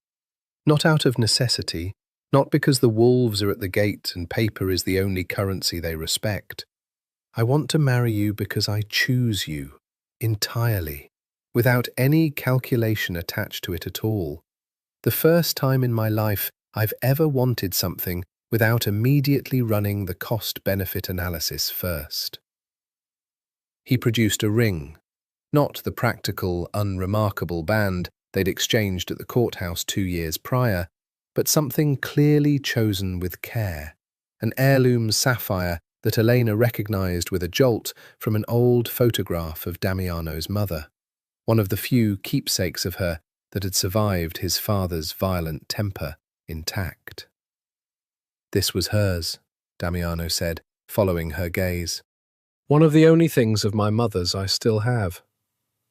Not out of necessity, not because the wolves are at the gate and paper is the only currency they respect. I want to marry you because I choose you, entirely, without any calculation attached to it at all. The first time in my life I've ever wanted something without immediately running the cost-benefit analysis first." He produced a ring, not the practical, unremarkable band they'd exchanged at the courthouse 2 years prior, but something clearly chosen with care, an heirloom sapphire that Elena recognized with a jolt from an old photograph of Damiano's mother, one of the few keepsakes of her that had survived his father's violent temper intact. "This was hers," Damiano said, following her gaze. "One of the only things of my mother's I still have.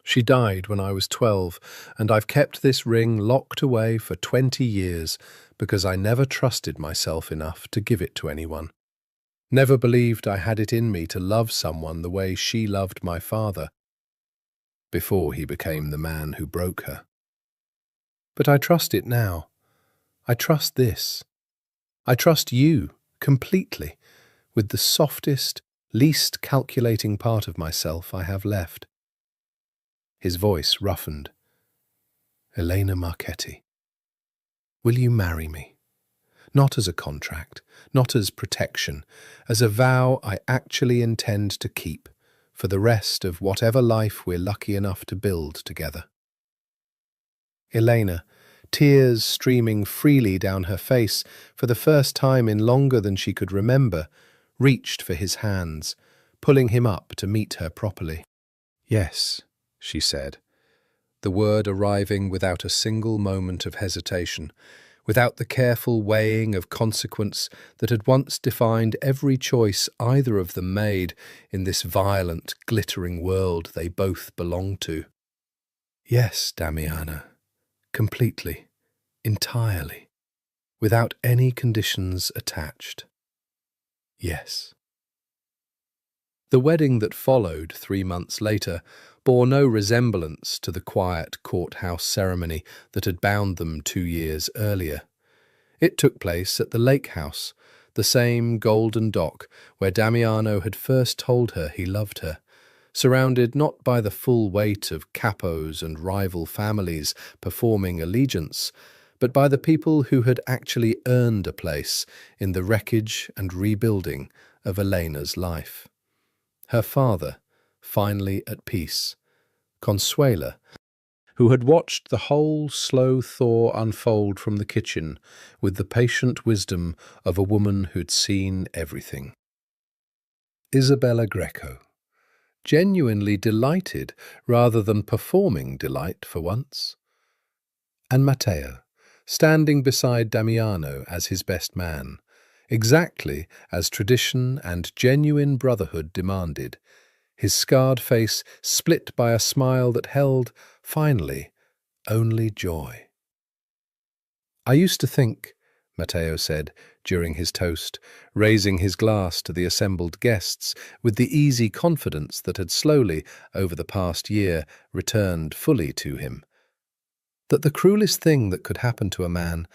She died when I was 12, and I've kept this ring locked away for 20 years because I never trusted myself enough to give it to anyone. Never believed I had it in me to love someone the way she loved my father, before he became the man who broke her. But I trust it now. I trust this. I trust you completely, with the softest, least calculating part of myself I have left." His voice roughened. "Elena Marchetti, will you marry me? Not as a contract, not as protection, as a vow I actually intend to keep for the rest of whatever life we're lucky enough to build together." Elena, tears streaming freely down her face for the first time in longer than she could remember, reached for his hands, pulling him up to meet her properly. "Yes," she said, the word arriving without a single moment of hesitation, without the careful weighing of consequence that had once defined every choice either of them made in this violent, glittering world they both belonged to. Yes, Damiano, completely, entirely, without any conditions attached. Yes. The wedding that followed 3 months later bore no resemblance to the quiet courthouse ceremony that had bound them 2 years earlier. It took place at the lake house, the same golden dock where Damiano had first told her he loved her, surrounded not by the full weight of capos and rival families performing allegiance, but by the people who had actually earned a place in the wreckage and rebuilding of Elena's life. Her father, finally at peace, Consuela, who had watched the whole slow thaw unfold from the kitchen with the patient wisdom of a woman who'd seen everything. Isabella Greco, genuinely delighted rather than performing delight for once. And Matteo, standing beside Damiano as his best man, exactly as tradition and genuine brotherhood demanded, his scarred face split by a smile that held, finally, only joy. "I used to think," Matteo said during his toast, raising his glass to the assembled guests with the easy confidence that had slowly, over the past year, returned fully to him, that the cruelest thing that could happen to a man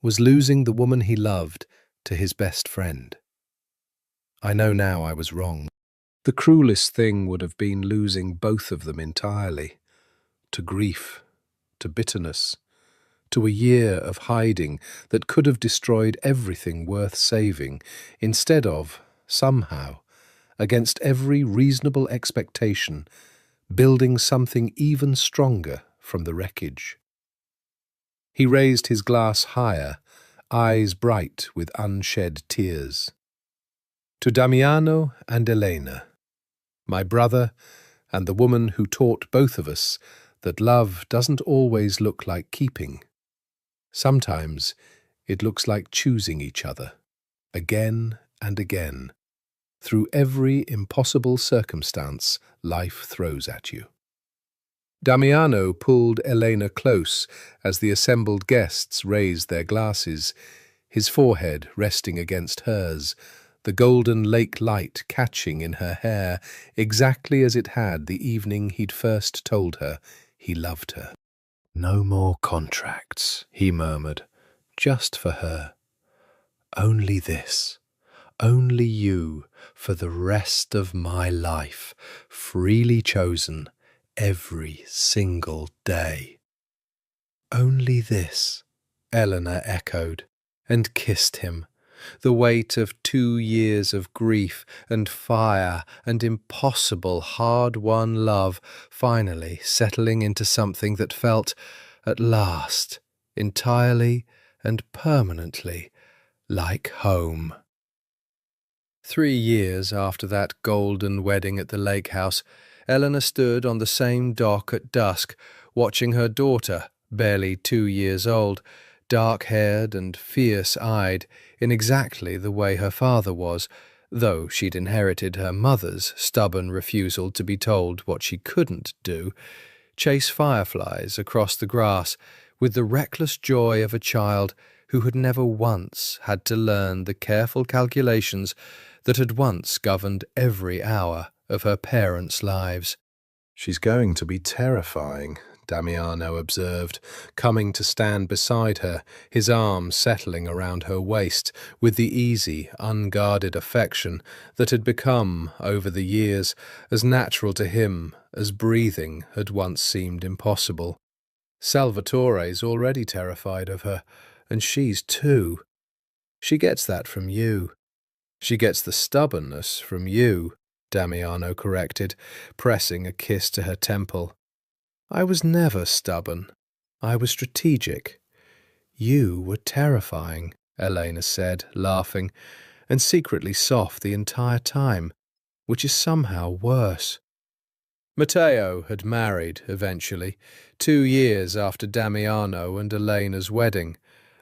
was losing the woman he loved to his best friend. I know now I was wrong. The cruelest thing would have been losing both of them entirely, to grief, to bitterness, to a year of hiding that could have destroyed everything worth saving, instead of, somehow, against every reasonable expectation, building something even stronger from the wreckage. He raised his glass higher, eyes bright with unshed tears. To Damiano and Elena, my brother and the woman who taught both of us that love doesn't always look like keeping. Sometimes it looks like choosing each other, again and again, through every impossible circumstance life throws at you. Damiano pulled Elena close as the assembled guests raised their glasses, his forehead resting against hers, the golden lake light catching in her hair exactly as it had the evening he'd first told her he loved her. "No more contracts," he murmured, "just for her. Only this, only you, for the rest of my life, freely chosen, every single day." "Only this," Eleanor echoed, and kissed him, the weight of 2 years of grief and fire and impossible hard-won love finally settling into something that felt, at last, entirely and permanently like home. 3 years after that golden wedding at the lake house, Eleanor stood on the same dock at dusk, watching her daughter, barely 2 years old, dark-haired and fierce-eyed, in exactly the way her father was, though she'd inherited her mother's stubborn refusal to be told what she couldn't do, chase fireflies across the grass with the reckless joy of a child who had never once had to learn the careful calculations that had once governed every hour of her parents' lives. "She's going to be terrifying," Damiano observed, coming to stand beside her, his arm settling around her waist with the easy, unguarded affection that had become, over the years, as natural to him as breathing had once seemed impossible. "Salvatore's already terrified of her, and she's too. She gets that from you. She gets the stubbornness from you," Damiano corrected, pressing a kiss to her temple. "I was never stubborn. I was strategic. You were terrifying," Elena said, laughing, "and secretly soft the entire time, which is somehow worse." Matteo had married, eventually, 2 years after Damiano and Elena's wedding,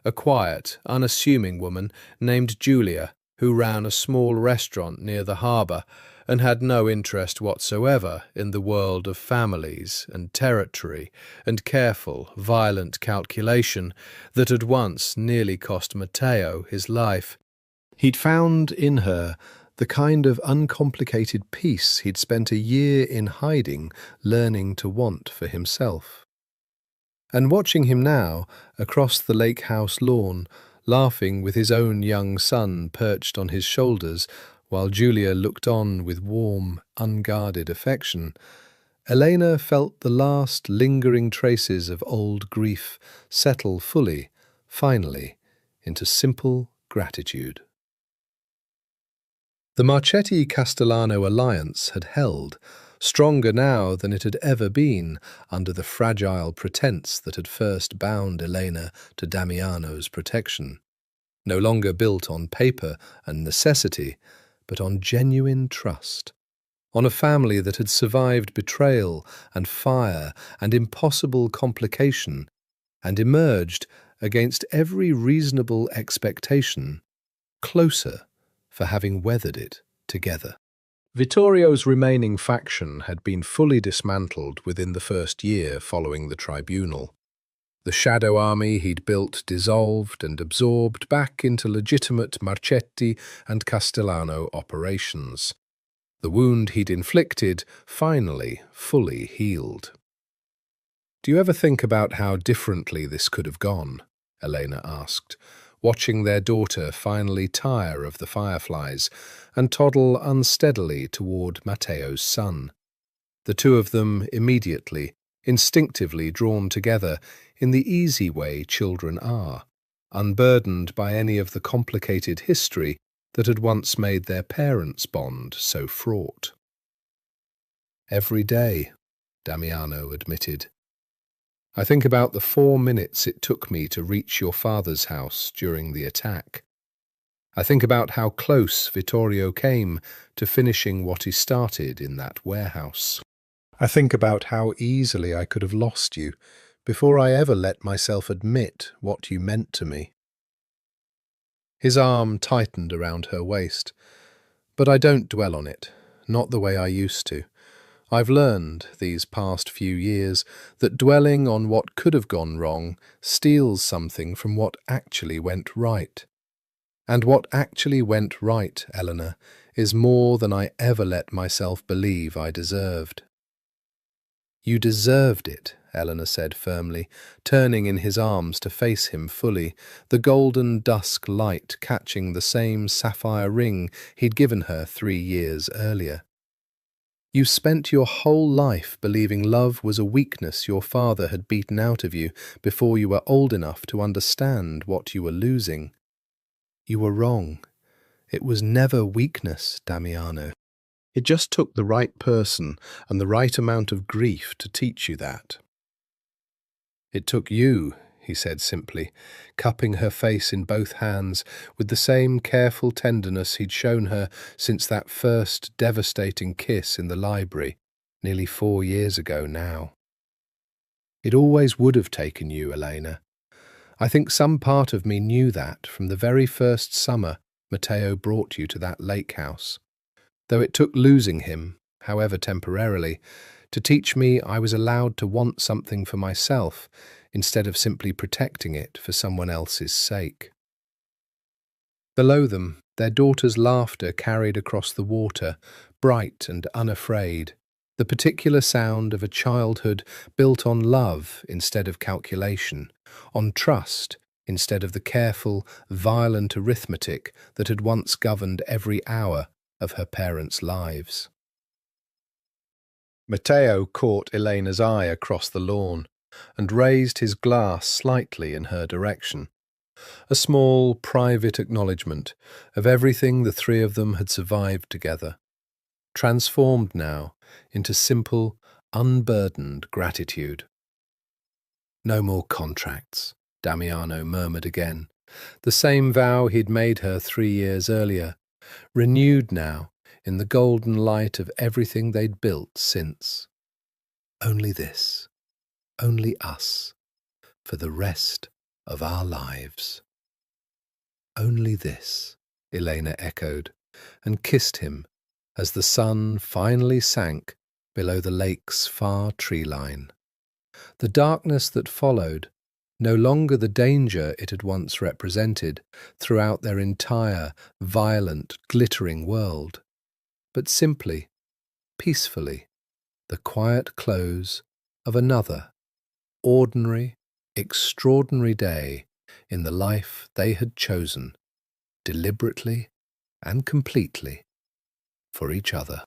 a quiet, unassuming woman named Julia, who ran a small restaurant near the harbour and had no interest whatsoever in the world of families and territory and careful, violent calculation that had once nearly cost Matteo his life. He'd found in her the kind of uncomplicated peace he'd spent a year in hiding, learning to want for himself. And watching him now, across the lake house lawn, laughing with his own young son perched on his shoulders, while Julia looked on with warm, unguarded affection, Elena felt the last lingering traces of old grief settle fully, finally, into simple gratitude. The Marchetti-Castellano alliance had held, stronger now than it had ever been under the fragile pretense that had first bound Elena to Damiano's protection, no longer built on paper and necessity, but on genuine trust, on a family that had survived betrayal and fire and impossible complication, and emerged, against every reasonable expectation, closer for having weathered it together. Vittorio's remaining faction had been fully dismantled within the first year following the tribunal. The shadow army he'd built dissolved and absorbed back into legitimate Marchetti and Castellano operations. The wound he'd inflicted finally fully healed. "Do you ever think about how differently this could have gone?" Elena asked, watching their daughter finally tire of the fireflies and toddle unsteadily toward Matteo's son. The two of them immediately, instinctively drawn together in the easy way children are, unburdened by any of the complicated history that had once made their parents' bond so fraught. "Every day," Damiano admitted. "I think about the 4 minutes it took me to reach your father's house during the attack. I think about how close Vittorio came to finishing what he started in that warehouse. I think about how easily I could have lost you before I ever let myself admit what you meant to me." His arm tightened around her waist. "But I don't dwell on it, not the way I used to. I've learned, these past few years, that dwelling on what could have gone wrong steals something from what actually went right. And what actually went right, Eleanor, is more than I ever let myself believe I deserved." "You deserved it," Eleanor said firmly, turning in his arms to face him fully, the golden dusk light catching the same sapphire ring he'd given her 3 years earlier. "You spent your whole life believing love was a weakness your father had beaten out of you before you were old enough to understand what you were losing. You were wrong. It was never weakness, Damiano. It just took the right person and the right amount of grief to teach you that." "It took you," he said simply, cupping her face in both hands with the same careful tenderness he'd shown her since that first devastating kiss in the library, nearly 4 years ago now. "It always would have taken you, Elena. I think some part of me knew that from the very first summer Matteo brought you to that lake house. Though it took losing him, however temporarily, to teach me I was allowed to want something for myself instead of simply protecting it for someone else's sake." Below them, their daughter's laughter carried across the water, bright and unafraid, the particular sound of a childhood built on love instead of calculation, on trust instead of the careful, violent arithmetic that had once governed every hour of her parents' lives. Matteo caught Elena's eye across the lawn and raised his glass slightly in her direction, a small, private acknowledgement of everything the three of them had survived together, transformed now into simple, unburdened gratitude. "No more contracts," Damiano murmured again, the same vow he'd made her 3 years earlier, renewed now in the golden light of everything they'd built since. Only this, only us, for the rest of our lives. Only this, Elena echoed, and kissed him as the sun finally sank below the lake's far tree line. The darkness that followed, no longer the danger it had once represented throughout their entire, violent, glittering world, but simply, peacefully, the quiet close of another, ordinary, extraordinary day in the life they had chosen, deliberately and completely, for each other.